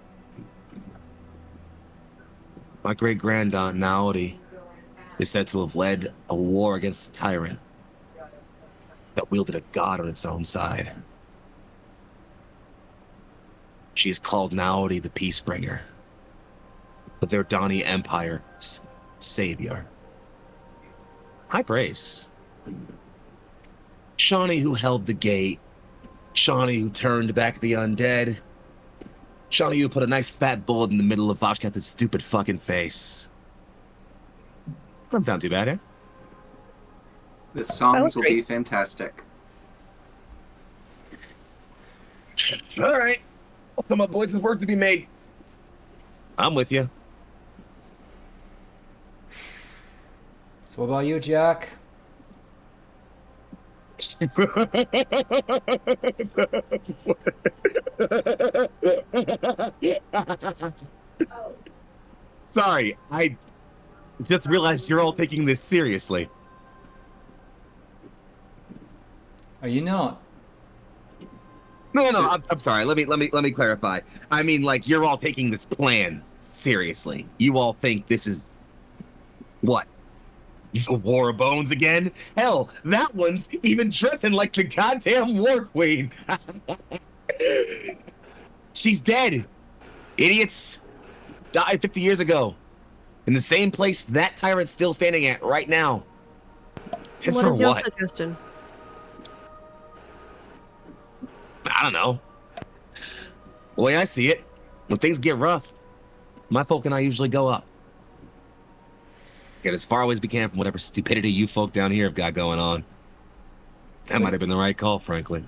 My great-grandaunt Naori is said to have led a war against a tyrant that wielded a god on its own side. She is called Naori the Peacebringer, the Verdani Empire's savior. High praise. Shawnee who held the gate, Shawnee who turned back the undead, Shawnee who put a nice fat bullet in the middle of Vashketh's stupid fucking face. Doesn't sound too bad, eh? The songs will Poetry. be fantastic. All right. Well, some of my boys have work to be made. I'm with you. So what about you, Jack? Sorry, I just realized you're all taking this seriously. Are you not? No. I'm sorry. Let me clarify. I mean, like, you're all taking this plan seriously. You all think this is what? It's a war of bones again? Hell, that one's even dressing like the goddamn war queen. She's dead. Idiots. Died 50 years ago. In the same place that tyrant's still standing at right now. And What for is your what? suggestion? I don't know. The way I see it, when things get rough, my folk and I usually go up. Get as far away as we can from whatever stupidity you folk down here have got going on. That might have been the right call, frankly.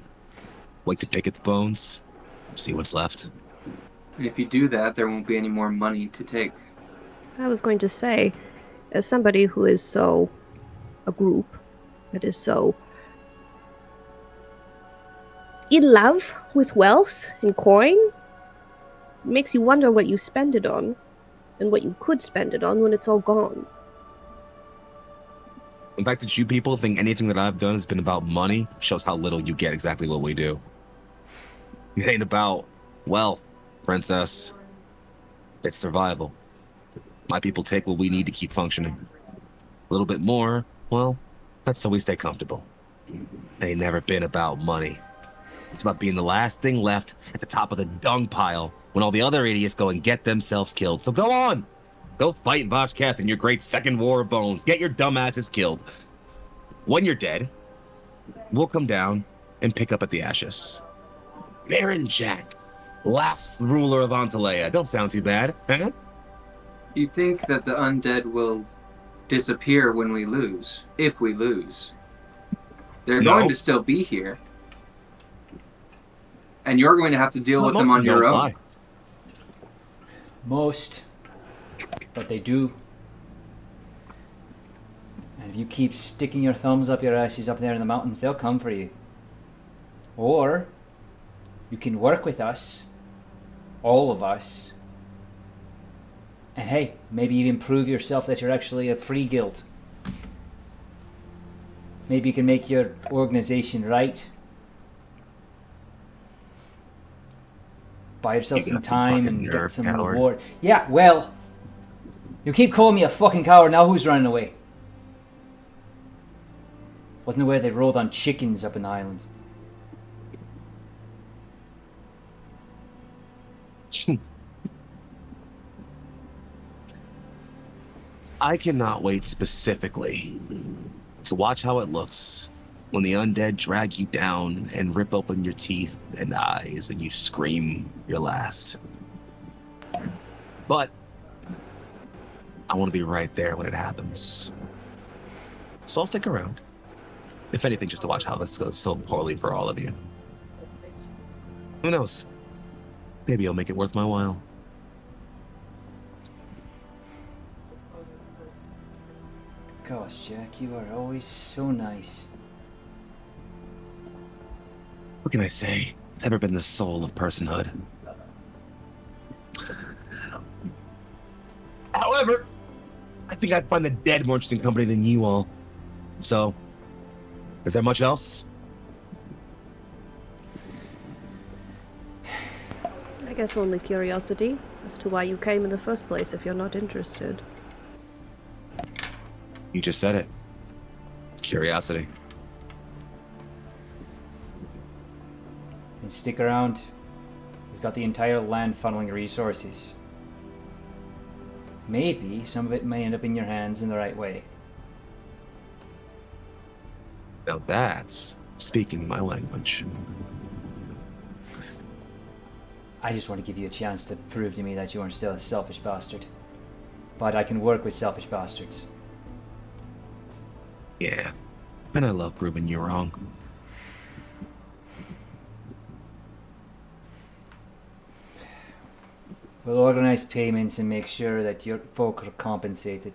Wait to pick at the bones, see what's left. And if you do that, there won't be any more money to take. I was going to say, as somebody who is so a group that is so in love with wealth and coin, it makes you wonder what you spend it on and what you could spend it on when it's all gone. The fact that you people think anything that I've done has been about money shows how little you get exactly what we do. It ain't about wealth, princess. It's survival. My people take what we need to keep functioning. A little bit more, well, that's so we stay comfortable. It ain't never been about money. It's about being the last thing left at the top of the dung pile when all the other idiots go and get themselves killed. So go on. Go fight Voshkath in your great second war of bones. Get your dumbasses killed. When you're dead, we'll come down and pick up at the ashes. Baron Jack, last ruler of Antalea. Don't sound too bad, huh? You think that the undead will disappear when we lose, if we lose? They're No. going to still be here. And you're going to have to deal with them on your own. Lie. Most. But they do. And if you keep sticking your thumbs up your asses up there in the mountains, they'll come for you. Or you can work with us, all of us, and hey, maybe even prove yourself that you're actually a free guild. Maybe you can make your organization right. Buy yourself some time and get some reward. Yeah, well, you keep calling me a fucking coward, now who's running away? Wasn't aware they rolled on chickens up in the highlands. I cannot wait specifically to watch how it looks when the undead drag you down and rip open your teeth and eyes and you scream your last. But I want to be right there when it happens. So I'll stick around. If anything, just to watch how this goes so poorly for all of you. Who knows? Maybe I'll make it worth my while. Gosh, Jack, you are always so nice. What can I say? Ever been the soul of personhood. However, I think I'd find the dead more interesting company than you all. So, is there much else? I guess only curiosity as to why you came in the first place if you're not interested. You just said it. Curiosity. Then stick around. We've got the entire land funneling resources. Maybe some of it may end up in your hands in the right way. Now that's speaking my language. I just want to give you a chance to prove to me that you aren't still a selfish bastard. But I can work with selfish bastards. Yeah, and I love proving you wrong. We'll organize payments and make sure that your folk are compensated.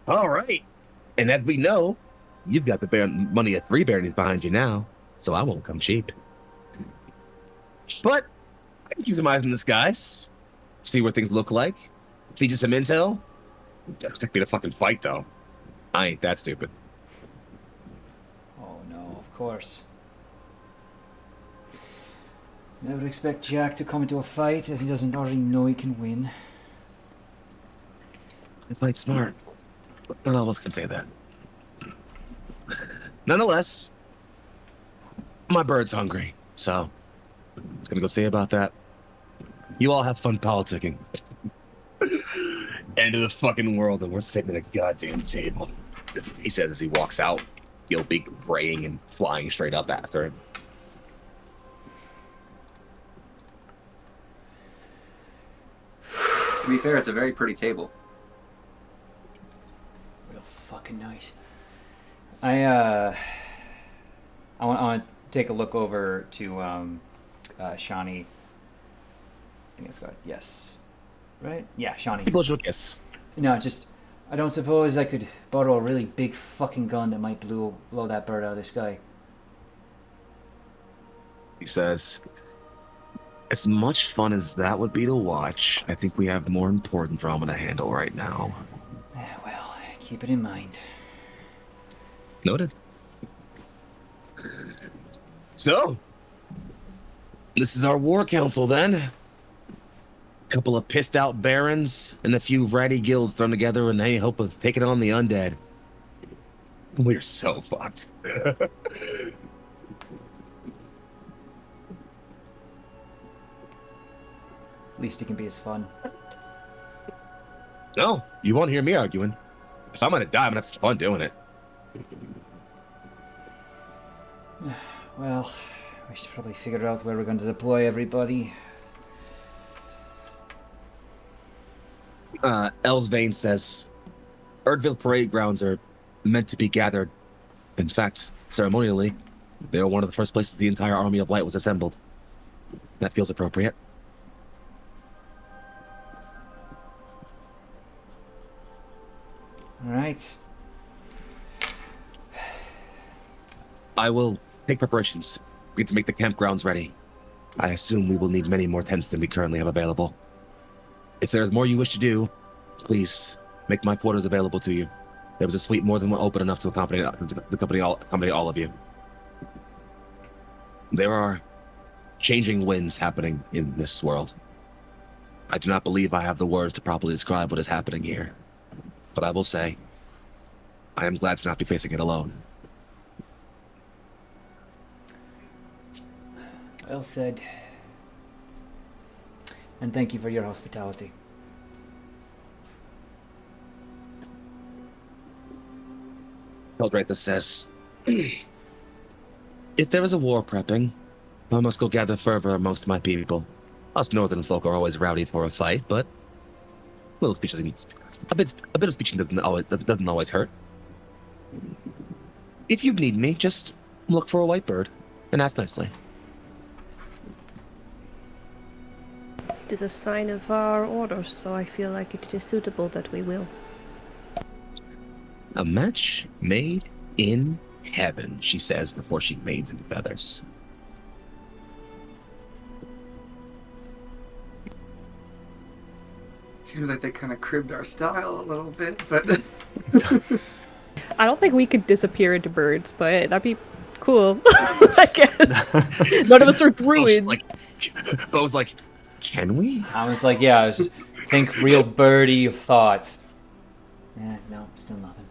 All right. And as we know, you've got the money of 3 baronies behind you now, so I won't come cheap. But I can keep some eyes in the skies, see what things look like, feed you some intel. Don't expect me to fucking fight, though. I ain't that stupid. Oh no, of course. Never expect Jack to come into a fight if he doesn't already know he can win. I fight smart. But not all of us can say that. Nonetheless, my bird's hungry, so I'm just gonna go see about that. You all have fun politicking. End of the fucking world, and we're sitting at a goddamn table. He says as he walks out, you'll be braying and flying straight up after him. To be fair, it's a very pretty table. Real fucking nice. I want to take a look over to Shawnee. I think it's got yes, right? Yeah, Shawnee. He blows you a kiss. No, just I don't suppose I could borrow a really big fucking gun that might blow that bird out of the sky. He says, as much fun as that would be to watch, I think we have more important drama to handle right now. Well, keep it in mind. Noted. So, this is our war council then. A couple of pissed out barons and a few ratty guilds thrown together in any hope of taking on the undead. We're so fucked. At least it can be as fun. No, you won't hear me arguing. If I'm gonna die, I'm gonna have some fun doing it. Well, we should probably figure out where we're going to deploy everybody. Elsbane says, Erdville parade grounds are meant to be gathered. In fact, ceremonially, they are one of the first places the entire army of light was assembled. That feels appropriate. All right. I will take preparations. We need to make the campgrounds ready. I assume we will need many more tents than we currently have available. If there is more you wish to do, please make my quarters available to you. There was a suite more than one open enough to accommodate all of you. There are changing winds happening in this world. I do not believe I have the words to properly describe what is happening here. But I will say, I am glad to not be facing it alone. Well said. And thank you for your hospitality. Caladriai says, if there is a war prepping, I must go gather fervor amongst my people. Us northern folk are always rowdy for a fight, but a little speech doesn't, a bit of speeching doesn't always hurt. If you need me, just look for a white bird and ask nicely. It is a sign of our order, so I feel like it is suitable that we will. A match made in heaven, she says before she fades into feathers. Seems like they kind of cribbed our style a little bit, but I don't think we could disappear into birds, but that'd be cool. I guess. None of us are druids. Bo's like, can we? I was like, yeah, I was think real birdie thoughts. No, still nothing.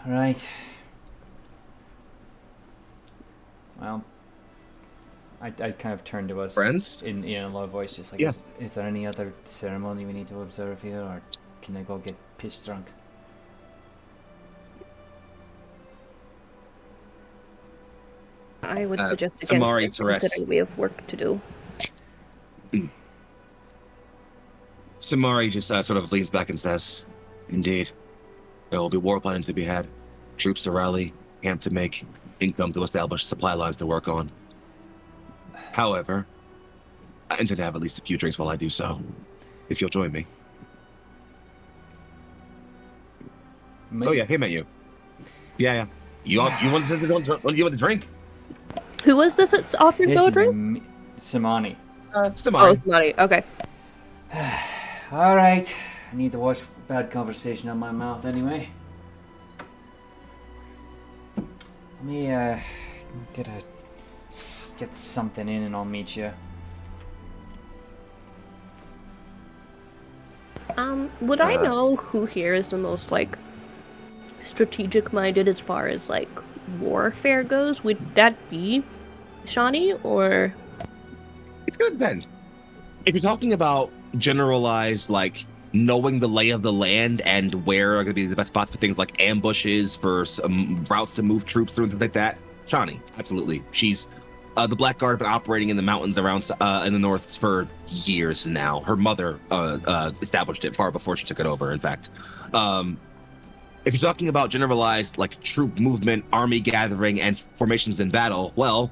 Right. Well, I kind of turned to us, friends, in a low voice, just like, yeah. Is there any other ceremony we need to observe here, or can I go get pissed drunk? I would suggest against Samari it, considering we have work to do. Samari just sort of leans back and says, indeed, there will be war planning to be had, troops to rally, camp to make, income to establish, supply lines to work on. However, I intend to have at least a few drinks while I do so, if you'll join me. Oh yeah, he met you. Yeah. You wanted to drink? Who was this that's offering This no is drink? Samani. Samari. Oh, Smutty. Okay. Alright. I need to wash bad conversation out my mouth anyway. Let me get something in, and I'll meet you. Would I know who here is the most like strategic minded as far as like warfare goes? Would that be Shawnee or? It's gonna depend. If you're talking about generalized, like knowing the lay of the land and where are gonna be the best spots for things like ambushes, for some routes to move troops through and things like that, Shawnee, absolutely. She's the Black Guard have been operating in the mountains around in the north for years now. Her mother established it far before she took it over. In fact, if you're talking about generalized like troop movement, army gathering, and formations in battle, well,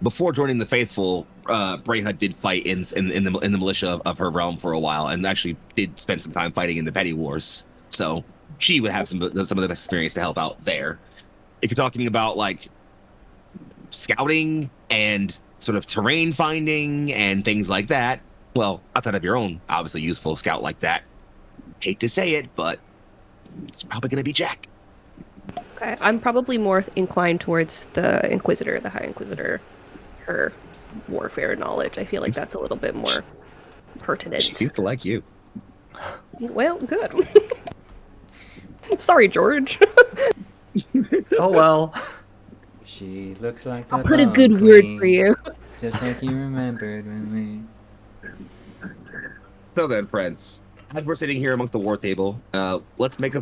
before joining the Faithful, Brayhut did fight in the militia of her realm for a while, and actually did spend some time fighting in the petty wars. So she would have some of the best experience to help out there. If you're talking about like scouting and sort of terrain finding and things like that, well, outside of your own obviously useful scout like that, hate to say it, but it's probably going to be Jack. Okay, I'm probably more inclined towards the Inquisitor, the High Inquisitor. Her warfare knowledge. I feel like that's a little bit more pertinent. She seems to like you. Well, good. Sorry, George. Oh well. She looks like the I'll put a Bone good word Queen, for you. just like you remembered when we. So then, friends, as we're sitting here amongst the war table, let's make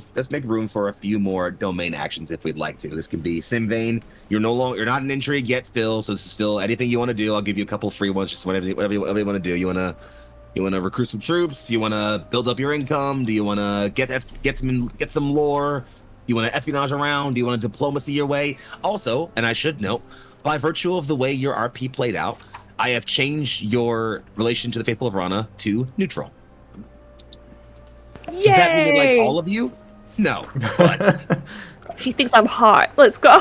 room for a few more domain actions if we'd like to. This can be Simvane. You're not an intrigue yet, still. So this is still anything you want to do. I'll give you a couple free ones, just whatever you want to do. You want to recruit some troops. You want to build up your income. Do you want to get some lore? Do you want to espionage around? Do you want to diplomacy your way? Also, and I should note, by virtue of the way your RP played out, I have changed your relation to the Faithful of Rana to neutral. Yay! Does that mean they like all of you? No, but She thinks I'm hot. Let's go.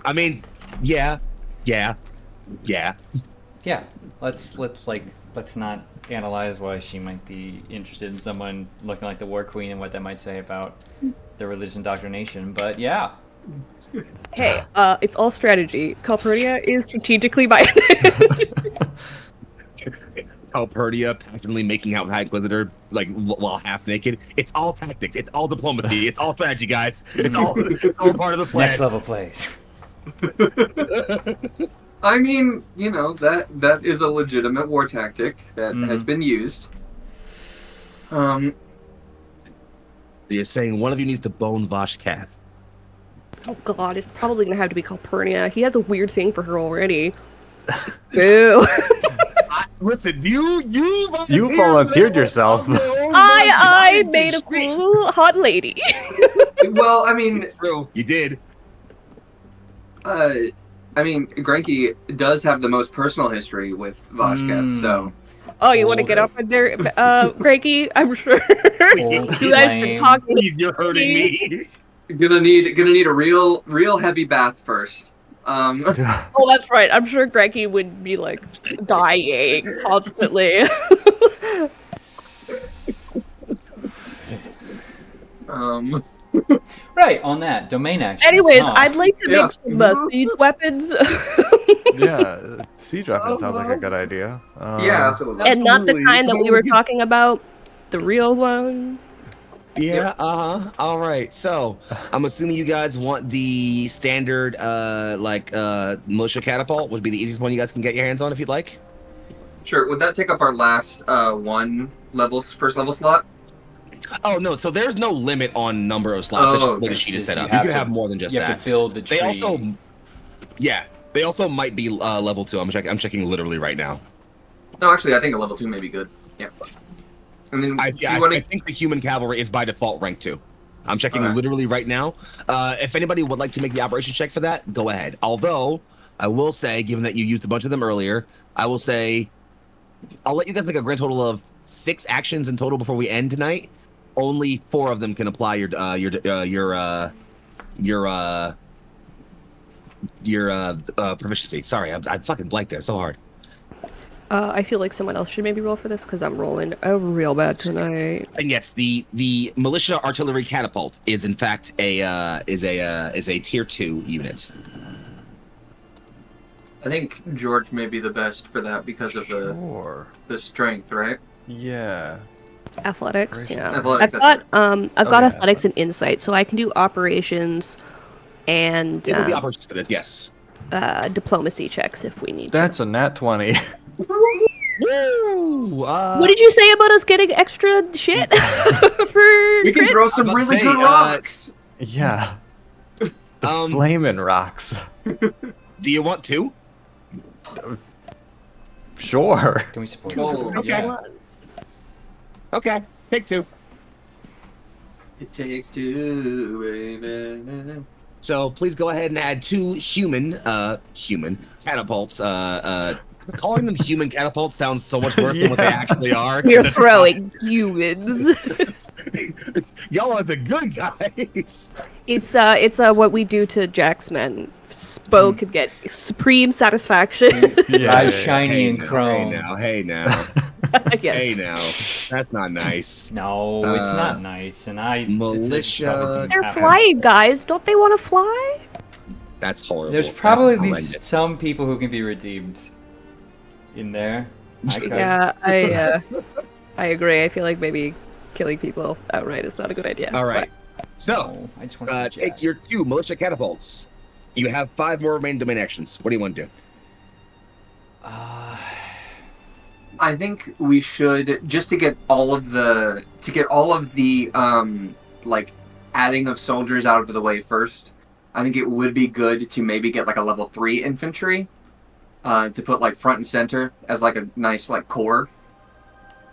I mean, yeah. Yeah. Let's not analyze why she might be interested in someone looking like the War Queen and what that might say about the religious indoctrination. But yeah. Hey, it's all strategy. Calpurnia is strategically minded. Calpurnia passionately making out with High Inquisitor, like while half naked. It's all tactics. It's all diplomacy. It's all strategy, guys. It's all part of the plan. Next level plays. I mean, you know, that is a legitimate war tactic that has been used. You're saying one of you needs to bone Vosh Cat. Oh god, it's probably gonna have to be Calpurnia. He has a weird thing for her already. Boo. Listen, you volunteered yourself. I made a cool hot lady. Well, I mean, True, you did. Granky does have the most personal history with Voshkath, so. Oh, you want to get up in there, Greggy? I'm sure you guys been talking. Please, you're hurting me. Gonna need a real heavy bath first. Oh, that's right. I'm sure Greggy would be like dying constantly. Right, on that domain action. Anyways, I'd like to make some siege weapons. Yeah, siege weapon sounds like a good idea. Yeah, absolutely. And not the kind that we were talking about, the real ones. Yeah, all right. So I'm assuming you guys want the standard militia catapult, would be the easiest one you guys can get your hands on if you'd like. Sure. Would that take up our last first level slot? Oh no, so there's no limit on number of slots. That's just the way the sheet is set up. You can have more than just you that. have to build the tree. They also might be level 2. I'm checking literally right now. No, actually, I think a level 2 may be good. Yeah. And then I think the human cavalry is by default rank 2. I'm checking literally right now. If anybody would like to make the operation check for that, go ahead. Although I will say, given that you used a bunch of them earlier, I will say I'll let you guys make a grand total of 6 actions in total before we end tonight. Only 4 of them can apply your proficiency. Sorry, I fucking blanked there so hard. I feel like someone else should maybe roll for this because I'm rolling real bad tonight. And yes, the militia artillery catapult is in fact a tier 2 unit. I think George may be the best for that because of Sure. the strength, right? Yeah. Athletics, Operation. yeah. Athletics, I've that's got I've Oh, got yeah, athletics and insight, so I can do operations and It will be operations for this, yes. diplomacy checks if we need That's to. a nat 20. Woo! What did you say about us getting extra shit for We can crit? throw some about to really say, good rocks. Yeah. The Um, flaming rocks. Do you want 2? Sure. Can we support Oh, you? okay. Yeah. Okay, take 2. It takes two, baby. So please go ahead and add 2 human catapults. Calling them human catapults sounds so much worse than what they Yeah. actually are. We're That's throwing humans. Y'all are the good guys. It's what we do to Jack's men. Bo could get supreme satisfaction. Eyes shiny Hey and now, chrome. Hey now. Yes. Hey now. That's not nice. No, it's not nice, and militia- probably some They're happen- flying guys. Don't they want to fly? That's horrible. There's That's probably at horrendous. least some people who can be redeemed in there. I could. Yeah, I agree. I feel like maybe killing people outright is not a good idea. All right. So, No, I just want to take your 2 militia catapults. You have 5 more remaining domain actions. What do you want to do? I think we should just to get all of the like adding of soldiers out of the way first. I think it would be good to maybe get like a level 3 infantry to put like front and center as like a nice like core.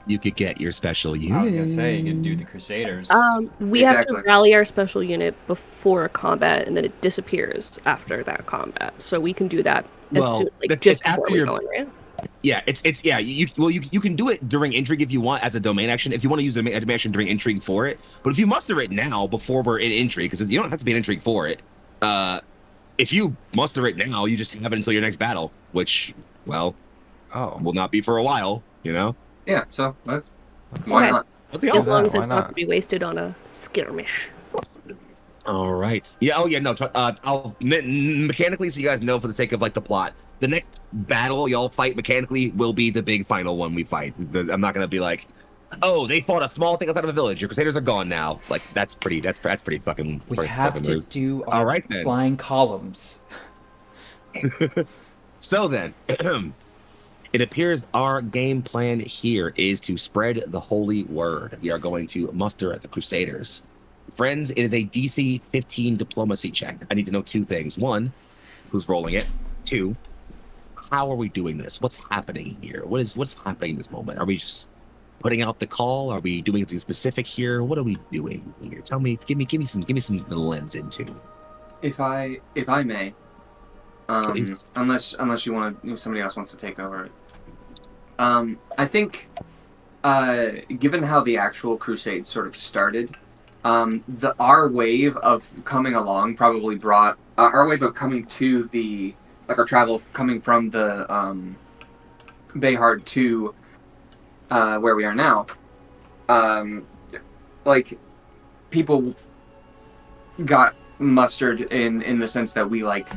You could get your special unit. I was gonna say you could do the Crusaders. We have Exactly. to rally our special unit before combat, and then it disappears after that combat. So we can do that as Well, soon, like it's just after before we you're- go in, right? Yeah, it's yeah. You can do it during intrigue if you want as a domain action. If you want to use the domain action during intrigue for it, but if you muster it now before we're in intrigue, because you don't have to be in intrigue for it. If you muster it now, you just have it until your next battle, which will not be for a while. You know. Yeah, so why Okay. not? What the As hell? long as why it's not not? going to be wasted on a skirmish. All right. Yeah. Oh yeah. No. I'll mechanically, so you guys know, for the sake of like the plot, the next battle y'all fight mechanically will be the big final one we fight. I'm not gonna be like, oh, they fought a small thing outside of a village. Your crusaders are gone now. Like that's pretty fucking. we pretty have fucking to rude. do All our right, then. flying columns. So then, it appears our game plan here is to spread the holy word. We are going to muster the crusaders. Friends, it is a DC 15 diplomacy check. I need to know 2 things. 1, who's rolling it? 2, how are we doing this? What's happening here? What's happening in this moment? Are we just putting out the call? Are we doing anything specific here? What are we doing here? Tell me, give me some lens into. If I may, Please. unless you want to, if somebody else wants to take over it. I think, given how the actual crusade sort of started, our wave of coming along probably brought our wave of coming to the our travel coming from the Bayhard to where we are now. Like people got mustered in the sense that we like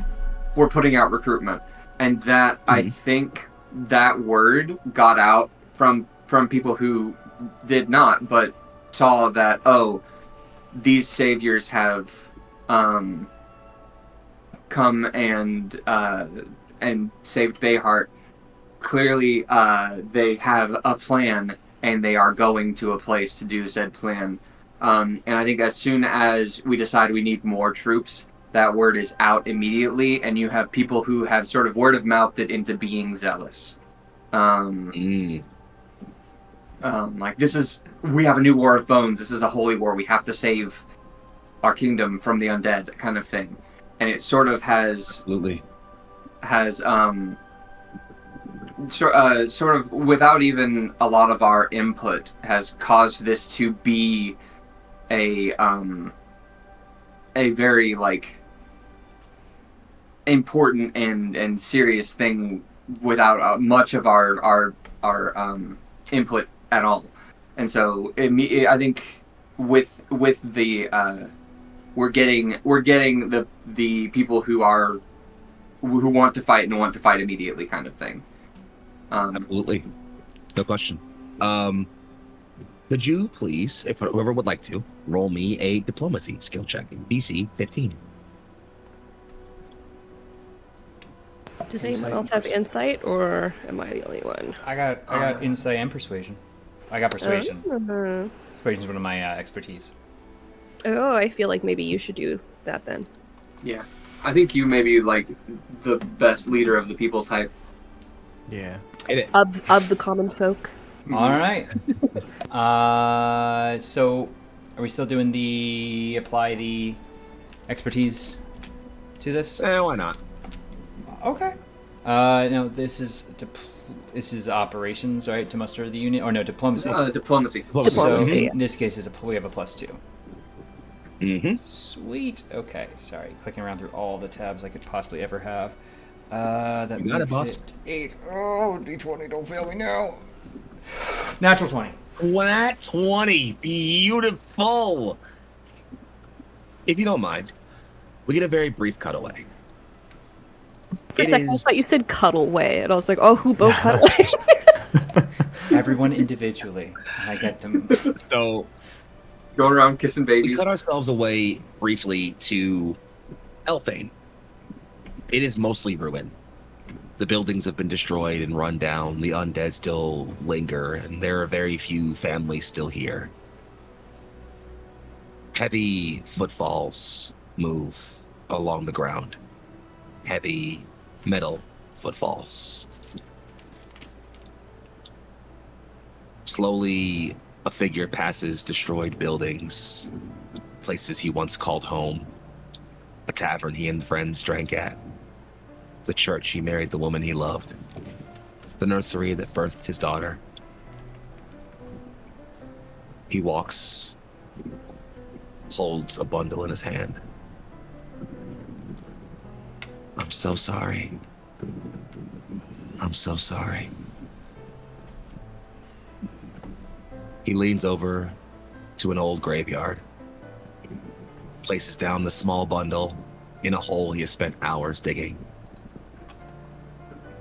were putting out recruitment, and that I think that word got out from people who did not, but saw that these saviors have come and saved Bayhart. Clearly, they have a plan, and they are going to a place to do said plan. And I think as soon as we decide we need more troops, that word is out immediately, and you have people who have sort of word of mouthed it into being zealous. Like, we have a new war of bones. This is a holy war. We have to save our kingdom from the undead, kind of thing. And it sort of Absolutely. sort of without even a lot of our input, has caused this to be a very like important and serious thing without much of our input at all. And so I think with the we're getting the people who want to fight and want to fight immediately kind of thing. Absolutely, no question. Could you please, if whoever would like to, roll me a diplomacy skill check, BC 15. Does Insight anyone else and have insight, or am I the only one? I got insight and persuasion. I got persuasion. Uh, Persuasion's one of my expertise. oh, I feel like maybe you should do that then. Yeah, I think you may be like the best leader of the people type. Yeah. Of the common folk. All right. So, are we still doing the apply the expertise to this? Why not? Okay. No, this is operations, right? To muster the unit, or no, diplomacy. Diplomacy. So Diplomacy, in this case, we have a +2. Mm-hmm. Sweet. Okay. Sorry, clicking around through all the tabs I could possibly ever have. That You got it, makes boss. it 8. Oh, D20, don't fail me now. Natural 20. Flat 20. Beautiful. If you don't mind, we get a very brief cutaway. For a second, I thought you said cuddle-way, and I was like, oh, who both cuddle-way? Everyone individually. I get them. So Going around kissing we babies. cut ourselves away briefly to Elthane. It is mostly ruin. The buildings have been destroyed and run down. The undead still linger, and there are very few families still here. Heavy footfalls move along the ground. Heavy metal footfalls. Slowly, a figure passes destroyed buildings, places he once called home, a tavern he and friends drank at, the church he married the woman he loved, the nursery that birthed his daughter. He walks, holds a bundle in his hand. I'm so sorry. I'm so sorry. He leans over to an old graveyard, places down the small bundle in a hole he has spent hours digging,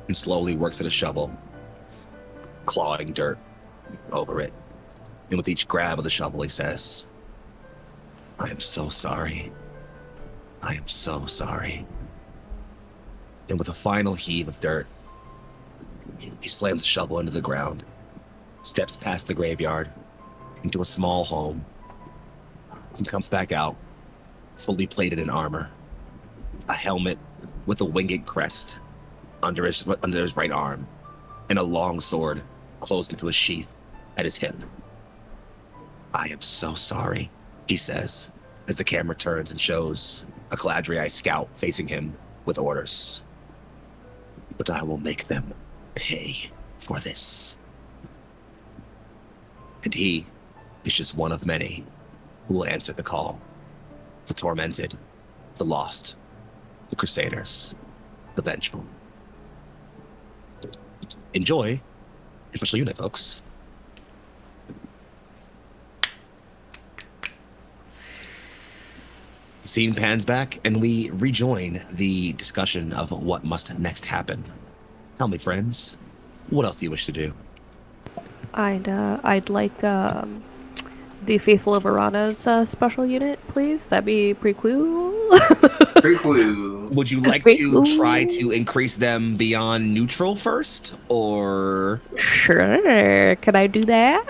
and slowly works at a shovel, clawing dirt over it. And with each grab of the shovel, he says, I am so sorry. I am so sorry. And with a final heave of dirt, he slams the shovel into the ground, steps past the graveyard into a small home, and comes back out, fully plated in armor, a helmet with a winged crest under his right arm, and a long sword closed into a sheath at his hip. I am so sorry, he says, as the camera turns and shows a Caladriai scout facing him with orders. But I will make them pay for this. And he is just one of many who will answer the call. The tormented, the lost, the crusaders, the vengeful. Enjoy your special unit, folks. The scene pans back, and we rejoin the discussion of what must next happen. Tell me, friends, what else do you wish to do? I'd like the Faithful of Arana's special unit, please. That'd be pretty cool. Pretty cool. Would you like to try to increase them beyond neutral first, or Sure. Can I do that?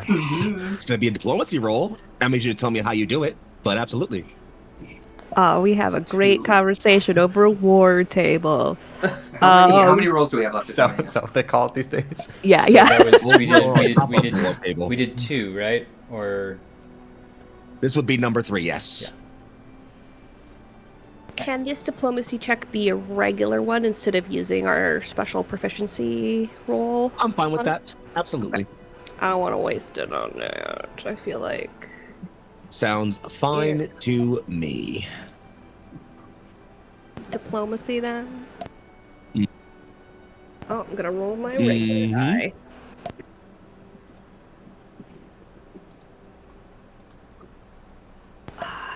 it's going to be a diplomacy roll? I need you to tell me how you do it, but absolutely. We have a great conversation over a war table. How many rolls do we have left? Is that what they call it these days? Yeah, So yeah. that was, Table. we did 2, right? Or This would be number 3, yes. Can this diplomacy check be a regular one instead of using our special proficiency roll? I'm fine with that. Absolutely. I don't want to waste it on that. I feel like... Sounds fine to me. Diplomacy, then? Oh, I'm gonna roll my regular die.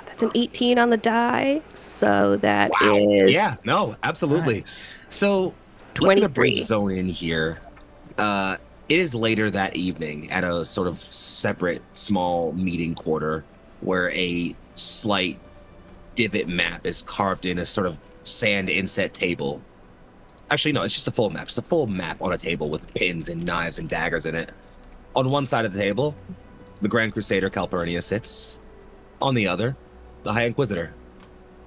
That's an 18 on the die, so that is Yeah, no, absolutely. Nice. So let's get a brief 23. zone in here. It is later that evening at a sort of separate small meeting quarter where a slight divot map is carved in a sort of sand inset table. Actually, no, it's just a full map. It's a full map on a table with pins and knives and daggers in it. On one side of the table, the Grand Crusader Calpurnia sits. On the other, the High Inquisitor.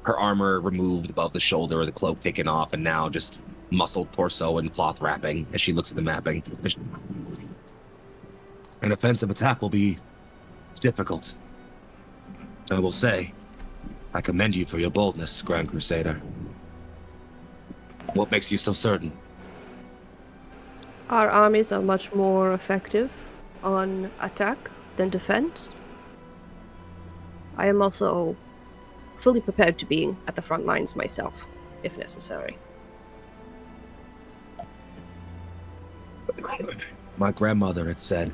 Her armor removed above the shoulder, the cloak taken off, and now just muscled torso and cloth wrapping as she looks at the mapping. An offensive attack will be difficult. I will say, I commend you for your boldness, Grand Crusader. What makes you so certain? Our armies are much more effective on attack than defense. I am also fully prepared to being at the front lines myself, if necessary. My grandmother, it said,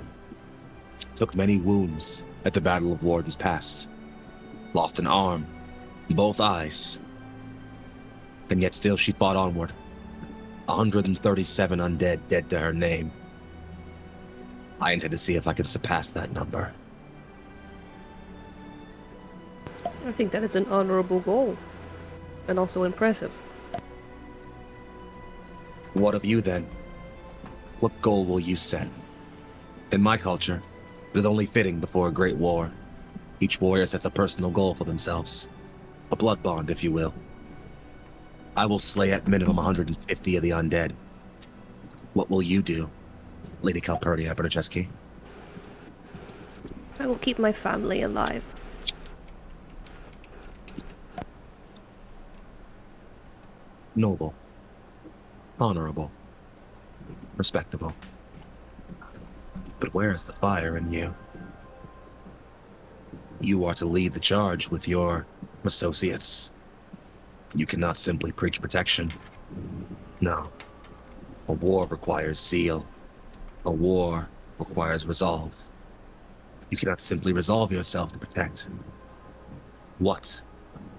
took many wounds at the Battle of Warden's Past. Lost an arm, both eyes. And yet still she fought onward. 137 undead dead to her name. I intend to see if I can surpass that number. I think that is an honorable goal, and also impressive. What of you then? What goal will you set? In my culture, it is only fitting before a great war. Each warrior sets a personal goal for themselves. A blood bond, if you will. I will slay at minimum 150 of the undead. What will you do, Lady Calpurnia Bernacheski? I will keep my family alive. Noble. Honorable. Respectable. But where is the fire in you? You are to lead the charge with your associates. You cannot simply preach protection. No. A war requires zeal. A war requires resolve. You cannot simply resolve yourself to protect. What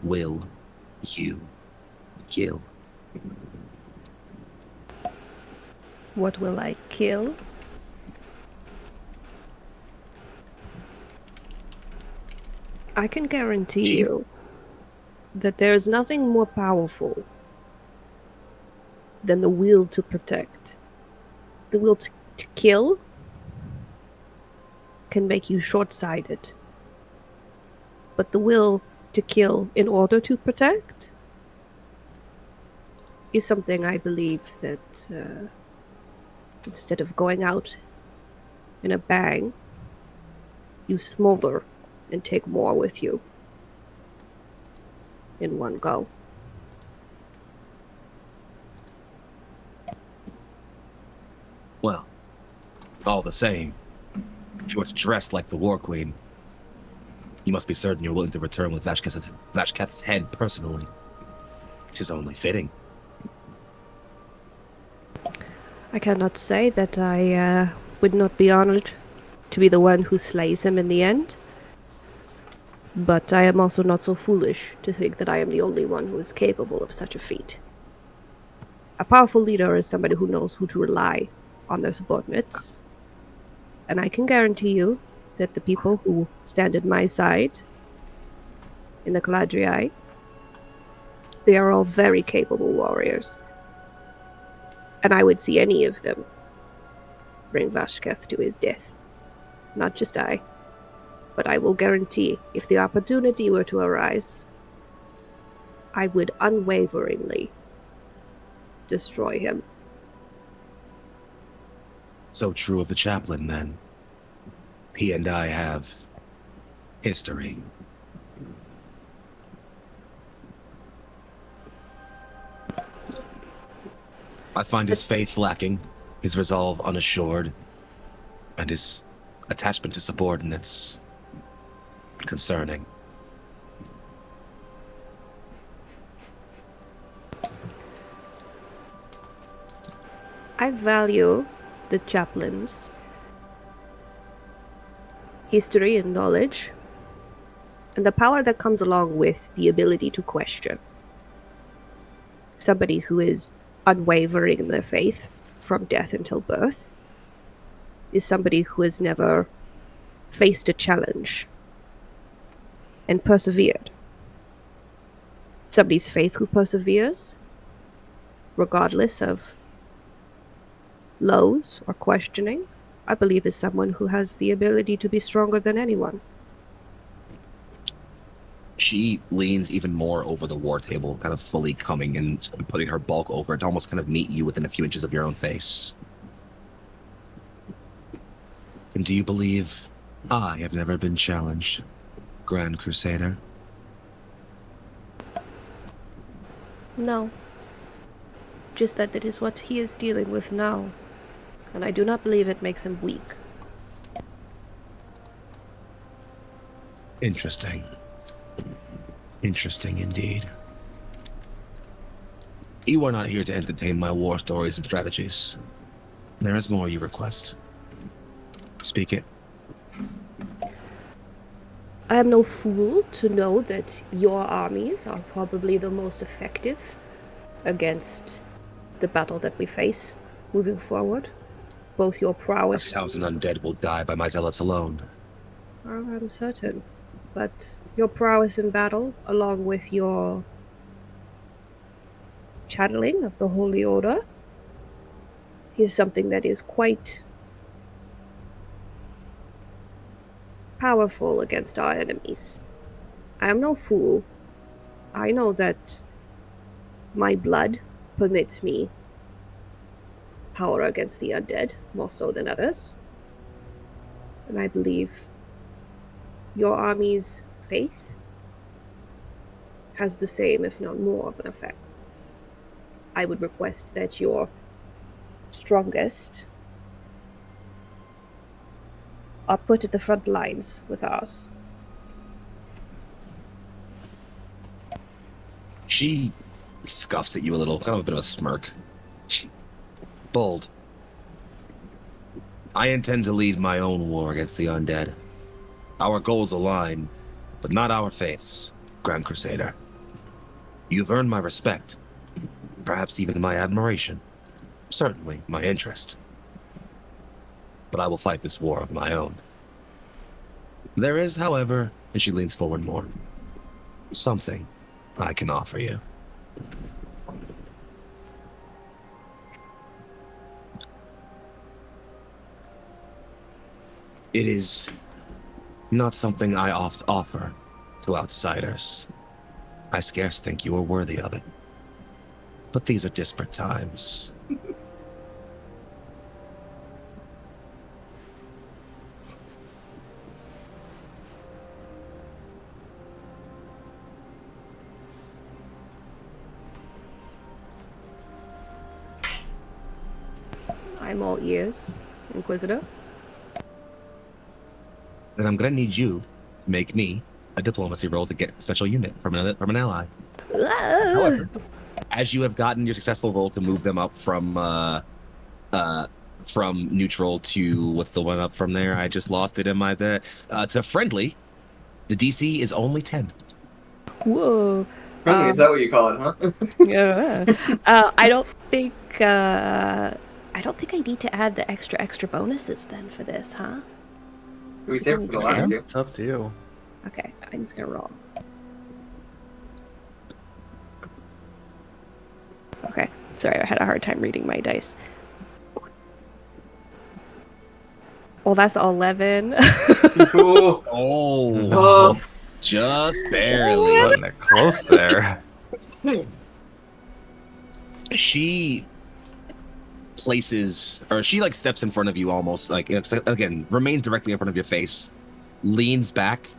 will you kill? What will I kill? I can guarantee Chief? you that there is nothing more powerful than the will to protect. The will to kill can make you short-sighted. But the will to kill in order to protect is something I believe that instead of going out in a bang, you smolder and take more with you in one go. Well, all the same, if you were to dress like the War Queen, you must be certain you're willing to return with Vashketh's head personally. Tis only fitting. I cannot say that I would not be honored to be the one who slays him in the end. But I am also not so foolish to think that I am the only one who is capable of such a feat. A powerful leader is somebody who knows who to rely on their subordinates. And I can guarantee you that the people who stand at my side in the Caladriai, they are all very capable warriors. And I would see any of them bring Vashketh to his death. Not just I. But I will guarantee, if the opportunity were to arise, I would unwaveringly destroy him. So true of the chaplain, then. He and I have history. I find his faith lacking, his resolve unassured, and his attachment to subordinates concerning. I value the chaplain's history and knowledge, and the power that comes along with the ability to question. Somebody who is unwavering in their faith from death until birth is somebody who has never faced a challenge and persevered. Somebody's faith who perseveres, regardless of lows or questioning, I believe is someone who has the ability to be stronger than anyone. She leans even more over the war table, kind of fully coming and putting her bulk over it to almost kind of meet you within a few inches of your own face. And do you believe I have never been challenged, Grand Crusader? No. Just that it is what he is dealing with now, and I do not believe it makes him weak. Interesting. Interesting indeed. You are not here to entertain my war stories and strategies. There is more you request. Speak it. I am no fool to know that your armies are probably the most effective against the battle that we face moving forward. Both your prowess... 1,000 undead will die by my zealots alone. I'm certain. But your prowess in battle, along with your channeling of the Holy Order, is something that is quite powerful against our enemies. I am no fool. I know that my blood permits me power against the undead, more so than others. And I believe your army's faith has the same, if not more, of an effect. I would request that your strongest are put at the front lines with ours. She scuffs at you a little, kind of a bit of a smirk. Bold. I intend to lead my own war against the undead. Our goals align, but not our faiths, Grand Crusader. You've earned my respect, perhaps even my admiration, certainly my interest. But I will fight this war of my own. There is, however, and she leans forward more, something I can offer you. It is not something I oft offer to outsiders. I scarce think you are worthy of it. But these are disparate times. I'm all ears, Inquisitor. Then I'm gonna need you to make me a diplomacy roll to get a special unit from an ally. However, as you have gotten your successful roll to move them up from neutral to what's the one up from there? I just lost it in my to friendly. The DC is only 10. Whoa. Friendly, is that what you call it, huh? Yeah. I don't think I need to add the extra bonuses then for this, huh? We saved for the last two. It's up to you. Okay, I'm just gonna roll. Okay, sorry, I had a hard time reading my dice. Well, that's 11. Cool. Oh, just barely. Putting it close there. She places, or she like steps in front of you almost, like, again, remains directly in front of your face, leans back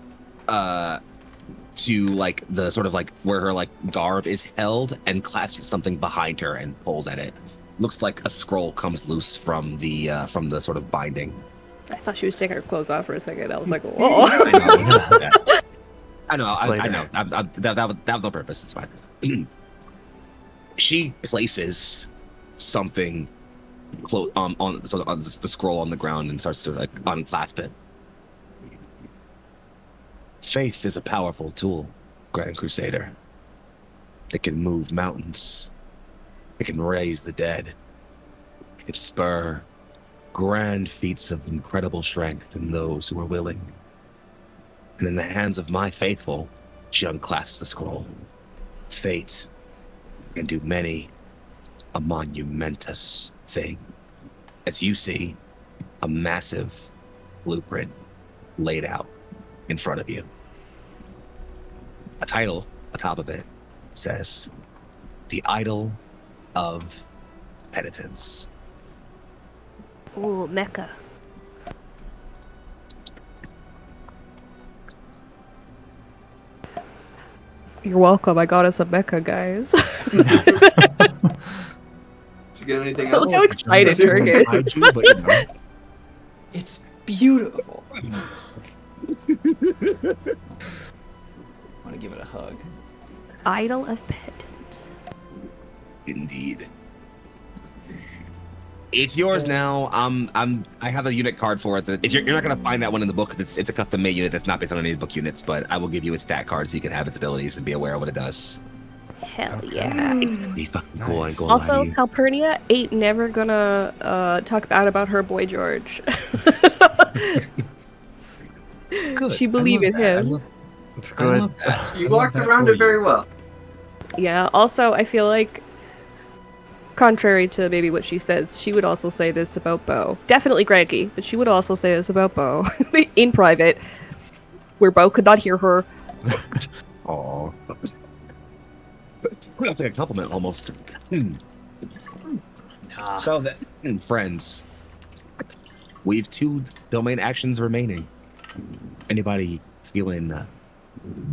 to like the sort of like where her like garb is held, and clasps something behind her and pulls at it. Looks like a scroll comes loose from the sort of binding. I thought she was taking her clothes off for a second. I was like, whoa. I know. That was on purpose. It's fine. She places something on the scroll on the ground and starts to like unclasp it. Faith is a powerful tool, Grand Crusader. It can move mountains. It can raise the dead. It can spur grand feats of incredible strength in those who are willing. And in the hands of my faithful, she unclasps the scroll. Fate can do many a monumentous thing. As you see, a massive blueprint laid out in front of you. A title atop of it says, The Idol of Penitence. Ooh, Mecca. You're welcome. I got us a Mecca, guys. Did you get anything else? Look how excited Turk is. It's beautiful. I want to give it a hug. Idol of Penitence. Indeed. It's yours now. I have a unit card for it. You're not gonna find that one in the book. It's a custom made unit that's not based on any of the book units, but I will give you a stat card so you can have its abilities and be aware of what it does. Hell yeah. It's gonna be fucking cool. I ain't gonna lie Also, to you. Calpurnia ain't never gonna talk bad about her boy George. Good. She believe in him. It's I good. love that. You I love walked that around for it very you. well. Yeah, also, I feel like, contrary to maybe what she says, she would also say this about Bo. Definitely Greggy, but she would also say this about Bo. In private, where Bo could not hear her. Aw. That's like a compliment almost. Nah. So, friends, we've 2 domain actions remaining. Anybody feeling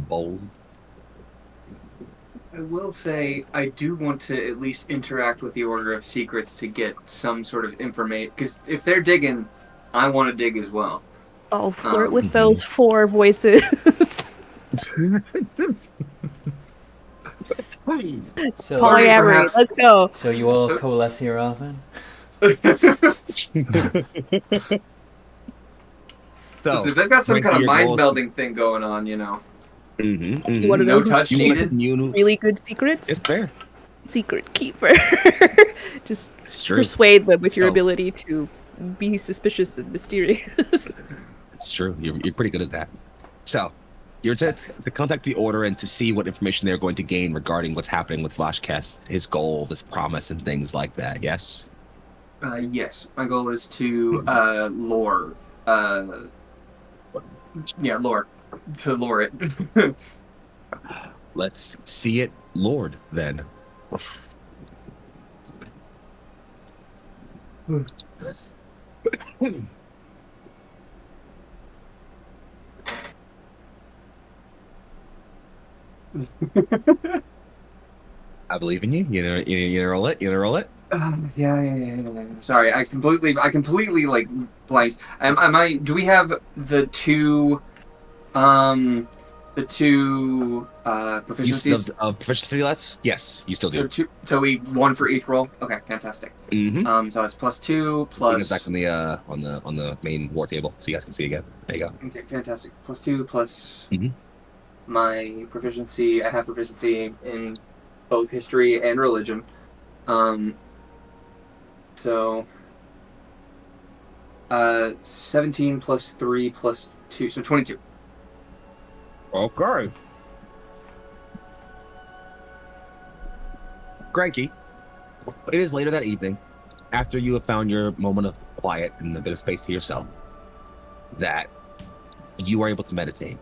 bold? I will say I do want to at least interact with the Order of Secrets to get some sort of information. Because if they're digging, I want to dig as well. Oh, flirt Mhm. with those 4 voices. So, Polyamory, perhaps- let's go. so you will coalesce here often? Listen, if they've got some Frankie, kind of your mind goal is- melding thing going on, you know. You want to No know who touch You want to needed. commune? really good secrets? It's fair. Secret keeper. Just It's true. persuade them with your So- ability to be suspicious and mysterious. It's true. You're pretty good at that. So, you're to contact the Order and to see what information they're going to gain regarding what's happening with Vashketh, his goal, this promise, and things like that. Yes. Yes, my goal is to lore. Yeah, lore. To lore it. Let's see it, Lord. Then. I believe in you. You roll it. You roll it. Yeah. Sorry, I completely like blanked. Am I? Do we have the two proficiencies? You still have proficiency left? Yes, you still So do. so we 1 for each roll. Okay, fantastic. Mm-hmm. So that's +2 Bring plus. it back on the main war table so you guys can see again. There you go. Okay, fantastic. +2 plus Mhm. my proficiency. I have proficiency in both history and religion. So 17 plus 3 plus 2, so 22. Okay. Granky, it is later that evening, after you have found your moment of quiet and a bit of space to yourself, that you are able to meditate.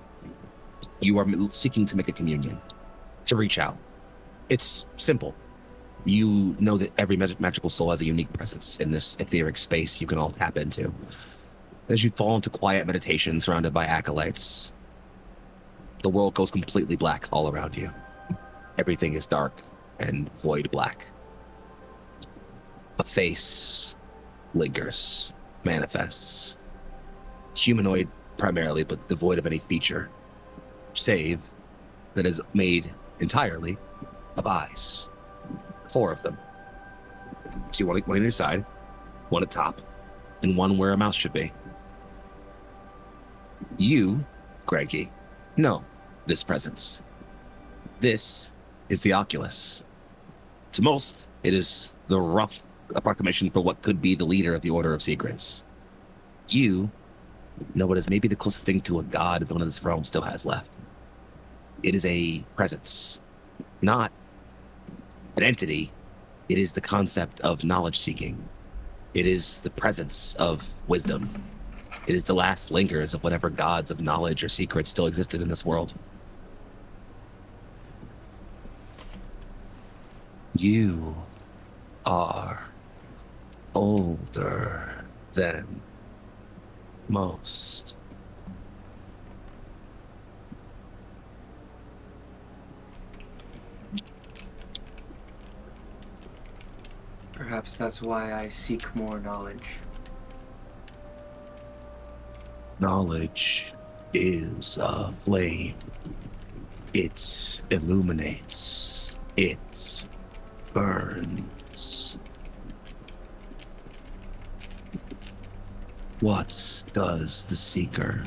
You are seeking to make a communion, to reach out. It's simple. You know that every magical soul has a unique presence in this etheric space you can all tap into. As you fall into quiet meditation surrounded by acolytes, the world goes completely black all around you. Everything is dark and void black. A face lingers, manifests. Humanoid primarily, but devoid of any feature, save that is made entirely of eyes. 4 of them. So you want to decide. one at top, and one where a mouse should be. You, Greggy, know this presence. This is the Oculus. To most, it is the rough approximation for what could be the leader of the Order of Secrets. You know what is maybe the closest thing to a god that one of this realm still has left. It is a presence, not an entity. It is the concept of knowledge seeking. It is the presence of wisdom. It is the last lingers of whatever gods of knowledge or secrets still existed in this world. You are older than most. Perhaps that's why I seek more knowledge. Knowledge is a flame. It illuminates. It burns. What does the seeker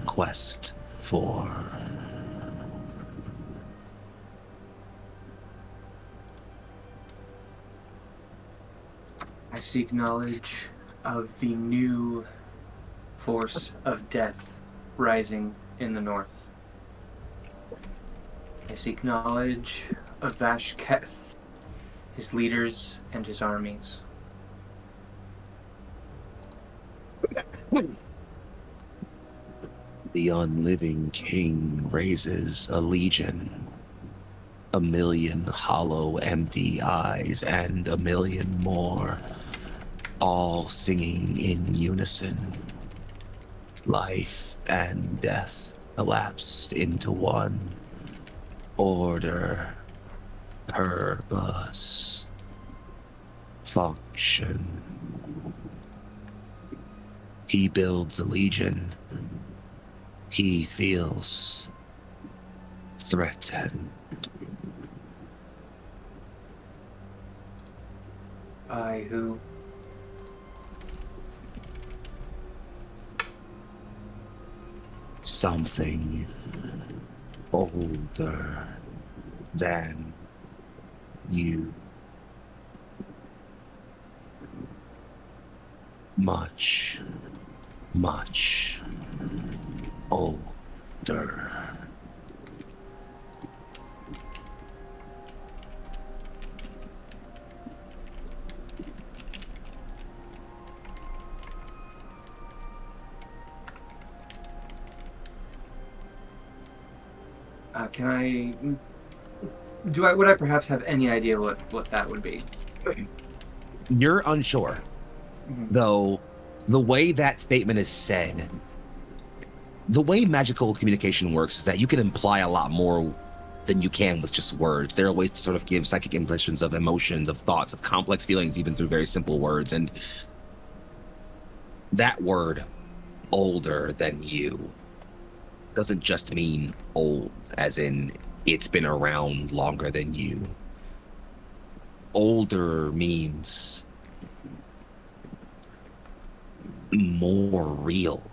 quest for? I seek knowledge of the new force of death rising in the north. I seek knowledge of Vashketh, his leaders and his armies. The Unliving King raises a legion. 1,000,000 hollow, empty eyes, and 1,000,000 more, all singing in unison. Life and death elapsed into one. Order, purpose, function. He builds a legion. He feels threatened. By who? Something older than you. Much, much older. Would I perhaps have any idea what that would be? You're unsure, though the way that statement is said, the way magical communication works is that you can imply a lot more than you can with just words. There are ways to sort of give psychic impressions of emotions, of thoughts, of complex feelings, even through very simple words. And that word, older than you, doesn't just mean old, as in it's been around longer than you. Older means more real,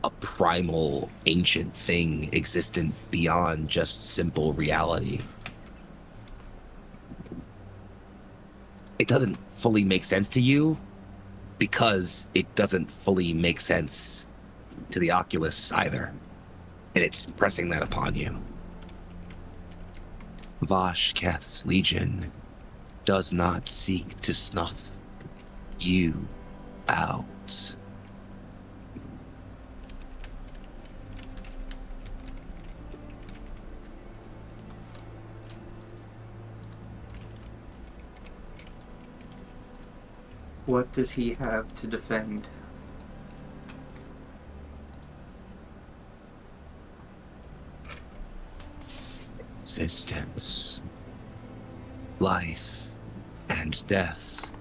a primal, ancient thing existent beyond just simple reality. It doesn't fully make sense to you because it doesn't fully make sense to the Oculus either. And it's pressing that upon you. Vashketh's legion does not seek to snuff you out. What does he have to defend? Existence. Life and death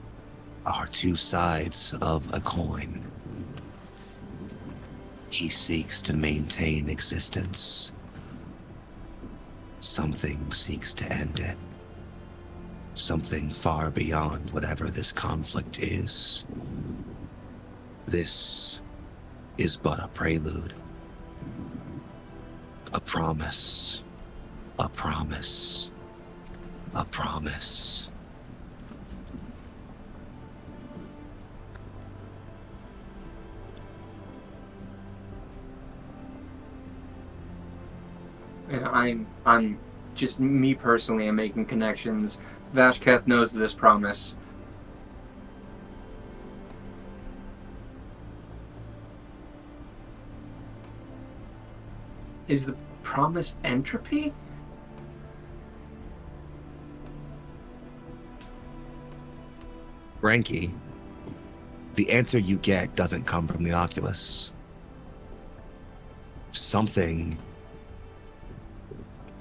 are two sides of a coin. He seeks to maintain existence. Something seeks to end it. Something far beyond whatever this conflict is. This is but a prelude. A promise. A promise. A promise. And I'm just me personally. I'm making connections. Vashkath knows this promise. Is the promise entropy? Ranky, the answer you get doesn't come from the Oculus. Something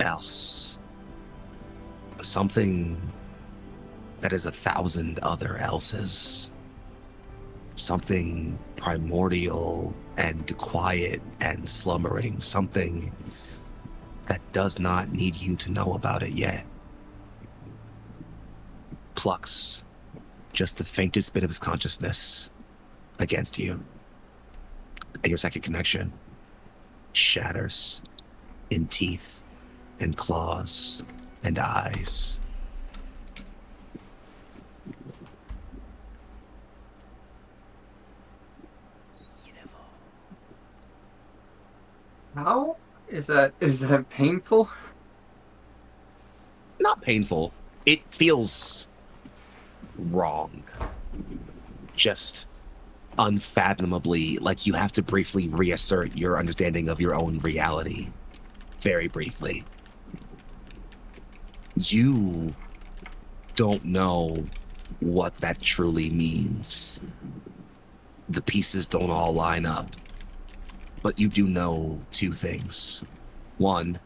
else. Something that is 1,000 other else's. Something primordial and quiet and slumbering. Something that does not need you to know about it yet. Plucks just the faintest bit of his consciousness against you. And your second connection shatters in teeth and claws and eyes. How? Is that painful? Not painful. It feels wrong. Just unfathomably, like you have to briefly reassert your understanding of your own reality. Very briefly. You don't know what that truly means. The pieces don't all line up. But you do know two things. One,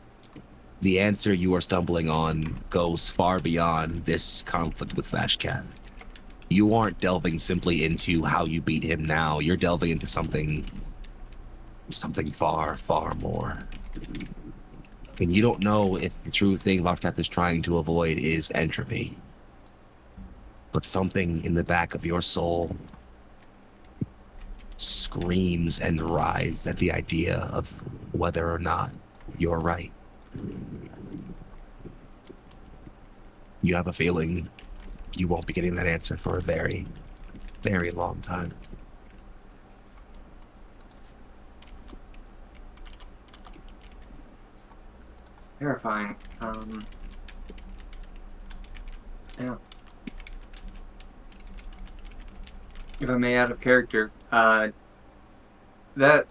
the answer you are stumbling on goes far beyond this conflict with Vashkath. You aren't delving simply into how you beat him now. You're delving into something far, far more. And you don't know if the true thing Vashkath is trying to avoid is entropy. But something in the back of your soul screams and writhes at the idea of whether or not you're right. You have a feeling you won't be getting that answer for a very, very long time. Terrifying. Yeah. If I may, out of character, that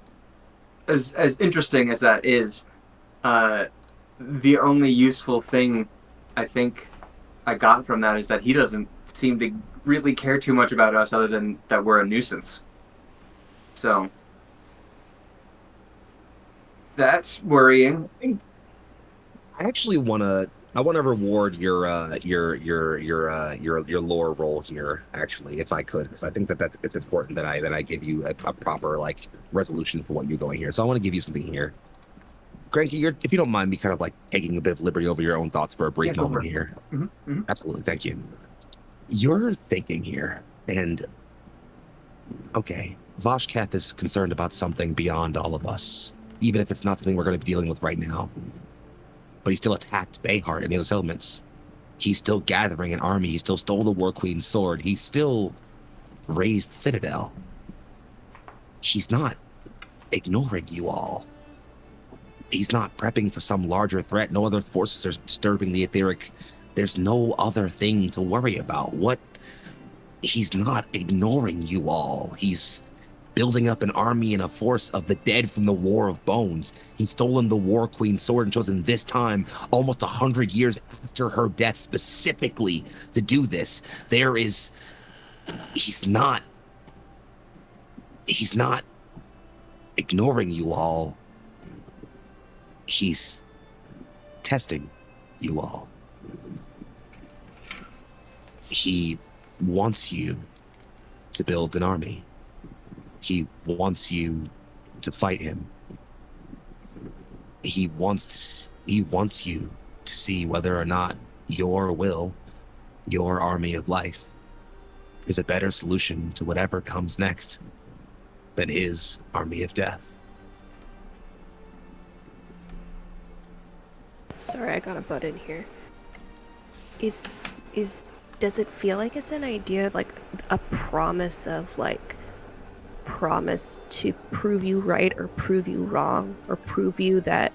as interesting as that is, the only useful thing I think I got from that is that he doesn't seem to really care too much about us, other than that we're a nuisance. So that's worrying. I actually I wanna reward your lore roll here, actually, if I could, because I think that it's important that I give you a proper like resolution for what you're going here. So I want to give you something here. Granky, if you don't mind me kind of like taking a bit of liberty over your own thoughts for a brief Yeah, go moment for it. here. Mm-hmm. Absolutely, thank you. You're thinking here, and okay, Vashkath is concerned about something beyond all of us, even if it's not something we're going to be dealing with right now. But he still attacked Bayheart and the other settlements. He's still gathering an army. He still stole the War Queen's sword. He still raised Citadel. He's not ignoring you all. He's not prepping for some larger threat. No other forces are disturbing the etheric. There's no other thing to worry about. He's not ignoring you all. He's building up an army and a force of the dead from the War of Bones. He's stolen the War Queen's sword and chosen this time, almost 100 years after her death, specifically to do this. He's not ignoring you all. He's testing you all. He wants you to build an army. He wants you to fight him. He wants you to see whether or not your will your army of life is a better solution to whatever comes next than his army of death. Sorry, I got a butt in here. Is does it feel like it's an idea of like a promise of like promise to prove you right or prove you wrong or prove you that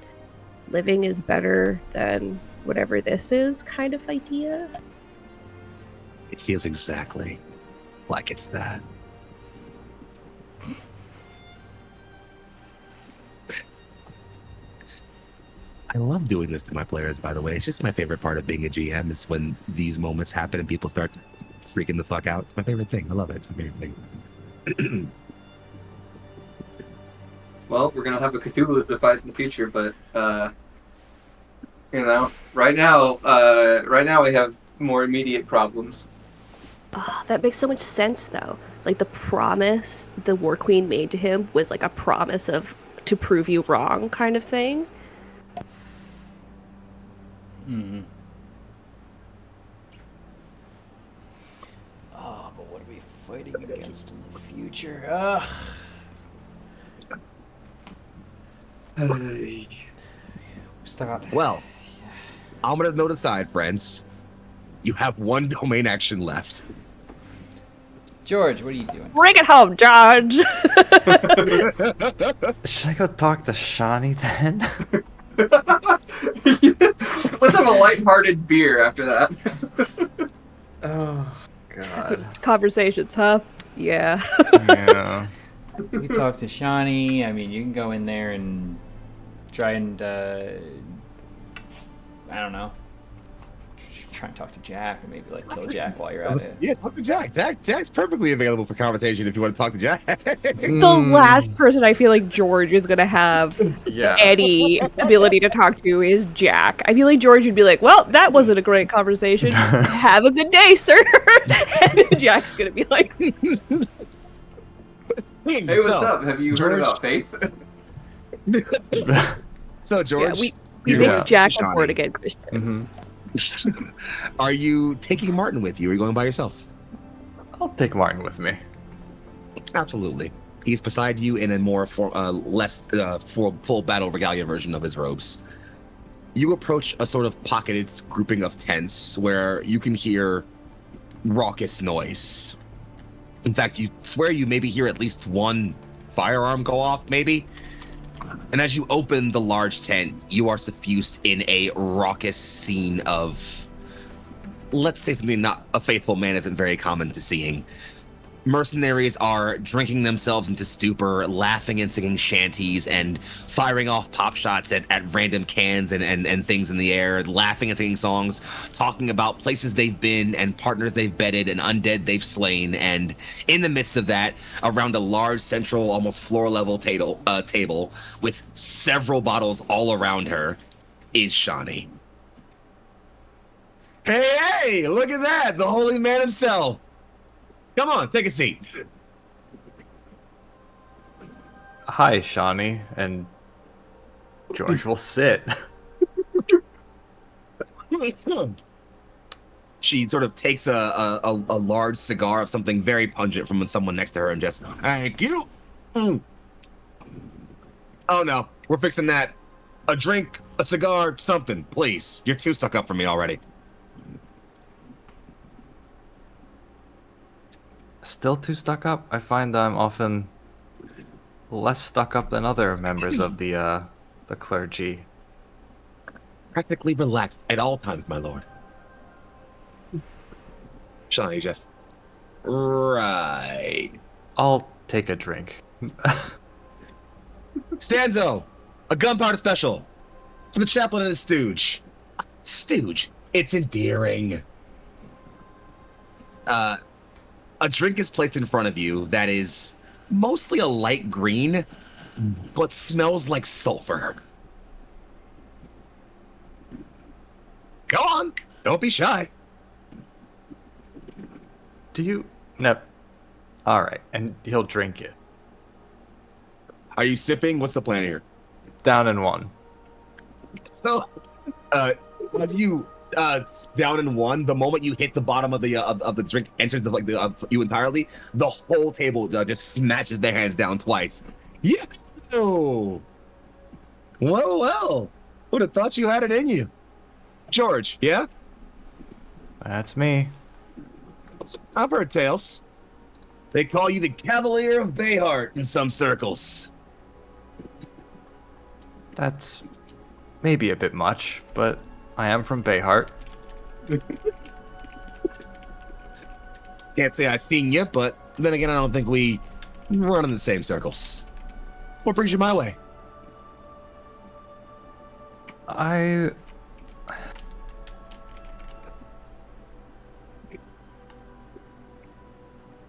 living is better than whatever this is kind of idea? It feels exactly like it's that. I love doing this to my players, by the way. It's just my favorite part of being a GM is when these moments happen and people start freaking the fuck out. It's my favorite thing. I love it. It's my favorite thing. Well, we're gonna have a Cthulhu to fight in the future, but right now we have more immediate problems. Oh, that makes so much sense though. Like the promise the War Queen made to him was like a promise of to prove you wrong kind of thing. Hmm. Oh, but what are we fighting against in the future? Ugh. Well, I'm going to note aside, friends. You have one domain action left. George, what are you doing? Bring it home, George! Should I go talk to Shawnee then? Let's have a lighthearted beer after that. Oh, God. Conversations, huh? Yeah. Yeah. You talk to Shawnee. I mean, you can go in there and try and, I don't know, try and talk to Jack, or maybe like kill Jack while you're at it. Yeah, talk to Jack. Jack's perfectly available for conversation if you want to talk to Jack. The last person I feel like George is gonna have Yeah. any ability to talk to is Jack. I feel like George would be like, well, that wasn't a great conversation. Have a good day, sir. And Jack's gonna be like, Hey, what's up? Have you heard about Faith? So, George, yeah, we Yeah. make Jack Shawnee. on board again, Christian. Are you taking Martin with you, or are you going by yourself? I'll take Martin with me. Absolutely. He's beside you in a more full battle regalia version of his robes. You approach a sort of pocketed grouping of tents where you can hear raucous noise. In fact, you swear you maybe hear at least one firearm go off, maybe. And as you open the large tent, you are suffused in a raucous scene of, let's say something not a faithful man isn't very common to seeing. Mercenaries are drinking themselves into stupor, laughing and singing shanties, and firing off pop shots at random cans and things in the air, laughing and singing songs, talking about places they've been and partners they've bedded and undead they've slain. And in the midst of that, around a large central, almost floor-level table with several bottles all around her, is Shawnee. Hey, look at that! The holy man himself! Come on, take a seat. Hi, Shawnee, and George will sit. She sort of takes a large cigar of something very pungent from someone next to her and just, thank you. Oh no, we're fixing that. A drink, a cigar, something, please. You're too stuck up for me already. Still too stuck up? I find I'm often less stuck up than other members of the clergy. Practically relaxed at all times, my lord. Shawnee just, right. I'll take a drink. Stanzo, a gunpowder special for the chaplain and his stooge. Stooge, it's endearing. A drink is placed in front of you that is mostly a light green, but smells like sulfur. Go on, don't be shy. Do you? No. All right, and he'll drink it. Are you sipping? What's the plan here? Down in one. So, as you down in one. The moment you hit the bottom of the drink, enters you entirely. The whole table just smashes their hands down twice. Yeah. Well, well. Would have thought you had it in you, George. Yeah. That's me. I've heard tales. They call you the Cavalier of Bayheart in some circles. That's maybe a bit much, but I am from Bayheart. Can't say I've seen you, but then again, I don't think we run in the same circles. What brings you my way? I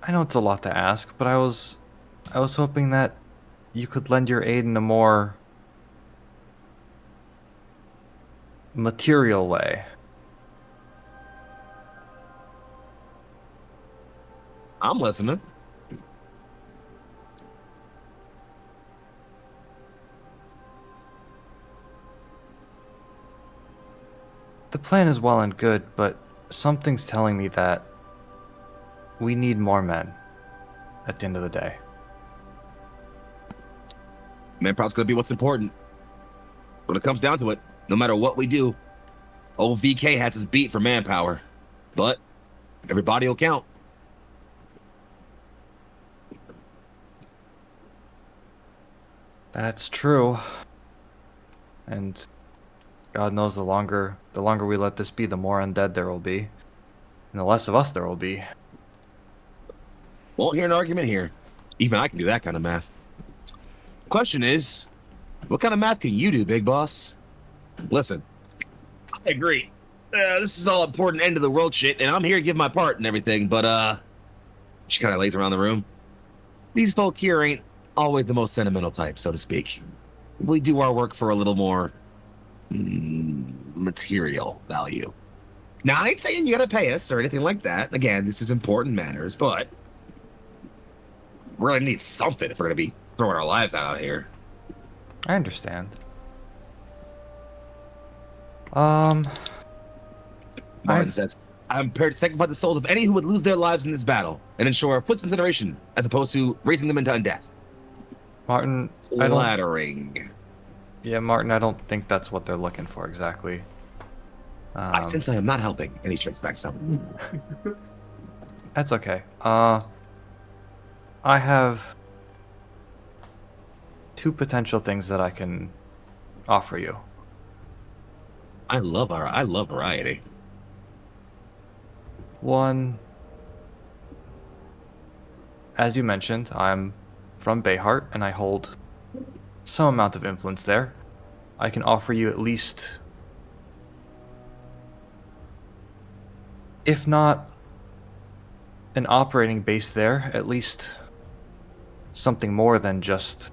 know it's a lot to ask, but I was hoping that you could lend your aid in a more material way. I'm listening. The plan is well and good, but something's telling me that we need more men at the end of the day. Manpower's gonna be what's important. When it comes down to it, no matter what we do, old VK has his beat for manpower. But everybody will count. That's true. And God knows the longer we let this be, the more undead there will be. And the less of us there will be. Won't hear an argument here. Even I can do that kind of math. Question is, what kind of math can you do, big boss? Listen, I agree. This is all important end of the world shit, and I'm here to give my part and everything, but she kind of lays around the room. These folk here ain't always the most sentimental type, so to speak. We do our work for a little more material value. Now, I ain't saying you gotta pay us or anything like that. Again, this is important matters, but we're gonna need something if we're gonna be throwing our lives out here. I understand. Martin says, I'm prepared to sacrifice the souls of any who would lose their lives in this battle and ensure a quick incineration as opposed to raising them into undeath. Martin, Flattering. Yeah, Martin, I don't think that's what they're looking for exactly. I sense I am not helping, and he strikes back some. That's okay. I have two potential things that I can offer you. I love variety. One, as you mentioned, I'm from Bayheart, and I hold some amount of influence there. I can offer you at least, if not an operating base there, at least something more than just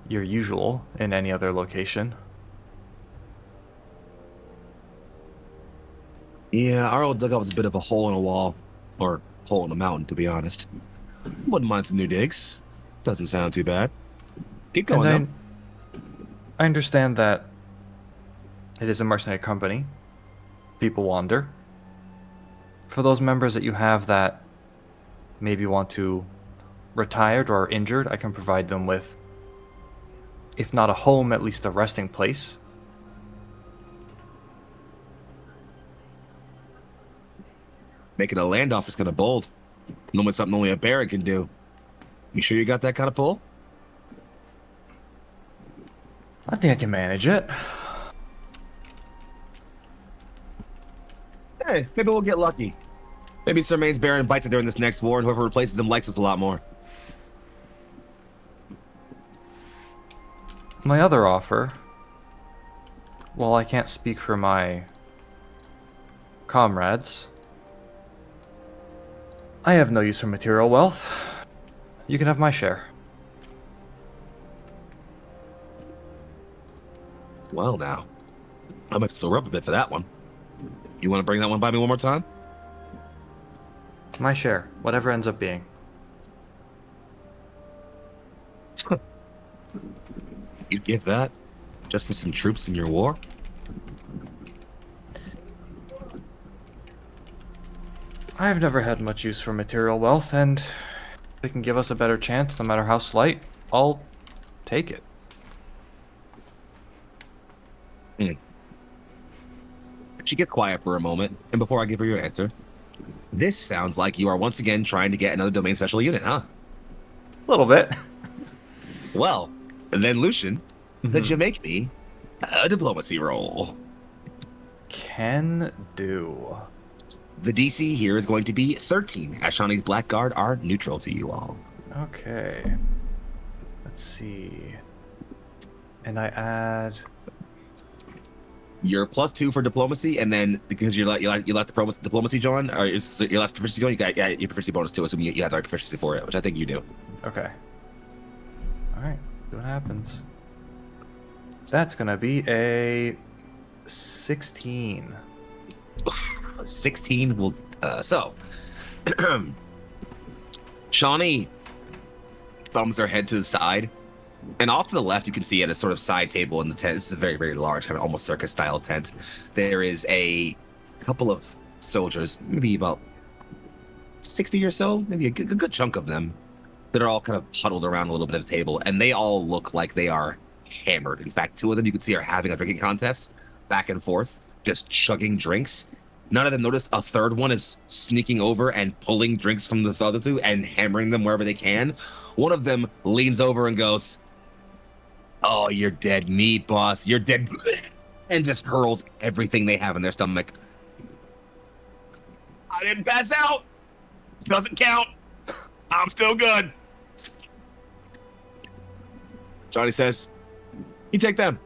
your usual in any other location. Yeah, our old dugout was a bit of a hole in a wall, or hole in a mountain, to be honest. Wouldn't mind some new digs. Doesn't sound too bad. Keep going, though. I understand that it is a mercenary company. People wander. For those members that you have that maybe want to retired or injured, I can provide them with, if not a home, at least a resting place. Making a land office kind of bold. Normally something only a baron can do. You sure you got that kind of pull? I think I can manage it. Hey, maybe we'll get lucky. Maybe Sir Main's Baron bites it during this next war, and whoever replaces him likes us a lot more. My other offer, while I can't speak for my comrades, I have no use for material wealth. You can have my share. Well, now. I might still rub a bit for that one. You want to bring that one by me one more time? My share, whatever ends up being. You'd give that? Just for some troops in your war? I've never had much use for material wealth, and if they can give us a better chance, no matter how slight, I'll take it. She gets quiet for a moment, and before I give her your answer, this sounds like you are once again trying to get another domain special unit, huh? A little bit. Well, then Lucian, could Mhm. you make me a diplomacy roll? Can do. The DC here is going to be 13, as Shawnee's Blackguard are neutral to you all. Okay. Let's see. And I add. You're +2 for diplomacy, and then because you left the diplomacy, John, or you left proficiency going, you got your proficiency bonus too, assuming you have the right proficiency for it, which I think you do. Okay. Alright, see what happens. That's gonna be a 16. 16 will so Shawnee thumbs her head to the side, and off to the left you can see at a sort of side table in the tent, this is a very, very large, kind of almost circus style tent, there is a couple of soldiers, maybe about 60 or so, maybe a good chunk of them, that are all kind of huddled around a little bit of the table, and they all look like they are hammered. In fact, two of them you can see are having a drinking contest back and forth, just chugging drinks. None of them notice a third one is sneaking over and pulling drinks from the other two and hammering them wherever they can. One of them leans over and goes, "Oh, you're dead meat, boss. You're dead," and just hurls everything they have in their stomach. "I didn't pass out. Doesn't count. I'm still good." Johnny says, "You take them."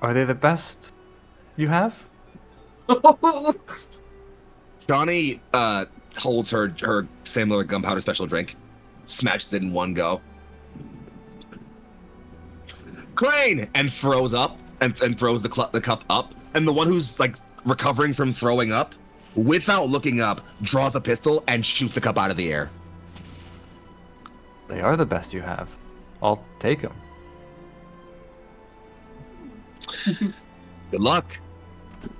Are they the best you have? Johnny holds her similar gunpowder special drink, smashes it in one go. "Crane!" and throws up and throws the cup up. And the one who's like recovering from throwing up, without looking up, draws a pistol and shoots the cup out of the air. They are the best you have. I'll take them. Good luck.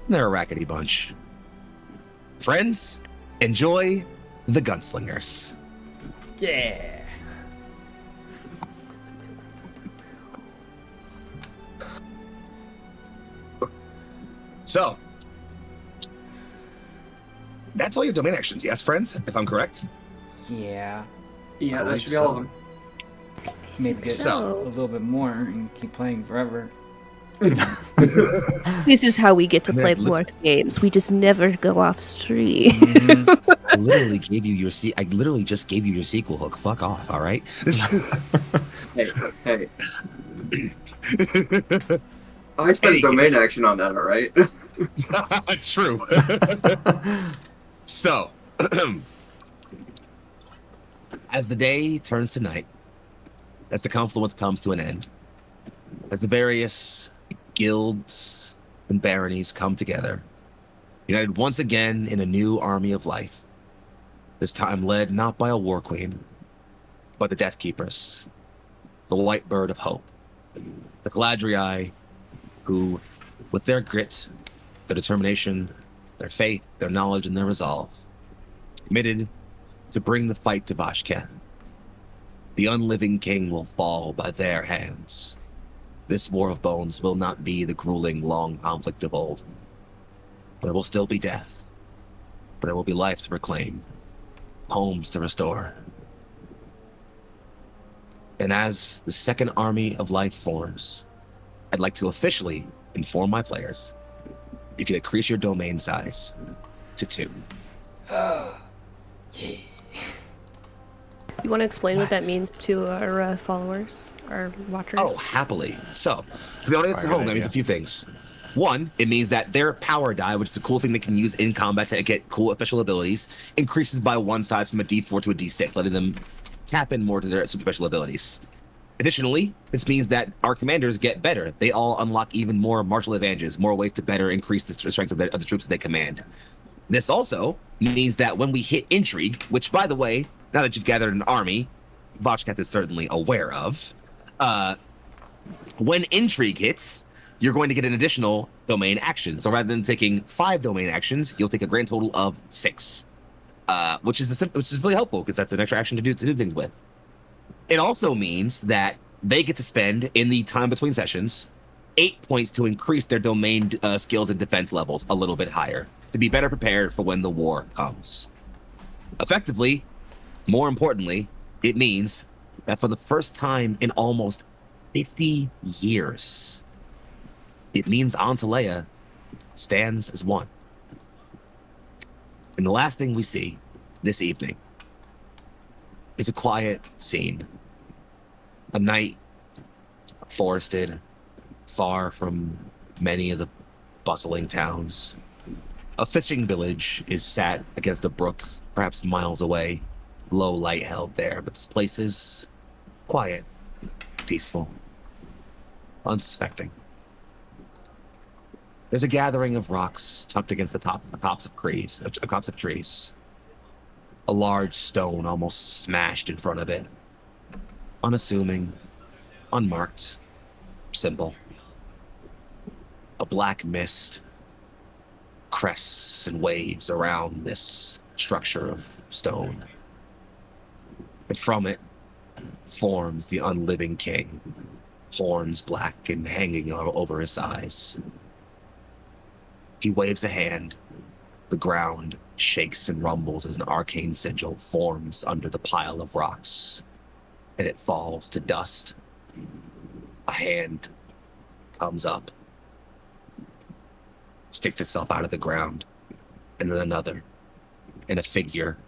They're a rackety bunch. Friends, enjoy the gunslingers. Yeah. So, that's all your domain actions, yes, friends? If I'm correct? Yeah. Yeah, that believe should be all of so. them. Maybe get So- a little bit more and keep playing forever. This is how we get to Man, play look- board games. We just never go off stream. Mhm. I literally just gave you your sequel hook. Fuck off, all right? Hey. I spent Hey, domain it's- action on that, alright? True. So, as the day turns to night, as the confluence comes to an end, as the various guilds and baronies come together, united once again in a new army of life, this time led not by a war queen, but the Death Keepers, the White Bird of Hope, the Caladriai, who, with their grit, their determination, their faith, their knowledge, and their resolve, committed to bring the fight to Vashken. The Unliving King will fall by their hands. This war of bones will not be the grueling, long conflict of old. There will still be death, but there will be life to reclaim, homes to restore. And as the second army of life forms, I'd like to officially inform my players you can increase your domain size to 2. You want to explain what that Nice. means to our followers, our watchers? Oh, happily. So, for the audience at Fire home, that means idea. a few things. One, it means that their power die, which is a cool thing they can use in combat to get cool official abilities, increases by 1 size from a D4 to a D6, letting them tap in more to their super special abilities. Additionally, this means that our commanders get better. They all unlock even more martial advantages, more ways to better increase the strength of the troops that they command. This also means that when we hit intrigue, which, by the way, now that you've gathered an army, Vashketh is certainly aware of, when intrigue hits, you're going to get an additional domain action. So rather than taking 5 domain actions, you'll take a grand total of 6, which is really helpful because that's an extra action to do things with. It also means that they get to spend in the time between sessions 8 points to increase their domain skills and defense levels a little bit higher to be better prepared for when the war comes. Effectively, more importantly, it means that for the first time in almost 50 years, it means Antalea stands as one. And the last thing we see this evening is a quiet scene. A night forested, far from many of the bustling towns. A fishing village is sat against a brook, perhaps miles away. Low light held there, but this place is quiet, peaceful, unsuspecting. There's a gathering of rocks tucked against the tops of trees. A large stone almost smashed in front of it. Unassuming, unmarked, simple. A black mist crests and waves around this structure of stone. And from it forms the Unliving King, horns black and hanging over his eyes. He waves a hand. The ground shakes and rumbles as an arcane sigil forms under the pile of rocks, and it falls to dust. A hand comes up, sticks itself out of the ground, and then another, and a figure,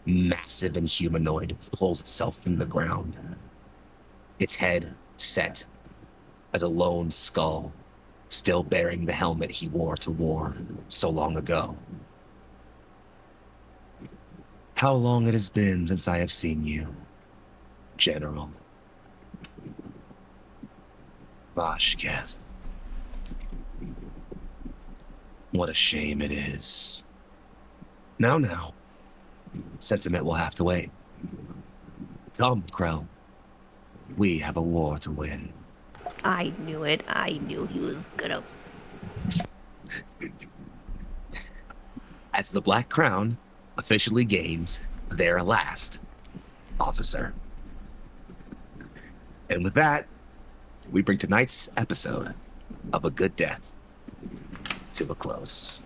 massive and humanoid, pulls itself from the ground. Its head set as a lone skull, still bearing the helmet he wore to war so long ago. How long it has been since I have seen you, General Vashketh. What a shame it is. Now, sentiment will have to wait. Come, Krell. We have a war to win. I knew it. I knew he was gonna. As the Black Crown officially gains their last officer. And with that, we bring tonight's episode of A Good Death to a close.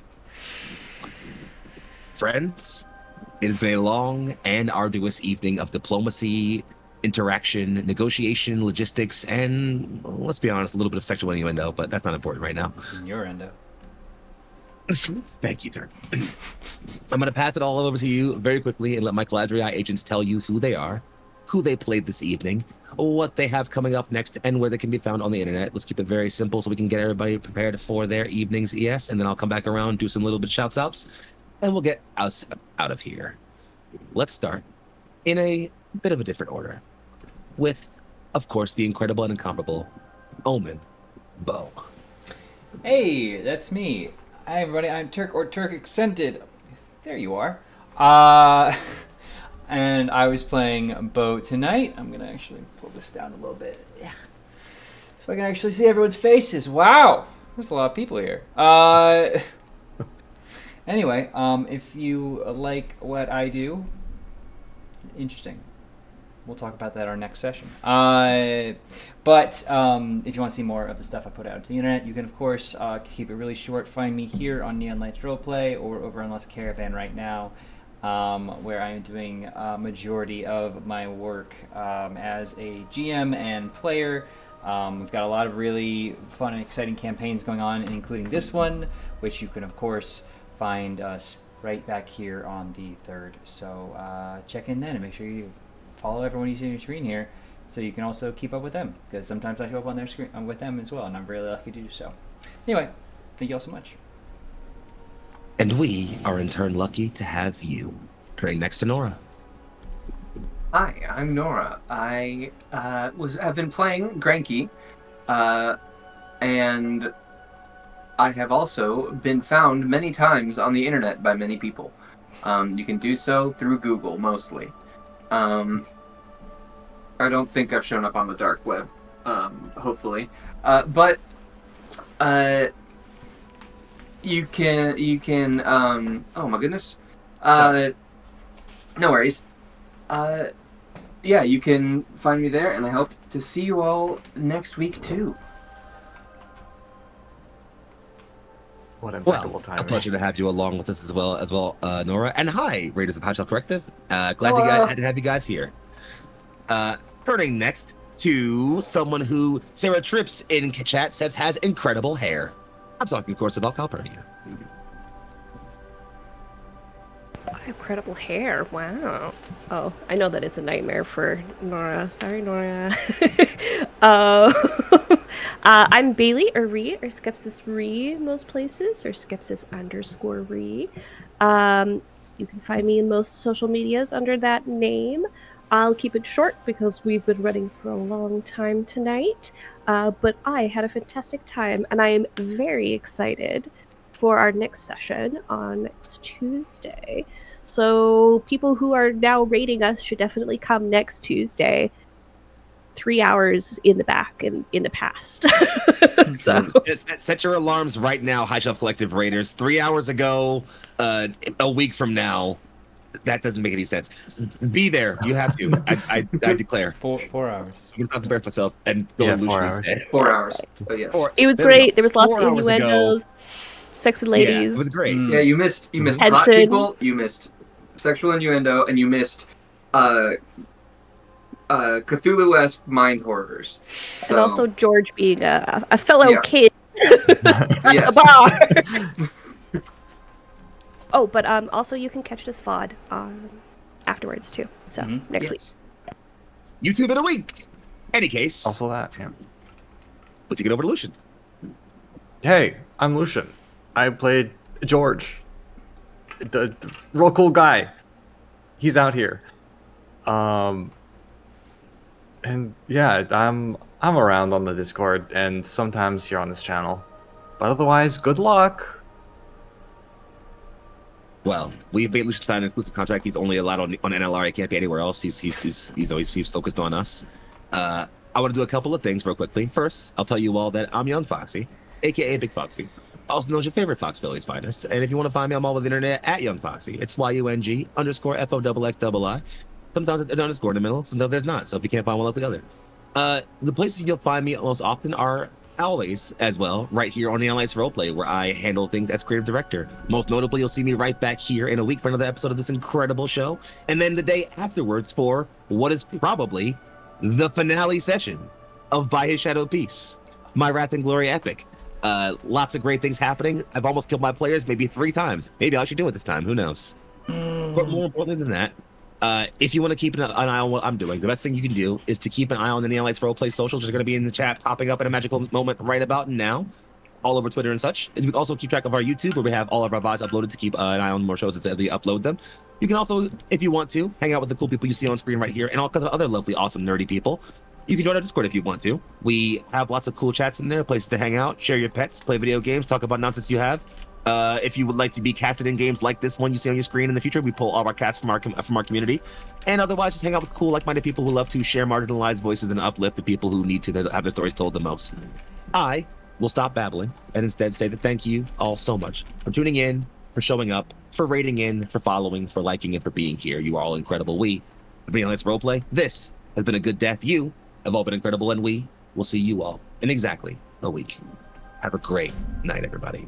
Friends, it has been a long and arduous evening of diplomacy, interaction, negotiation, logistics, and, well, let's be honest, a little bit of sexual innuendo, but that's not important right now. Innuendo. Thank you, Dirk. I'm going to pass it all over to you very quickly and let my Caladriai agents tell you who they are, who they played this evening, what they have coming up next, and where they can be found on the internet. Let's keep it very simple so we can get everybody prepared for their evening's ES, and then I'll come back around, do some little bit shouts outs, and we'll get us out of here. Let's start in a bit of a different order with, of course, the incredible and incomparable Omen Bo. Hey, that's me. Hi everybody, I'm Turk or Turk Accented. There you are. And I was playing Bo tonight. I'm gonna actually pull this down a little bit. Yeah. So I can actually see everyone's faces. Wow! There's a lot of people here. Anyway, if you like what I do, interesting. We'll talk about that our next session. But if you want to see more of the stuff I put out to the internet, you can, of course, keep it really short. Find me here on Neon Lights Roleplay or over on Lost Caravan right now, where I am doing a majority of my work as a GM and player. We've got a lot of really fun and exciting campaigns going on, including this one, which you can, of course, find us right back here on the 3rd. So check in then and make sure you follow everyone you see on your screen here, so you can also keep up with them, because sometimes I show up on their screen with them as well, and I'm really lucky to do so. Anyway, thank you all so much. And we are in turn lucky to have you right next to Nora. Hi, I'm Nora. I have been playing Granky, and I have also been found many times on the internet by many people. You can do so through Google mostly. I don't think I've shown up on the dark web, hopefully. But You can oh my goodness. Sorry. No worries. Yeah, you can find me there, and I hope to see you all next week too. What Well, impeccable a timing. pleasure to have you along with us as well, Nora. And hi, Raiders of High Shelf Collective. Glad Hello. to have you guys here. Turning next to someone who Sarah Trips in chat says has incredible hair. I'm talking, of course, about Calpurnia. Incredible hair. Wow. Oh, I know that it's a nightmare for Nora. Sorry, Nora. uh, I'm Bailey, or Ree, or Skepsis Ree in most places, or Skepsis_Ree. You can find me in most social medias under that name. I'll keep it short because we've been running for a long time tonight. But I had a fantastic time, and I am very excited for our next session on next Tuesday. So people who are now rating us should definitely come next Tuesday. 3 hours in the back and in the past. So Set your alarms right now, High Shelf Collective Raiders. 3 hours ago, a week from now. That doesn't make any sense. Be there. You have to. I declare. 4 hours. I'm going to embarrass myself and go Yeah, to 4 Lucian hours. instead. 4 hours. Oh yes. it was There we go. great. There was lots 4 of hours ago. innuendos, sexy Yeah, ladies. it was great. Mm. Yeah, you missed hot Tension. people, you missed sexual innuendo, and you missed Cthulhu-esque mind horrors. So, And also George being a fellow Yeah. kid at Yes. the bar. Oh, but also you can catch this VOD afterwards too. So next week. yes. YouTube in a week. Any case, Also that, yeah. let's take it over to Lucian. Hey, I'm Lucian. I played George. The real cool guy. He's out here. And yeah, I'm around on the Discord and sometimes here on this channel. But otherwise, good luck. Well, we've made Lucian sign an exclusive contract. He's only allowed on NLR. He can't be anywhere else. He's focused on us. I want to do a couple of things real quickly. First, I'll tell you all that I'm Young Foxy, aka Big Foxy, also known as your favorite Fox Philly's finest. And if you want to find me, I'm all over the internet at Young Foxy. It's YUNG_FOXXI. Sometimes an underscore in the middle, sometimes there's not. So if you can't find one, like the other. The places you'll find me most often are always as well right here on the Alliance Roleplay, where I handle things as creative director. Most notably, you'll see me right back here in a week for another episode of this incredible show, and then the day afterwards for what is probably the finale session of By His Shadow Peace, my Wrath and Glory epic. Lots of great things happening. I've almost killed my players maybe 3 times. Maybe I should do it this time. Who knows? But more importantly than that, if you want to keep an eye on what I'm doing, the best thing you can do is to keep an eye on the Neolites Roleplay socials, which are going to be in the chat, popping up at a magical moment right about now, all over Twitter and such. Is we also keep track of our YouTube, where we have all of our VODs uploaded to keep an eye on more shows as we upload them. You can also, if you want to, hang out with the cool people you see on screen right here, and all kinds of other lovely, awesome, nerdy people. You can join our Discord if you want to. We have lots of cool chats in there, places to hang out, share your pets, play video games, talk about nonsense you have. If you would like to be casted in games like this one you see on your screen in the future, we pull all of our casts from our community. And otherwise, just hang out with cool, like-minded people who love to share marginalized voices and uplift the people who need to have their stories told the most. I will stop babbling and instead say that thank you all so much for tuning in, for showing up, for rating in, for following, for liking, and for being here. You are all incredible. We, the Brilliant Let's Roleplay, this has been a good death. You have all been incredible, and we will see you all in exactly a week. Have a great night, everybody.